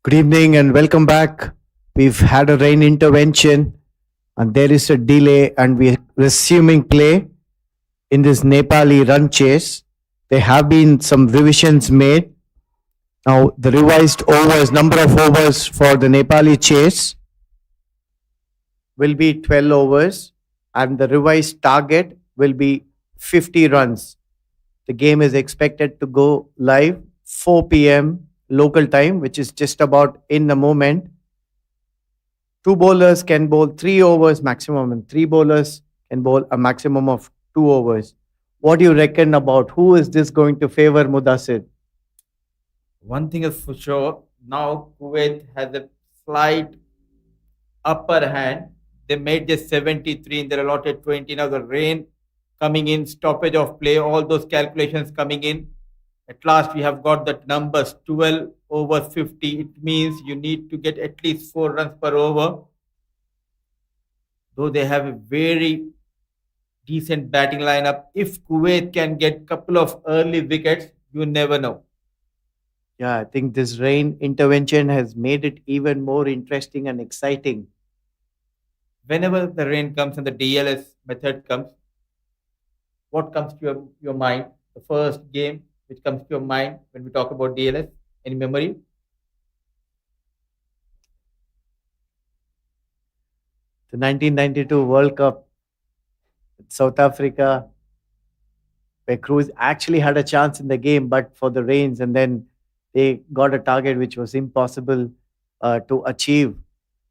Good evening and welcome back. We've had a rain intervention and there is a delay, and we're resuming play in this Nepali run chase. There have been some revisions made. Now, the revised overs, number of overs for the Nepali chase will be 12 overs, and the revised target will be 50 runs. The game is expected to go live 4 p.m. local time, which is just about in the moment. Two bowlers can bowl 3 overs maximum, and three bowlers can bowl a maximum of 2 overs. What do you reckon about who is this going to favor, Mudassir? One thing is for sure, now Kuwait has a slight upper hand. They made just 73 in their allotted 20. Now the rain coming in, stoppage of play, all those calculations coming in. At last, we have got that numbers 12 over 50. It means you need to get at least 4 runs per over. Though they have a very decent batting lineup, if Kuwait can get couple of early wickets, you never know. Yeah, I think this rain intervention has made it even more interesting and exciting. Whenever the rain comes and the DLS method comes, what comes to your mind? The first game which comes to your mind when we talk about DLS? Any memory? The 1992 World Cup, South Africa, where Cruz actually had a chance in the game, but for the rains, and then they got a target which was impossible to achieve.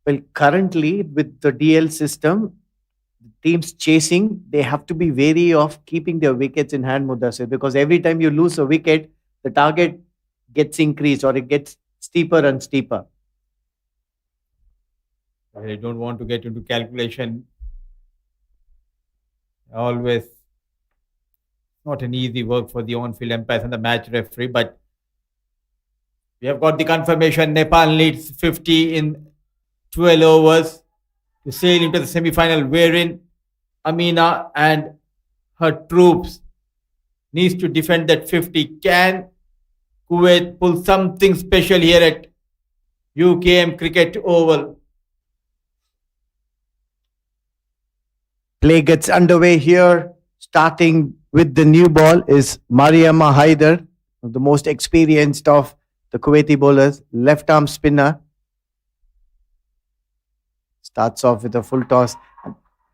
Well, currently with the DL system, teams chasing, they have to be wary of keeping their wickets in hand, Mudassir, because every time you lose a wicket, the target gets increased or it gets steeper and steeper. I don't want to get into calculation. Always not an easy work for the on-field umpires and the match referee, but we have got the confirmation. Nepal needs 50 in 12 overs to sail into the semi-final, wherein Amina and her troops needs to defend that 50. Can Kuwait pull something special here at UKM Cricket Oval? Play gets underway here. Starting with the new ball is Mariama Haider, the most experienced of the Kuwaiti bowlers, left arm spinner. Starts off with a full toss.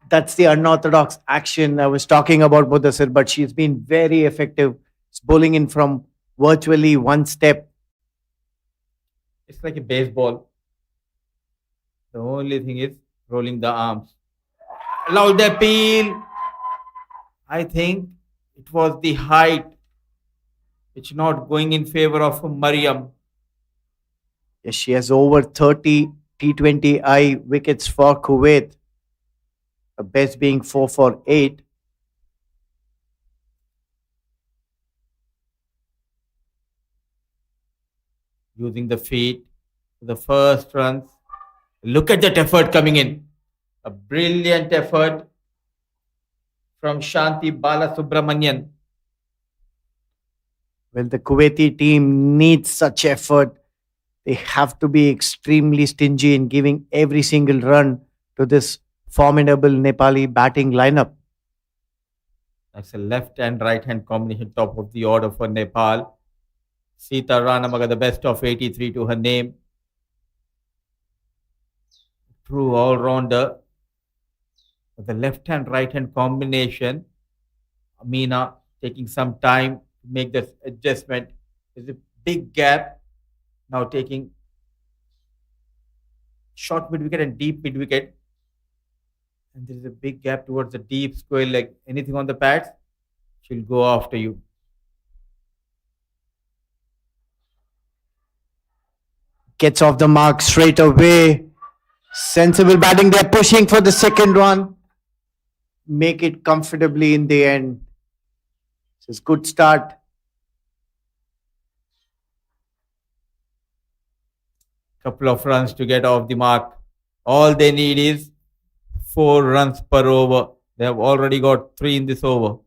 That's the unorthodox action I was talking about, Mudassir, but she's been very effective. It's bowling in from virtually one step. It's like a baseball. The only thing is rolling the arms. Loud appeal. I think it was the height which not going in favor of Mariam. Yes, she has over 30 T20I wickets for Kuwait. The best being 4 for 8. Using the feet for the first runs. Look at that effort coming in. A brilliant effort from Shanti Balasubramanian. Well, the Kuwaiti team needs such effort. They have to be extremely stingy in giving every single run to this formidable Nepali batting lineup. That's a left and right hand combination, top of the order for Nepal. Sita Ranamaga, the best of 83 to her name. True all rounder. The left hand right hand combination, Amina taking some time to make this adjustment. There's a big gap. Now taking short mid wicket and deep mid wicket. And there is a big gap towards the deep square leg. Anything on the pads, she'll go after you. Gets off the mark straight away. Sensible batting. They're pushing for the second one. Make it comfortably in the end. It's a good start. Couple of runs to get off the mark. All they need is 4 runs per over. They have already got 3 in this over.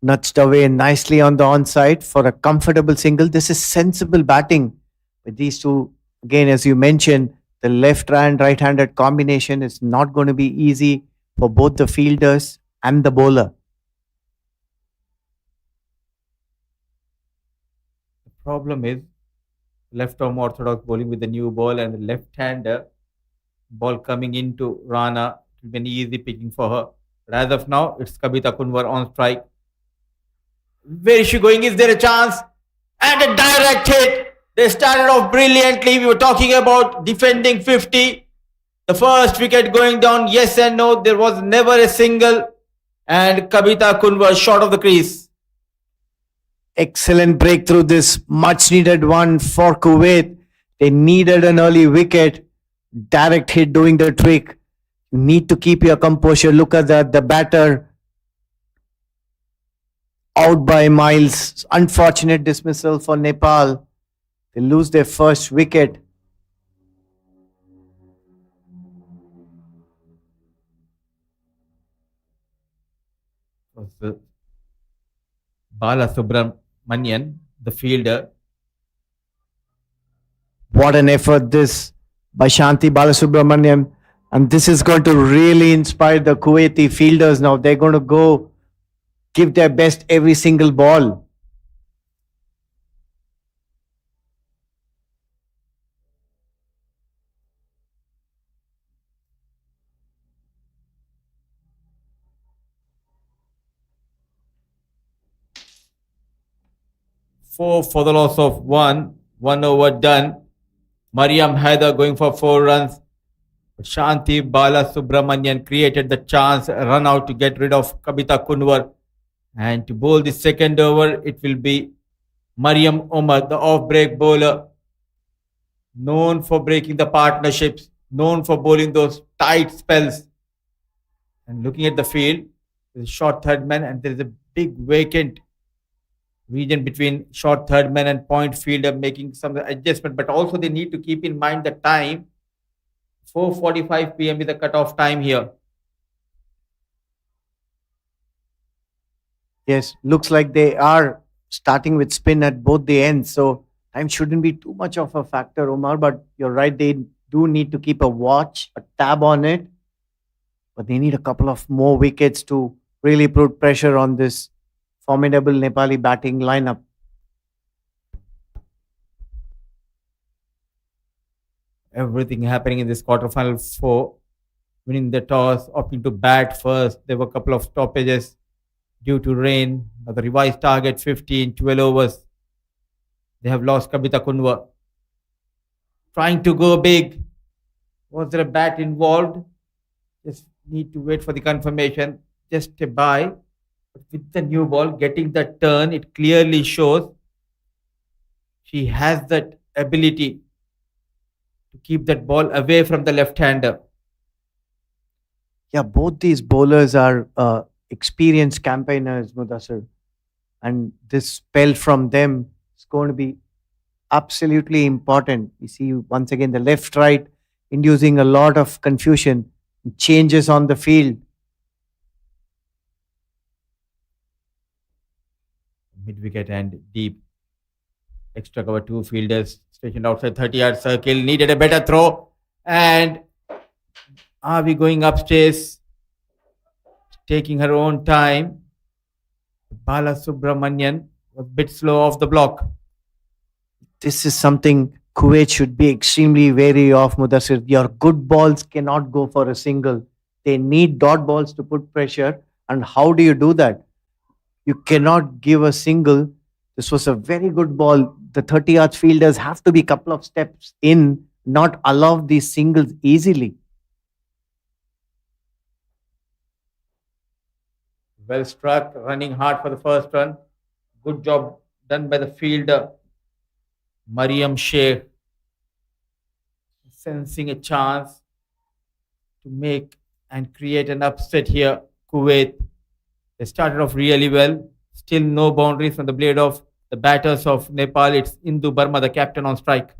nudged away nicely on the onside for a comfortable single. This is sensible batting with these two. Again, as you mentioned, the left and right handed combination is not going to be easy for both the fielders and the bowler. The problem is left arm orthodox bowling with the new ball and the left-hander ball coming into Rana. It will be an easy picking for her. But as of now, it's Kabita Kunwar on strike. Where is she going? Is there a chance? And a direct hit. They started off brilliantly. We were talking about defending 50. The first wicket going down, yes and no. There was never a single. And Kabita Kunwar short of the crease. Excellent breakthrough, this much needed one for Kuwait. They needed an early wicket. Direct hit doing the trick. You need to keep your composure. Look at that. The batter out by miles. Unfortunate dismissal for Nepal. They lose their first wicket. Was Bala Subramanian, the fielder. What an effort this by Shanti Balasubramaniam. And this is going to really inspire the Kuwaiti fielders now. They're going to go give their best every single ball. Four for the loss of one. 1 over done. Mariam Haider going for 4 runs. But Shanti Bala Subramanian created the chance, run out to get rid of Kabita Kunwar. And to bowl the second over, it will be Mariam Omar, the off-break bowler, known for breaking the partnerships, known for bowling those tight spells. And looking at the field, there's a short third man and there is a big vacant region between short third man and point fielder, making some adjustment. But also they need to keep in mind the time. 4:45 p.m. is the cut-off time here. Yes, looks like they are starting with spin at both the ends. So time shouldn't be too much of a factor, Omar. But you're right, they do need to keep a tab on it. But they need a couple of more wickets to really put pressure on this formidable Nepali batting lineup. Everything happening in this quarterfinal 4. Winning the toss, opting to bat first. There were a couple of stoppages due to rain. Now the revised target 15, 12 overs. They have lost Kabita Kunwar. Trying to go big. Was there a bat involved? Just need to wait for the confirmation. Just a bye. But with the new ball, getting that turn, it clearly shows she has that ability to keep that ball away from the left-hander. Yeah, both these bowlers are experienced campaigners, Mudassir. And this spell from them is going to be absolutely important. We see once again the left-right inducing a lot of confusion, changes on the field. Mid-wicket and deep. Extra cover, 2 fielders stationed outside 30-yard circle. Needed a better throw. And are we going upstairs? Taking her own time. Bala Subramanian was a bit slow off the block. This is something Kuwait should be extremely wary of, Mudassir. Your good balls cannot go for a single. They need dot balls to put pressure. And how do you do that? You cannot give a single. This was a very good ball. The 30-yard fielders have to be a couple of steps in, not allow these singles easily. Well struck, running hard for the first run. Good job done by the fielder, Mariam Sheikh. Sensing a chance to make and create an upset here, Kuwait. They started off really well. Still no boundaries from the blade of the batters of Nepal. It's Indu Burma, the captain, on strike.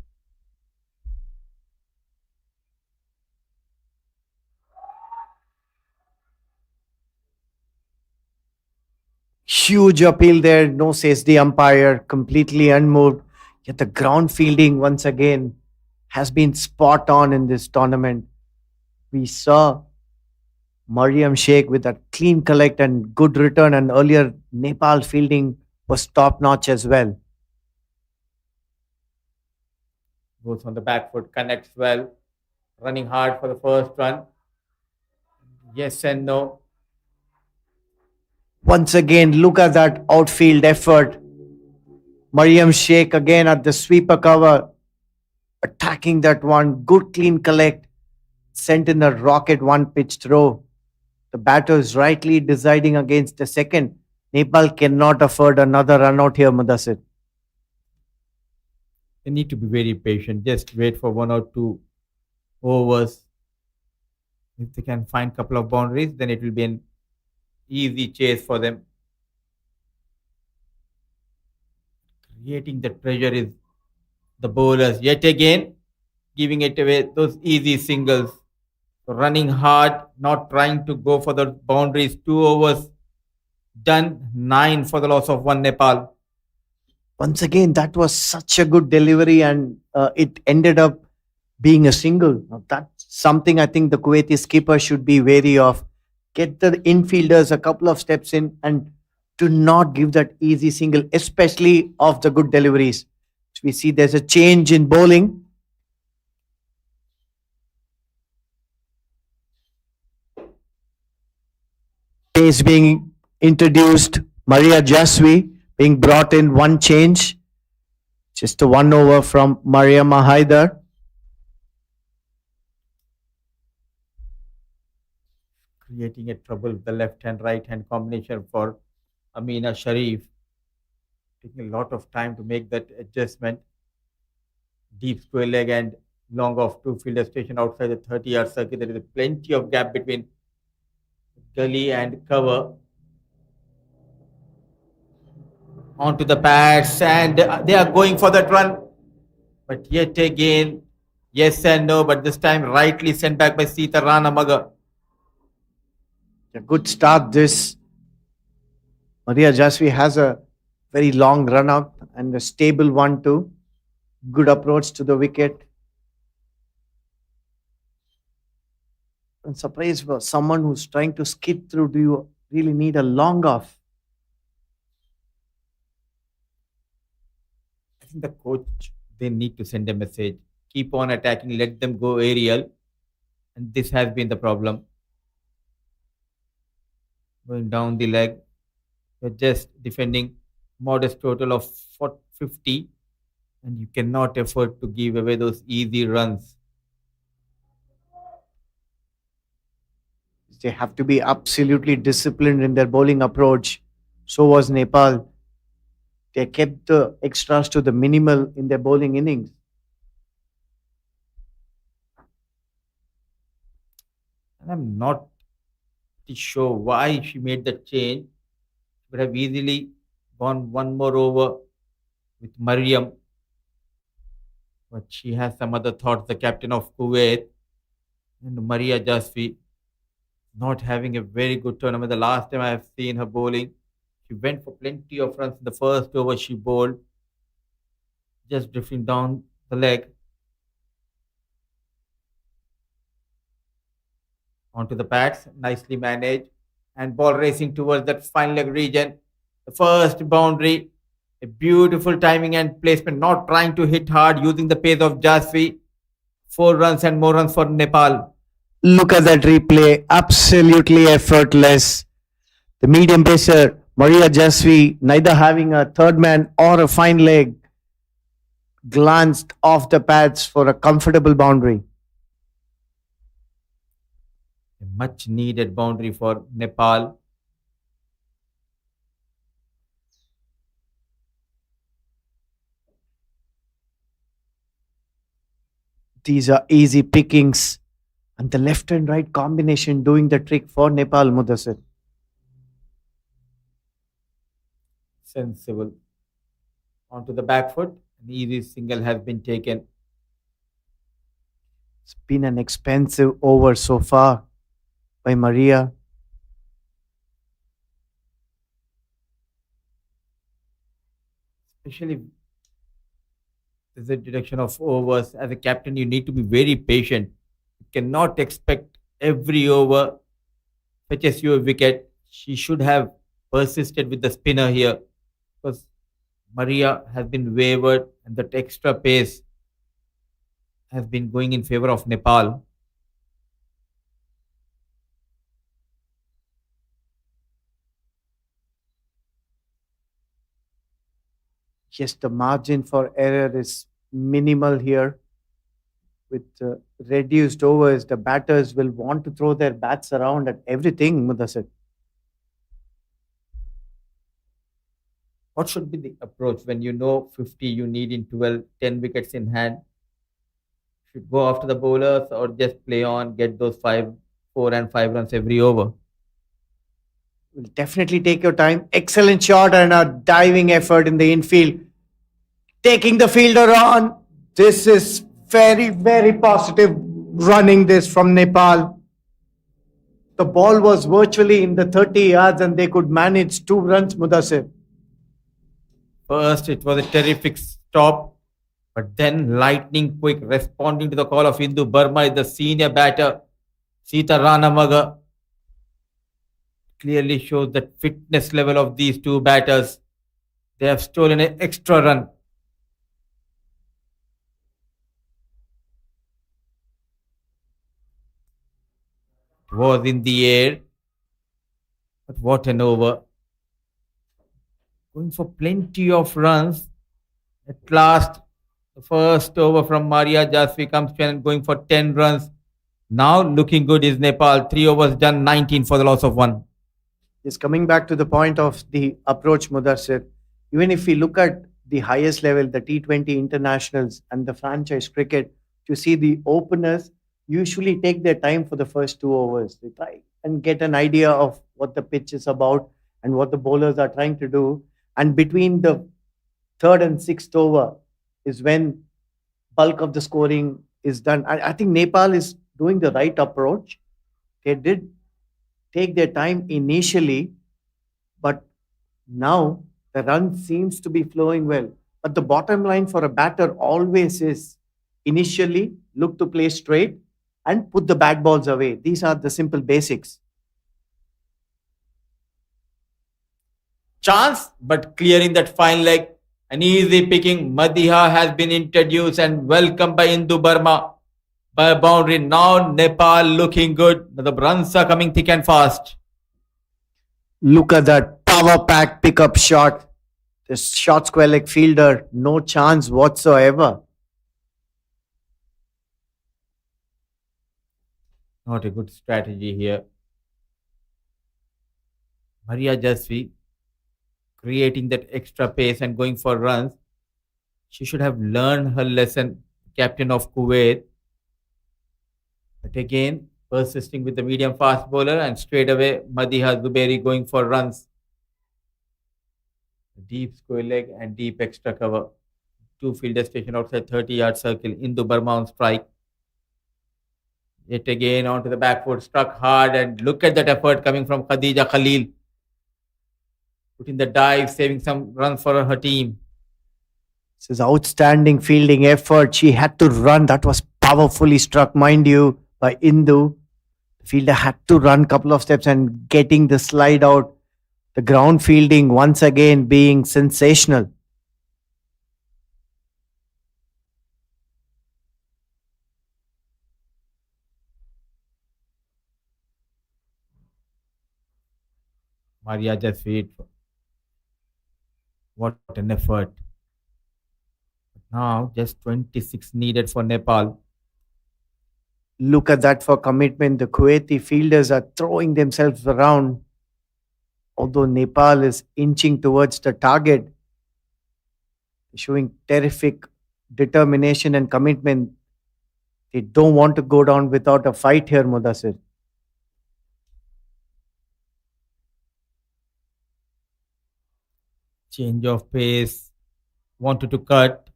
Huge appeal there. No, says the umpire, completely unmoved. Yet the ground fielding once again has been spot on in this tournament. We saw Mariam Sheikh with a clean collect and good return, and earlier Nepal fielding was top notch as well. Goes on the back foot, connects well, running hard for the first run. Yes and no. Once again, look at that outfield effort. Mariam Sheikh again at the sweeper cover, attacking that one. Good clean collect, sent in a rocket one pitch throw. The batter is rightly deciding against the second. Nepal cannot afford another run out here, Mudassir. They need to be very patient. Just wait for 1 or 2 overs. If they can find a couple of boundaries, then it will be an easy chase for them. Creating the pressure is the bowlers yet again, giving it away those easy singles. Running hard, not trying to go for the boundaries. 2 overs done, 9 for the loss of 1 Nepal. Once again, that was such a good delivery, and it ended up being a single. Now, that's something I think the Kuwaiti skipper should be wary of. Get the infielders a couple of steps in and to not give that easy single, especially of the good deliveries. So we see there's a change in bowling. Pace being introduced. Maria Jaswi being brought in, one change. Just a 1 over from Mariam Haidar. Creating a trouble with the left hand right hand combination for Amina Sharif. Taking a lot of time to make that adjustment. Deep square leg and long off 2 fielder station outside the 30-yard circle. There is plenty of gap between gully and cover. Onto the pads, and they are going for that run. But yet again, yes and no, but this time rightly sent back by Sita Rana Maga. A good start this. Maria Jasvi has a very long run up and a stable one too. Good approach to the wicket. I'm surprised for someone who's trying to skid through. Do you really need a long off? I think the coach, they need to send a message. Keep on attacking, let them go aerial. And this has been the problem. Going down the leg. You're just defending modest total of 50, and you cannot afford to give away those easy runs. They have to be absolutely disciplined in their bowling approach. So was Nepal. They kept the extras to the minimal in their bowling innings. And I'm not sure why she made that change. Would have easily gone 1 more over with Mariam. But she has some other thoughts, the captain of Kuwait. And Maria Jasvi not having a very good tournament. The last time I have seen her bowling, she went for plenty of runs in the first over she bowled, just drifting down the leg. Onto the pads, nicely managed, and ball racing towards that final leg region. The first boundary, a beautiful timing and placement, not trying to hit hard, using the pace of Jasvi. 4 runs and more runs for Nepal. Look at that replay. Absolutely effortless. The medium pacer, Maria Jasvi, neither having a third man or a fine leg, glanced off the pads for a comfortable boundary. A much needed boundary for Nepal. These are easy pickings. And the left and right combination doing the trick for Nepal, Mudassir. Sensible. Onto the back foot. An easy single has been taken. It's been an expensive over so far by Maria. especially there's a deduction of overs. As a captain, you need to be very patient. You cannot expect every over fetches you a wicket. She should have persisted with the spinner here because Maria has been wavered and that extra pace has been going in favor of Nepal. Yes, the margin for error is minimal here. With reduced overs, the batters will want to throw their bats around at everything, Mudassir. What should be the approach when you know 50 you need in 12, 10 wickets in hand? Should go after the bowlers or just play on, get those 4 and 5 runs every over? Will definitely take your time. Excellent shot and a diving effort in the infield. Taking the fielder on. This is very, very positive running this from Nepal. The ball was virtually in the 30 yards and they could manage 2 runs, Mudassir. First, it was a terrific stop, but then lightning quick, responding to the call of Hindu Burma is the senior batter, Sita Ranamaga. Clearly shows the fitness level of these two batters. They have stolen an extra run. It was in the air, but what an over. Going for plenty of runs. At last, the first over from Maria Jasvi comes to and going for 10 runs. Now looking good is Nepal. 3 overs done, 19 for the loss of 1. Is coming back to the point of the approach, Mudassir. Even if we look at the highest level, the T20 internationals and the franchise cricket, you see the openers usually take their time for the first 2 overs. They try and get an idea of what the pitch is about and what the bowlers are trying to do. And between the 3rd and 6th over is when bulk of the scoring is done. I think Nepal is doing the right approach. They did take their time initially, but now the run seems to be flowing well. But the bottom line for a batter always is initially look to play straight and put the bad balls away. These are the simple basics. Chance, but clearing that fine leg. An easy picking. Madiha has been introduced and welcomed by Hindu Burma by a boundary. Now Nepal looking good. The runs are coming thick and fast. Look at that power pack pickup shot. The short square leg fielder, no chance whatsoever. Not a good strategy here. Maria Jasvi creating that extra pace and going for runs. She should have learned her lesson, captain of Kuwait. But again, persisting with the medium fast bowler and straight away Madiha Zubairi going for runs. Deep square leg and deep extra cover. 2 fielders stationed outside 30-yard circle. Hindu Burma on strike. Yet again onto the back foot, struck hard, and look at that effort coming from Khadija Khalil. Putting the dive, saving some runs for her team. This is outstanding fielding effort. She had to run. That was powerfully struck, mind you, by Indu. The fielder had to run a couple of steps and getting the slide out. The ground fielding once again being sensational. Maria Jasvi, what an effort. Now just 26 needed for Nepal. Look at that for commitment. The Kuwaiti fielders are throwing themselves around. Although Nepal is inching towards the target, showing terrific determination and commitment. They don't want to go down without a fight here, Mudassir. Change of pace. Wanted to cut.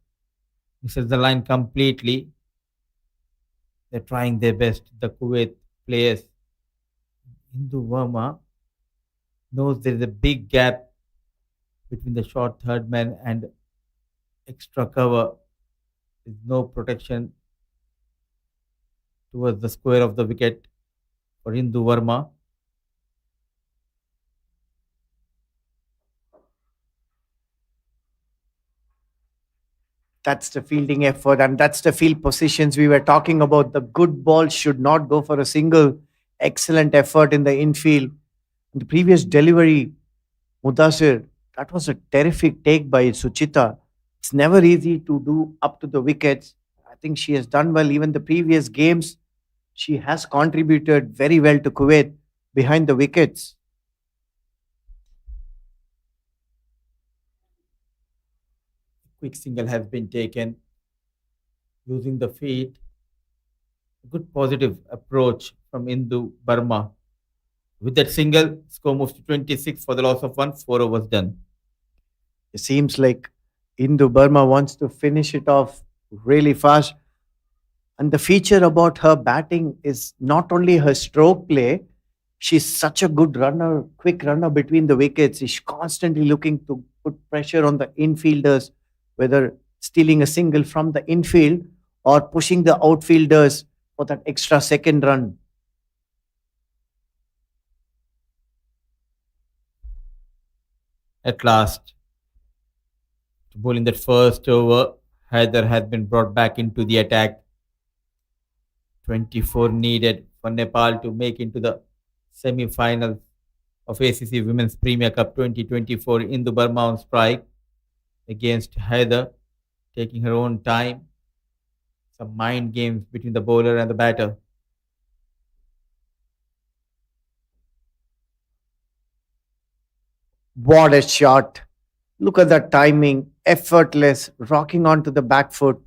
Misses the line completely. They're trying their best. The Kuwait players. Hindu Burma knows there is a big gap between the short third man and extra cover. There's no protection towards the square of the wicket for Hindu Verma. That's the fielding effort, and that's the field positions we were talking about. The good ball should not go for a single. Excellent effort in the infield. The previous delivery, Mudasir, that was a terrific take by Suchita. It's never easy to do up to the wickets. I think she has done well. Even the previous games, she has contributed very well to Kuwait behind the wickets. Quick single has been taken using the feet. A good positive approach from Hindu Burma. With that single, score moves to 26 for the loss of one. 4 overs done. It seems like Hindu Burma wants to finish it off really fast. And the feature about her batting is not only her stroke play, she's such a good runner, quick runner between the wickets. She's constantly looking to put pressure on the infielders, whether stealing a single from the infield or pushing the outfielders for that extra second run. At last, to bowl in that first over, Haider has been brought back into the attack. 24 needed for Nepal to make into the semi-finals of ACC Women's Premier Cup 2024. Hindu Burma on strike against Haider, taking her own time. Some mind games between the bowler and the batter. What a shot! Look at that timing, effortless, rocking onto the back foot.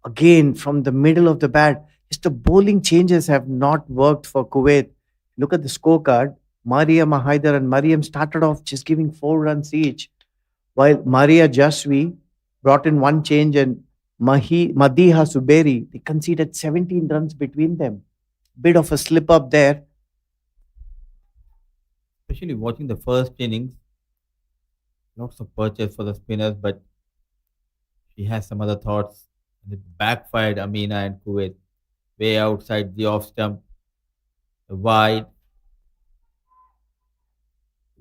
Again, from the middle of the bat, just the bowling changes have not worked for Kuwait. Look at the scorecard. Maria Mahaider and Mariam started off just giving 4 runs each, while Maria Jaswi brought in one change and Madiha Suberi, they conceded 17 runs between them. Bit of a slip up there. Especially watching the first innings, lots of purchase for the spinners, but she has some other thoughts. And it backfired Amina and Kuwait way outside the off stump, wide.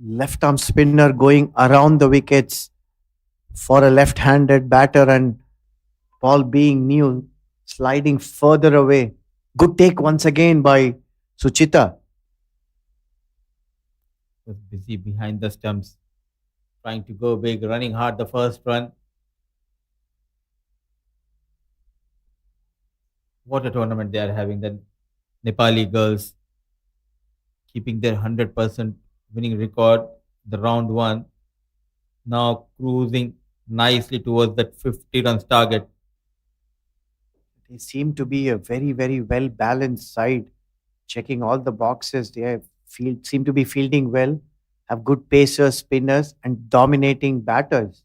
Left arm spinner going around the wickets for a left handed batter, and ball being new, sliding further away. Good take once again by Suchita. Was busy behind the stumps, trying to go big, running hard the first run. What a tournament they are having, the Nepali girls keeping their 100% winning record, the round one, now cruising nicely towards that 50 runs target. They seem to be a very, very well balanced side, checking all the boxes. Seem to be fielding well, have good pacers, spinners, and dominating batters.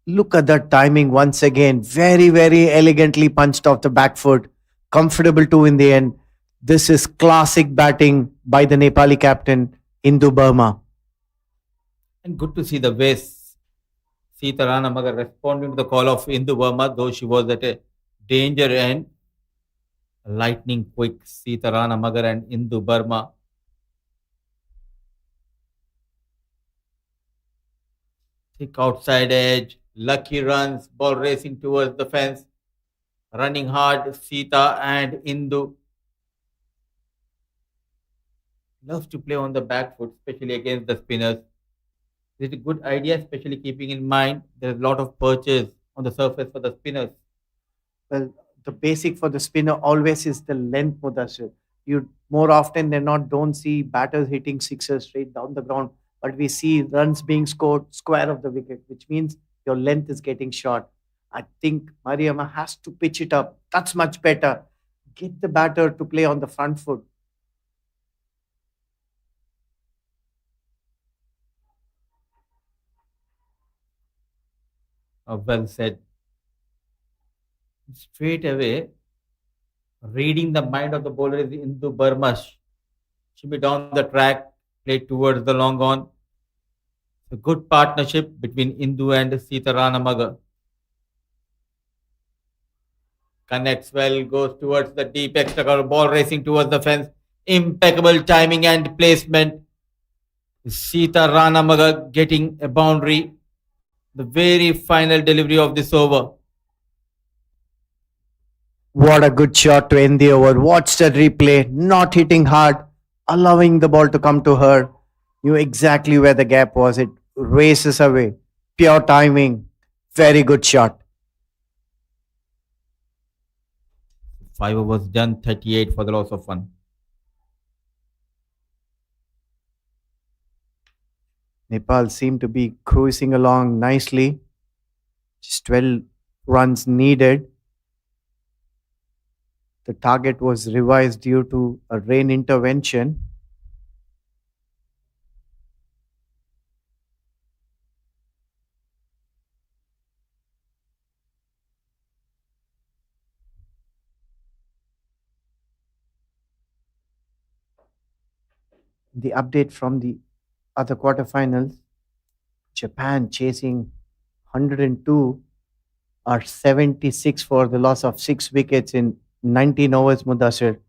Look at that timing once again. Very, very elegantly punched off the back foot. Comfortable too in the end. This is classic batting by the Nepali captain, Hindu Burma. And good to see the way Sita Rana Magar responding to the call of Hindu Burma, though she was at a danger end. Lightning quick Sita Rana Magar and Hindu Burma. Thick outside edge, lucky runs, ball racing towards the fence. Running hard, Sita and Hindu. Loves to play on the back foot, especially against the spinners. It's a good idea, especially keeping in mind there's a lot of perches on the surface for the spinners. Well, the basic for the spinner always is the length, Mudasir. You more often than not don't see batters hitting sixes straight down the ground, but we see runs being scored square of the wicket, which means your length is getting short. I think Mariama has to pitch it up. That's much better. Get the batter to play on the front foot. Well said. Straight away, reading the mind of the bowler is Hindu Burma. Should be down the track, play towards the long on. A good partnership between Indu and Sita Ranamaga. Connects well, goes towards the deep extra cover, ball racing towards the fence. Impeccable timing and placement. Sita Ranamaga getting a boundary. The very final delivery of this over. What a good shot to end the over. Watch the replay. Not hitting hard, allowing the ball to come to her. Knew exactly where the gap was. It races away. Pure timing. Very good shot. 5 overs done, 38 for the loss of 1. Nepal seemed to be cruising along nicely. Just 12 runs needed. The target was revised due to a rain intervention. The update from the other quarterfinals, Japan chasing 102 are 76 for the loss of 6 wickets in 19 overs, Mudassir.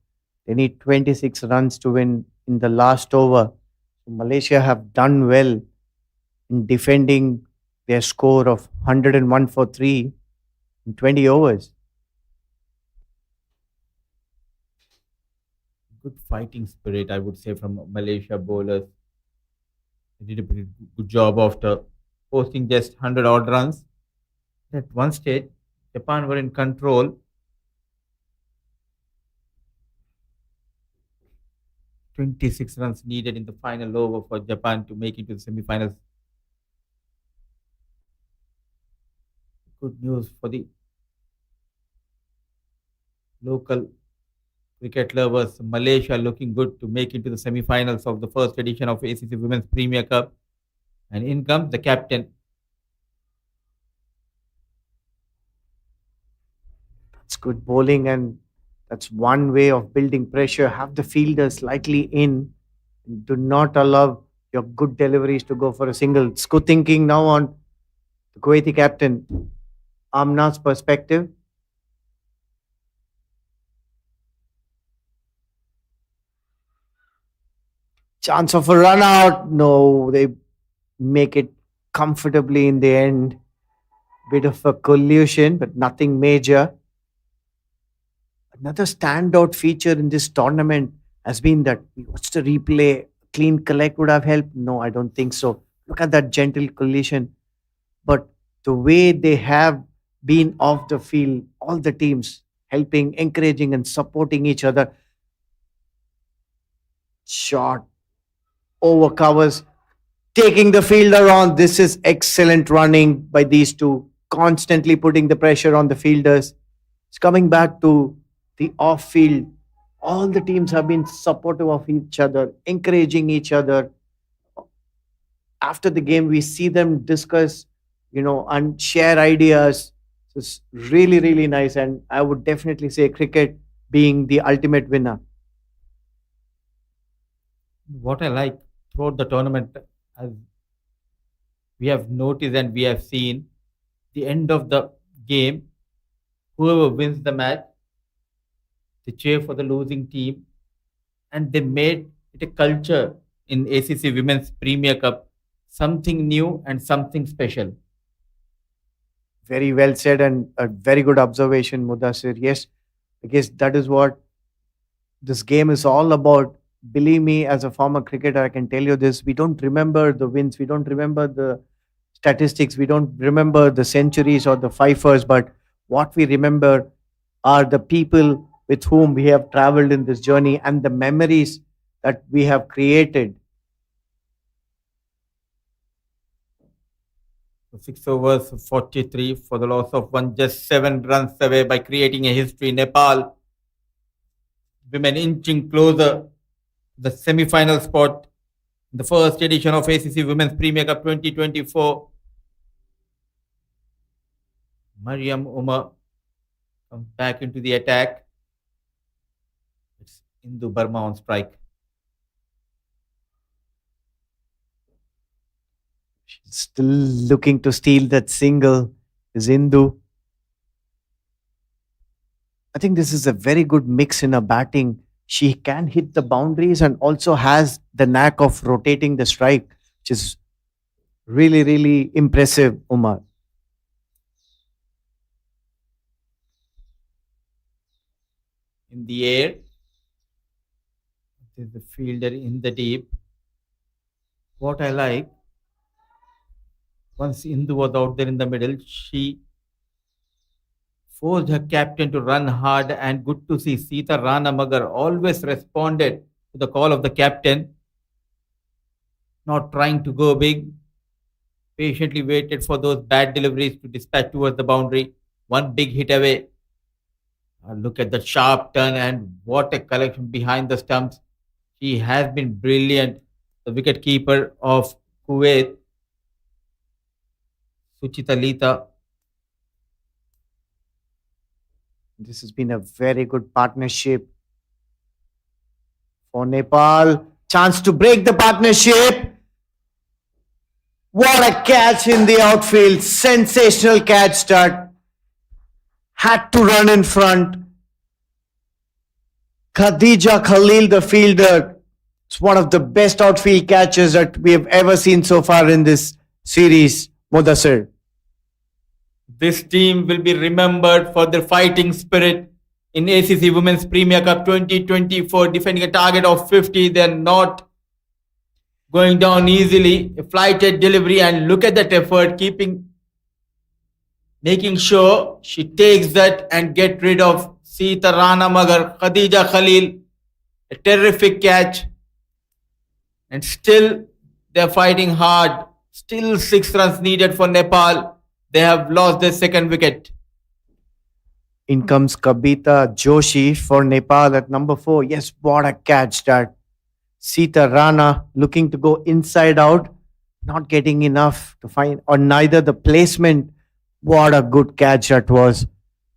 They need 26 runs to win in the last over. Malaysia have done well in defending their score of 101 for 3 in 20 overs. Good fighting spirit, I would say, from Malaysia bowlers. They did a pretty good job after posting just 100 odd runs. At one stage, Japan were in control. 26 runs needed in the final over for Japan to make it to the semi-finals. Good news for the local cricket lovers. Malaysia looking good to make it to the semi-finals of the first edition of ACC Women's Premier Cup. And in comes the captain. That's good bowling, and that's one way of building pressure. Have the fielder slightly in. Do not allow your good deliveries to go for a single. It's good thinking now on the Kuwaiti captain, Amna's perspective. Chance of a run out. No, they make it comfortably in the end. Bit of a collusion, but nothing major. Another standout feature in this tournament has been that we watched the replay. Clean collect would have helped. No, I don't think so. Look at that gentle collision. But the way they have been off the field, all the teams helping, encouraging, and supporting each other. Shot over covers, taking the fielder on. This is excellent running by these two, constantly putting the pressure on the fielders. It's coming back to the off field. All the teams have been supportive of each other, encouraging each other. After the game, we see them discuss, and share ideas. It's really, really nice. And I would definitely say cricket being the ultimate winner. What I like throughout the tournament, as we have noticed and we have seen, the end of the game, whoever wins the match, they cheer for the losing team, and they made it a culture in ACC Women's Premier Cup, something new and something special. Very well said, and a very good observation, Mudassir. Yes, because that is what this game is all about. Believe me, as a former cricketer, I can tell you this. We don't remember the wins, we don't remember the statistics, we don't remember the centuries or the fifers, but what we remember are the people with whom we have traveled in this journey and the memories that we have created. 6 overs, 43 for the loss of 1, just 7 runs away by creating a history. Nepal, women inching closer the semi-final spot in the first edition of ACC Women's Premier Cup 2024. Mariam Umar comes back into the attack. It's Indu Burma on strike. Still looking to steal that single is Indu. I think this is a very good mix in her batting. She can hit the boundaries and also has the knack of rotating the strike, which is really, really impressive, Umar. In the air, there's the fielder in the deep. What I like, once Indu was out there in the middle, she forced her captain to run hard, and good to see Sita Rana Magar always responded to the call of the captain, not trying to go big, patiently waited for those bad deliveries to dispatch towards the boundary. One big hit away. Look at the sharp turn and what a collection behind the stumps. She has been brilliant. The wicket keeper of Kuwait, Suchita Lita. This has been a very good partnership for Nepal. Chance to break the partnership. What a catch in the outfield. Sensational catch that had to run in front. Khadija Khalil, the fielder, it's one of the best outfield catches that we have ever seen so far in this series, Mudassir. This team will be remembered for their fighting spirit in ACC Women's Premier Cup 2024, defending a target of 50. They're not going down easily. A flighted delivery, and look at that effort, making sure she takes that and get rid of Sita Rana Magar, Khadija Khalil. A terrific catch. And still, they're fighting hard. Still 6 runs needed for Nepal. They have lost their second wicket. In comes Kabita Joshi for Nepal at number 4. Yes, what a catch that. Sita Rana looking to go inside out, not getting enough to find, or neither the placement. What a good catch that was.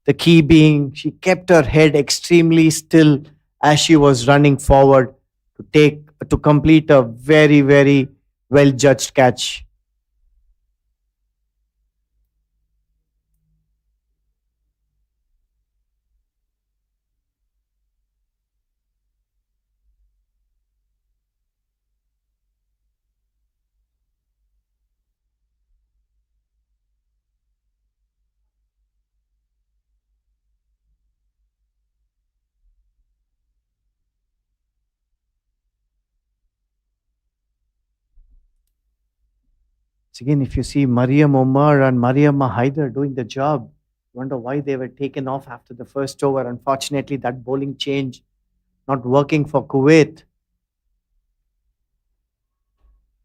The key being she kept her head extremely still as she was running forward to complete a very, very well judged catch. So again, if you see Mariam Omar and Mariam Haider doing the job, wonder why they were taken off after the first over. Unfortunately, that bowling change not working for Kuwait.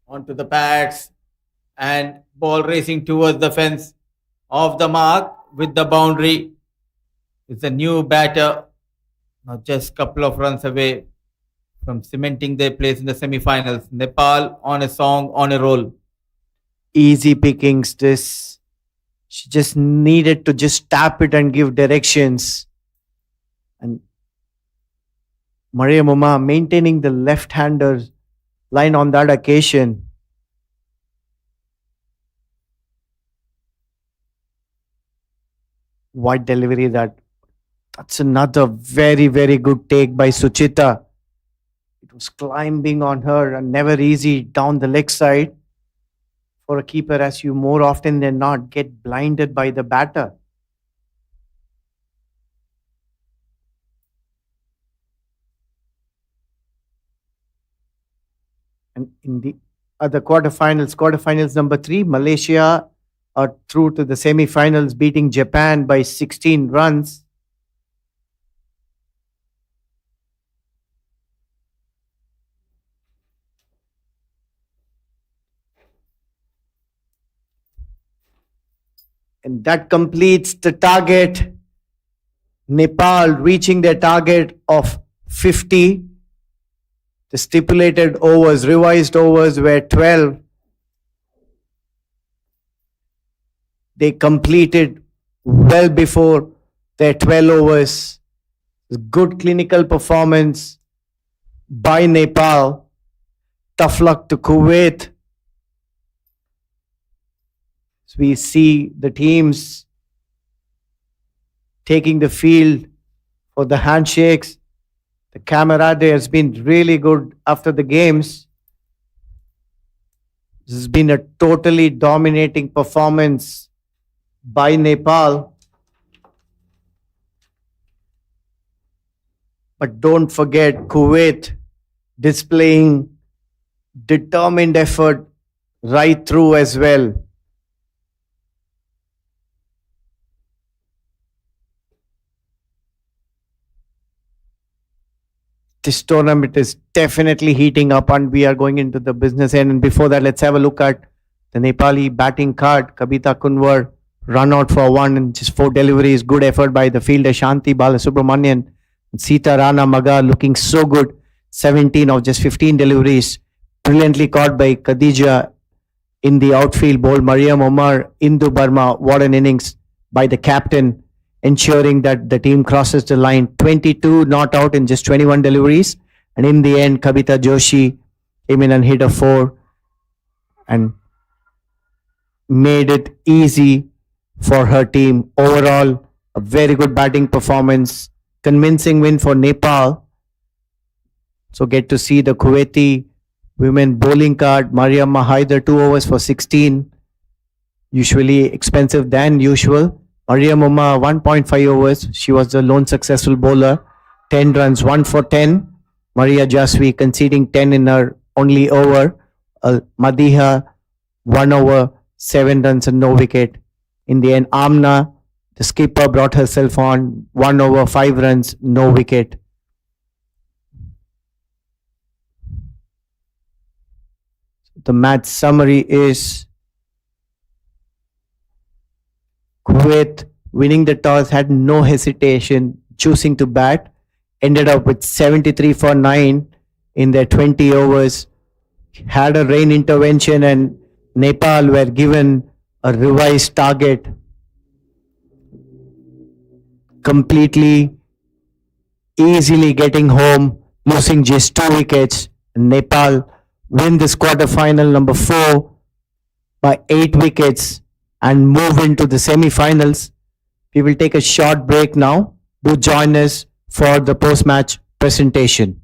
Onto the pads and ball racing towards the fence. Off the mark with the boundary. It's a new batter. Now just a couple of runs away from cementing their place in the semi-finals. Nepal on a song, on a roll. Easy pickings, this. She just needed to just tap it and give directions. And Maria Moma maintaining the left-hander line on that occasion. Wide delivery that's another very, very good take by Suchita. It was climbing on her and never easy down the leg side for a keeper, as you more often than not get blinded by the batter. And in the other quarterfinals number 3, Malaysia are through to the semi-finals, beating Japan by 16 runs. And that completes the target. Nepal reaching their target of 50. The stipulated overs, revised overs were 12. They completed well before their 12 overs. Good clinical performance by Nepal. Tough luck to Kuwait. As we see the teams taking the field for the handshakes. The camaraderie has been really good after the games. This has been a totally dominating performance by Nepal. But don't forget Kuwait displaying determined effort right through as well. This tournament is definitely heating up and we are going into the business end. And before that, let's have a look at the Nepali batting card. Kabita Kunwar run out for one and just 4 deliveries. Good effort by the fielder Shanti Balasubramanian. Sita Rana Maga looking so good. 17 of just 15 deliveries. Brilliantly caught by Khadija in the outfield. Bowled Mariam Omar, Indu Burma. What an innings by the captain, ensuring that the team crosses the line. 22 not out in just 21 deliveries. And in the end, Kabita Joshi came in and hit a 4 and made it easy for her team. Overall, a very good batting performance. Convincing win for Nepal. So get to see the Kuwaiti women bowling card. Mariam Haider 2 overs for 16. Usually expensive than usual. Mariam Umma 1.5 overs. She was the lone successful bowler. 10 runs, 1 for 10. Maria Jaswi conceding 10 in her only over. Madiha 1 over, 7 runs and no wicket. In the end, Amna, the skipper, brought herself on. 1 over, 5 runs, no wicket. The match summary is Kuwait winning the toss, had no hesitation, choosing to bat, ended up with 73 for 9 in their 20 overs, had a rain intervention and Nepal were given a revised target, completely easily getting home, losing just 2 wickets. Nepal win this quarterfinal number 4 by 8 wickets and move into the semi-finals. We will take a short break now. Do join us for the post-match presentation.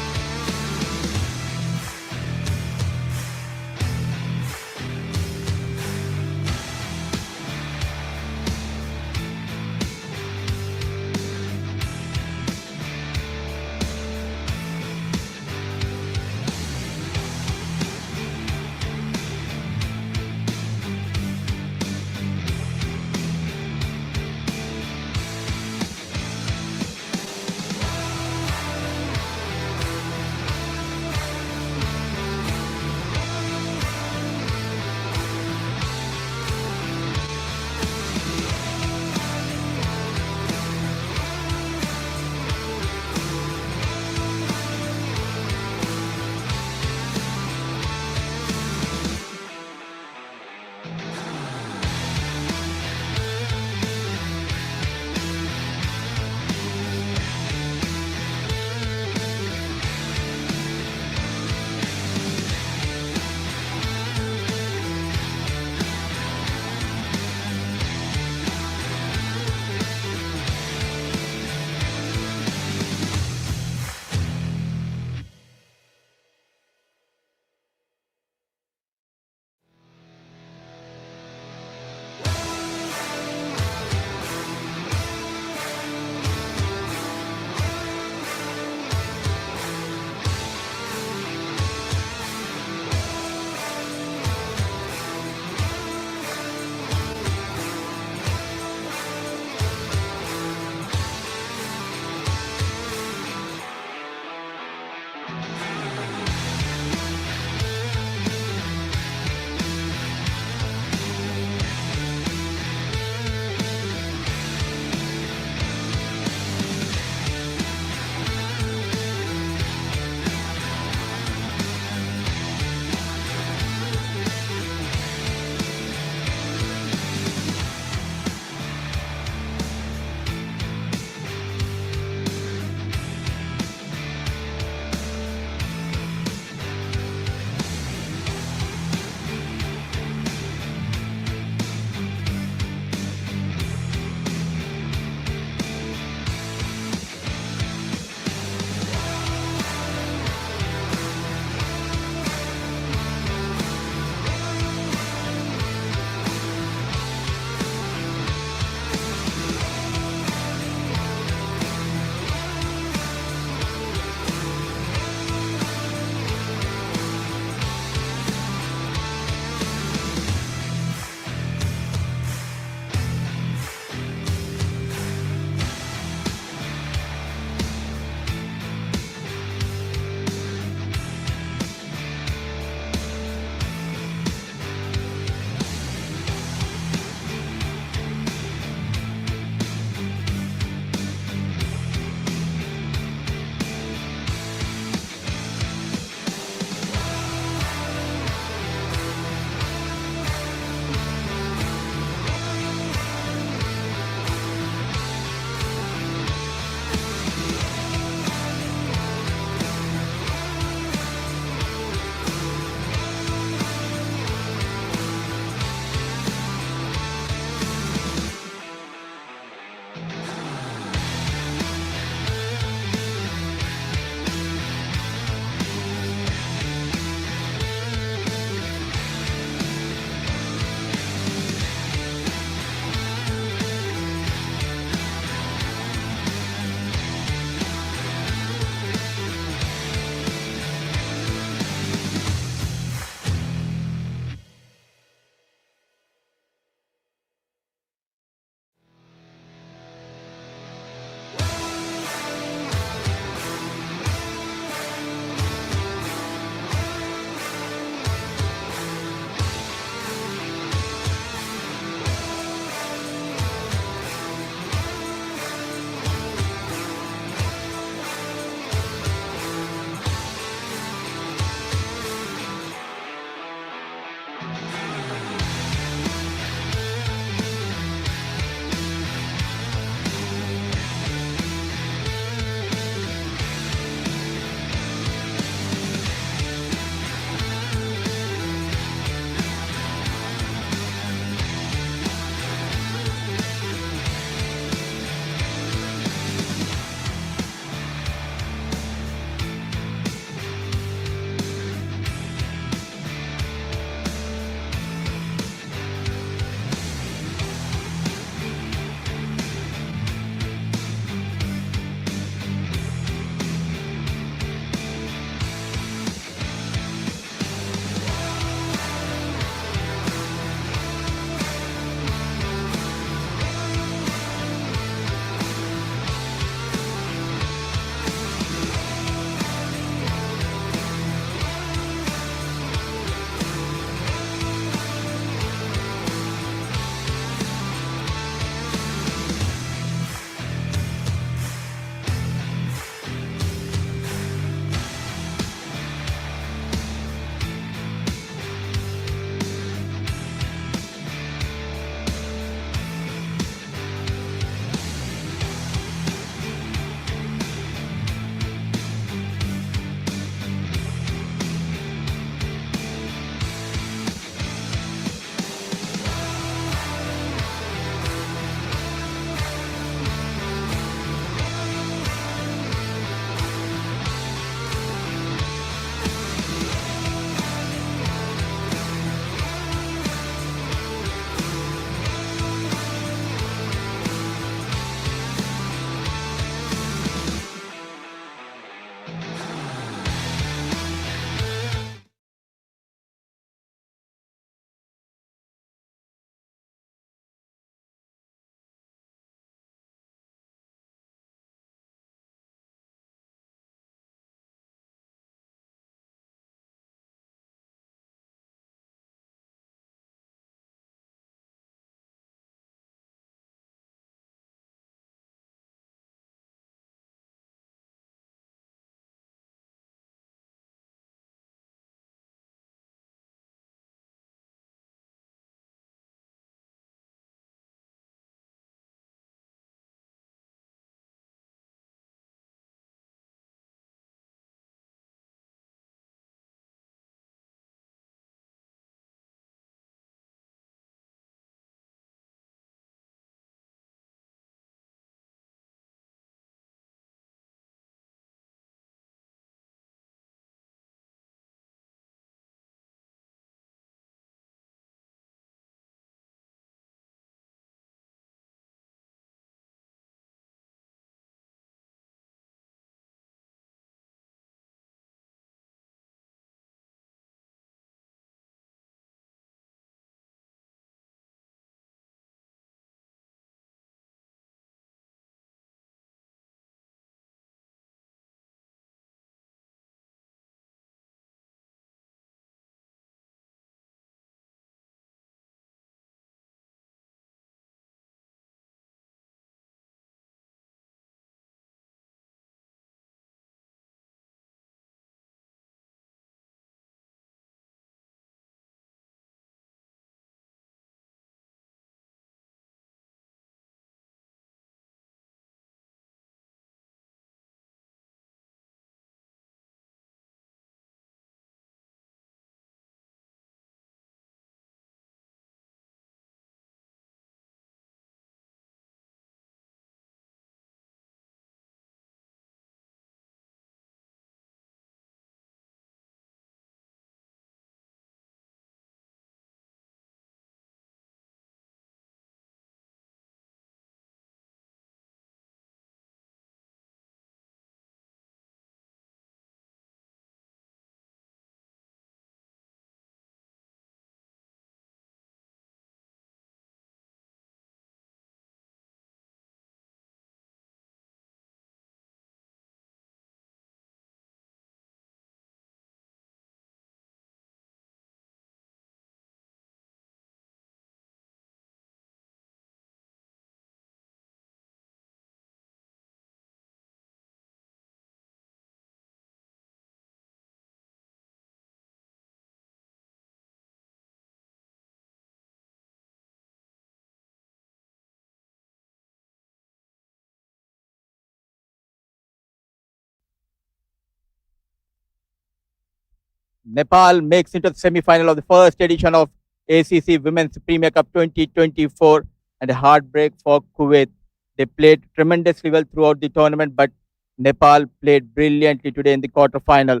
Nepal makes into the semi-final of the first edition of ACC Women's Premier Cup 2024, and a heartbreak for Kuwait. They played tremendously well throughout the tournament, but Nepal played brilliantly today in the quarter-final.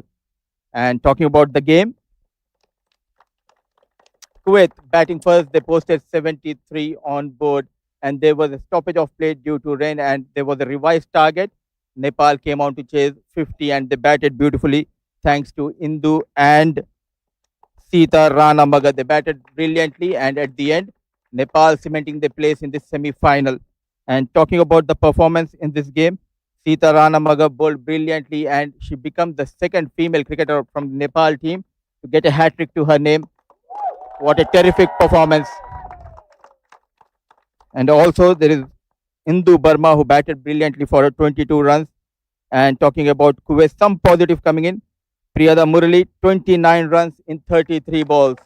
And talking about the game, Kuwait batting first, they posted 73 on board, and there was a stoppage of play due to rain, and there was a revised target. Nepal came on to chase 50, and they batted beautifully thanks to Indu and Sita Rana Maga. They batted brilliantly, and at the end, Nepal cementing their place in this semi-final. And talking about the performance in this game, Sita Rana Maga bowled brilliantly, and she becomes the second female cricketer from the Nepal team to get a hat-trick to her name. What a terrific performance. And also there is Indu Burma who batted brilliantly for 22 runs. And talking about Kuwait, some positive coming in. Priyada Murali, 29 runs in 33 balls.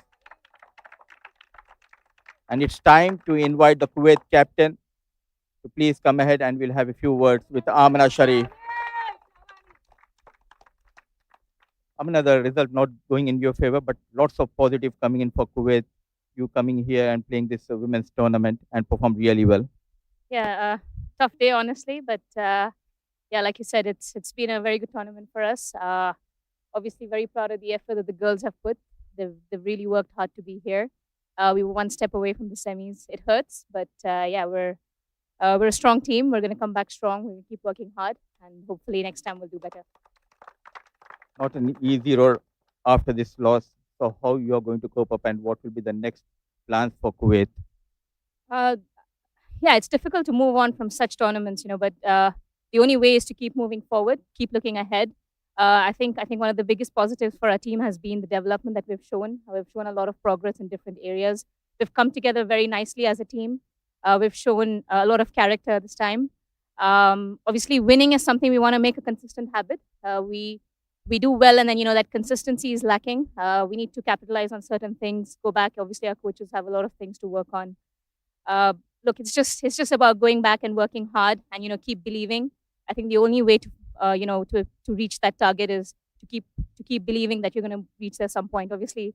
And it's time to invite the Kuwait captain to please come ahead, and we'll have a few words with Amina Sharif. Amina, the result not going in your favor, but lots of positive coming in for Kuwait. You coming here and playing this women's tournament and performed really well. Yeah, tough day, honestly, but yeah, like you said, it's been a very good tournament for us. Obviously, very proud of the effort that the girls have put. They've really worked hard to be here. We were one step away from the semis. It hurts, but yeah, we're a strong team. We're going to come back strong. We're going to keep working hard, and hopefully next time we'll do better. Not an easy road after this loss. So how you are going to cope up, and what will be the next plans for Kuwait? Yeah, it's difficult to move on from such tournaments, but the only way is to keep moving forward, keep looking ahead. I think one of the biggest positives for our team has been the development that we've shown. We've shown a lot of progress in different areas. We've come together very nicely as a team. We've shown a lot of character this time. Obviously, winning is something we want to make a consistent habit. We do well, and then that consistency is lacking. We need to capitalize on certain things. Go back. Obviously, our coaches have a lot of things to work on. Look, it's just about going back and working hard, and keep believing. I think the only way to to reach that target is to keep believing that you're going to reach there some point. Obviously,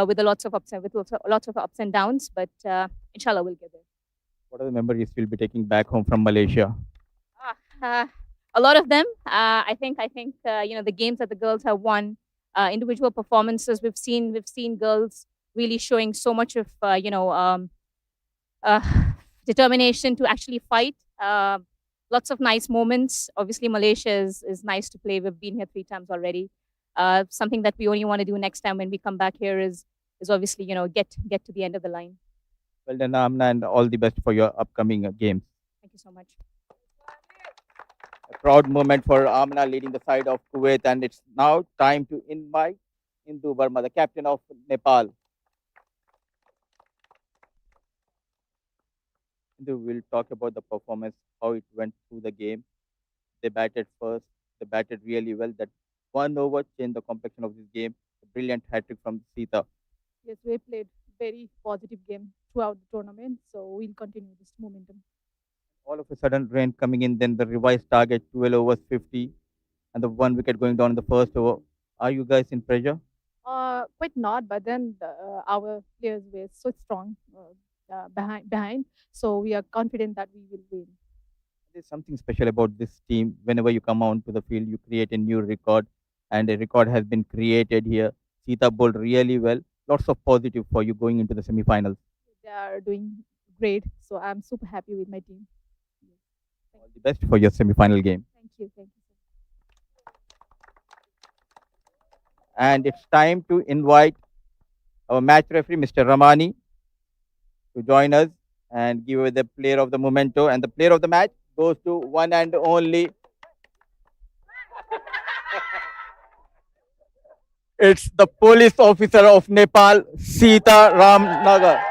with lots of ups and downs, but inshallah we'll get there. What are the memories you'll be taking back home from Malaysia? A lot of them. I think the games that the girls have won, individual performances. We've seen girls really showing so much of determination to actually fight. Lots of nice moments. Obviously, Malaysia is nice to play. We've been here 3 times already. Something that we only want to do next time when we come back here is obviously get to the end of the line. Well done, Amna, and all the best for your upcoming games. Thank you so much. A proud moment for Amna leading the side of Kuwait, and it's now time to invite Indu Burma, the captain of Nepal. Indu will talk about the performance, how it went through the game. They batted first. They batted really well. That 1 over changed the complexion of this game. A brilliant hat-trick from Sita. Yes, we played very positive game throughout the tournament, so we'll continue this momentum. All of a sudden, rain coming in, then the revised target, 12 overs, 50, and the 1 wicket going down in the first over. Are you guys in pressure? Quite not, but then our players were so strong behind, so we are confident that we will win. There's something special about this team. Whenever you come onto the field, you create a new record, and a record has been created here. Sita bowled really well. Lots of positive for you going into the semi-finals. They are doing great, so I'm super happy with my team. All the best for your semi-final game. Thank you. Thank you. And it's time to invite our match referee, Mr. Ramani, to join us and give away the player of the memento. And the player of the match goes to one and only. It's the police officer of Nepal, Sita Ram Nagar.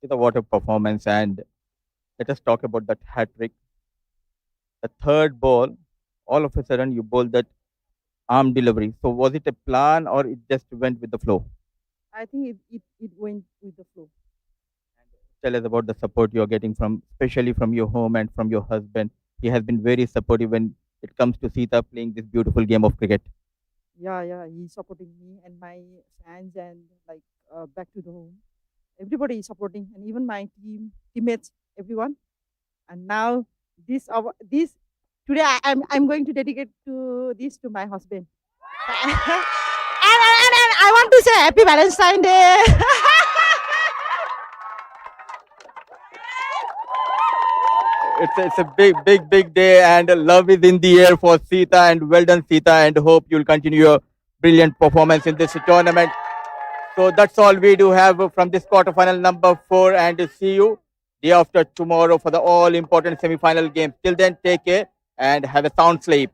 The water performance, and let us talk about that hat trick. The third ball, all of a sudden you bowled that arm delivery. So was it a plan or it just went with the flow? I think it went with the flow. Tell us about the support you're getting from, especially from your home and from your husband. He has been very supportive when it comes to Sita playing this beautiful game of cricket. Yeah, he's supporting me and my fans and like back to the home. Everybody is supporting, and even my teammates, everyone. And now this today I'm going to dedicate to this to my husband. And I want to say Happy Valentine's Day. It's a big day, and love is in the air for Sita. And well done, Sita, and hope you'll continue your brilliant performance in this tournament. So that's all we do have from this quarterfinal number 4, and see you day after tomorrow for the all important semi-final games. Till then, take care and have a sound sleep.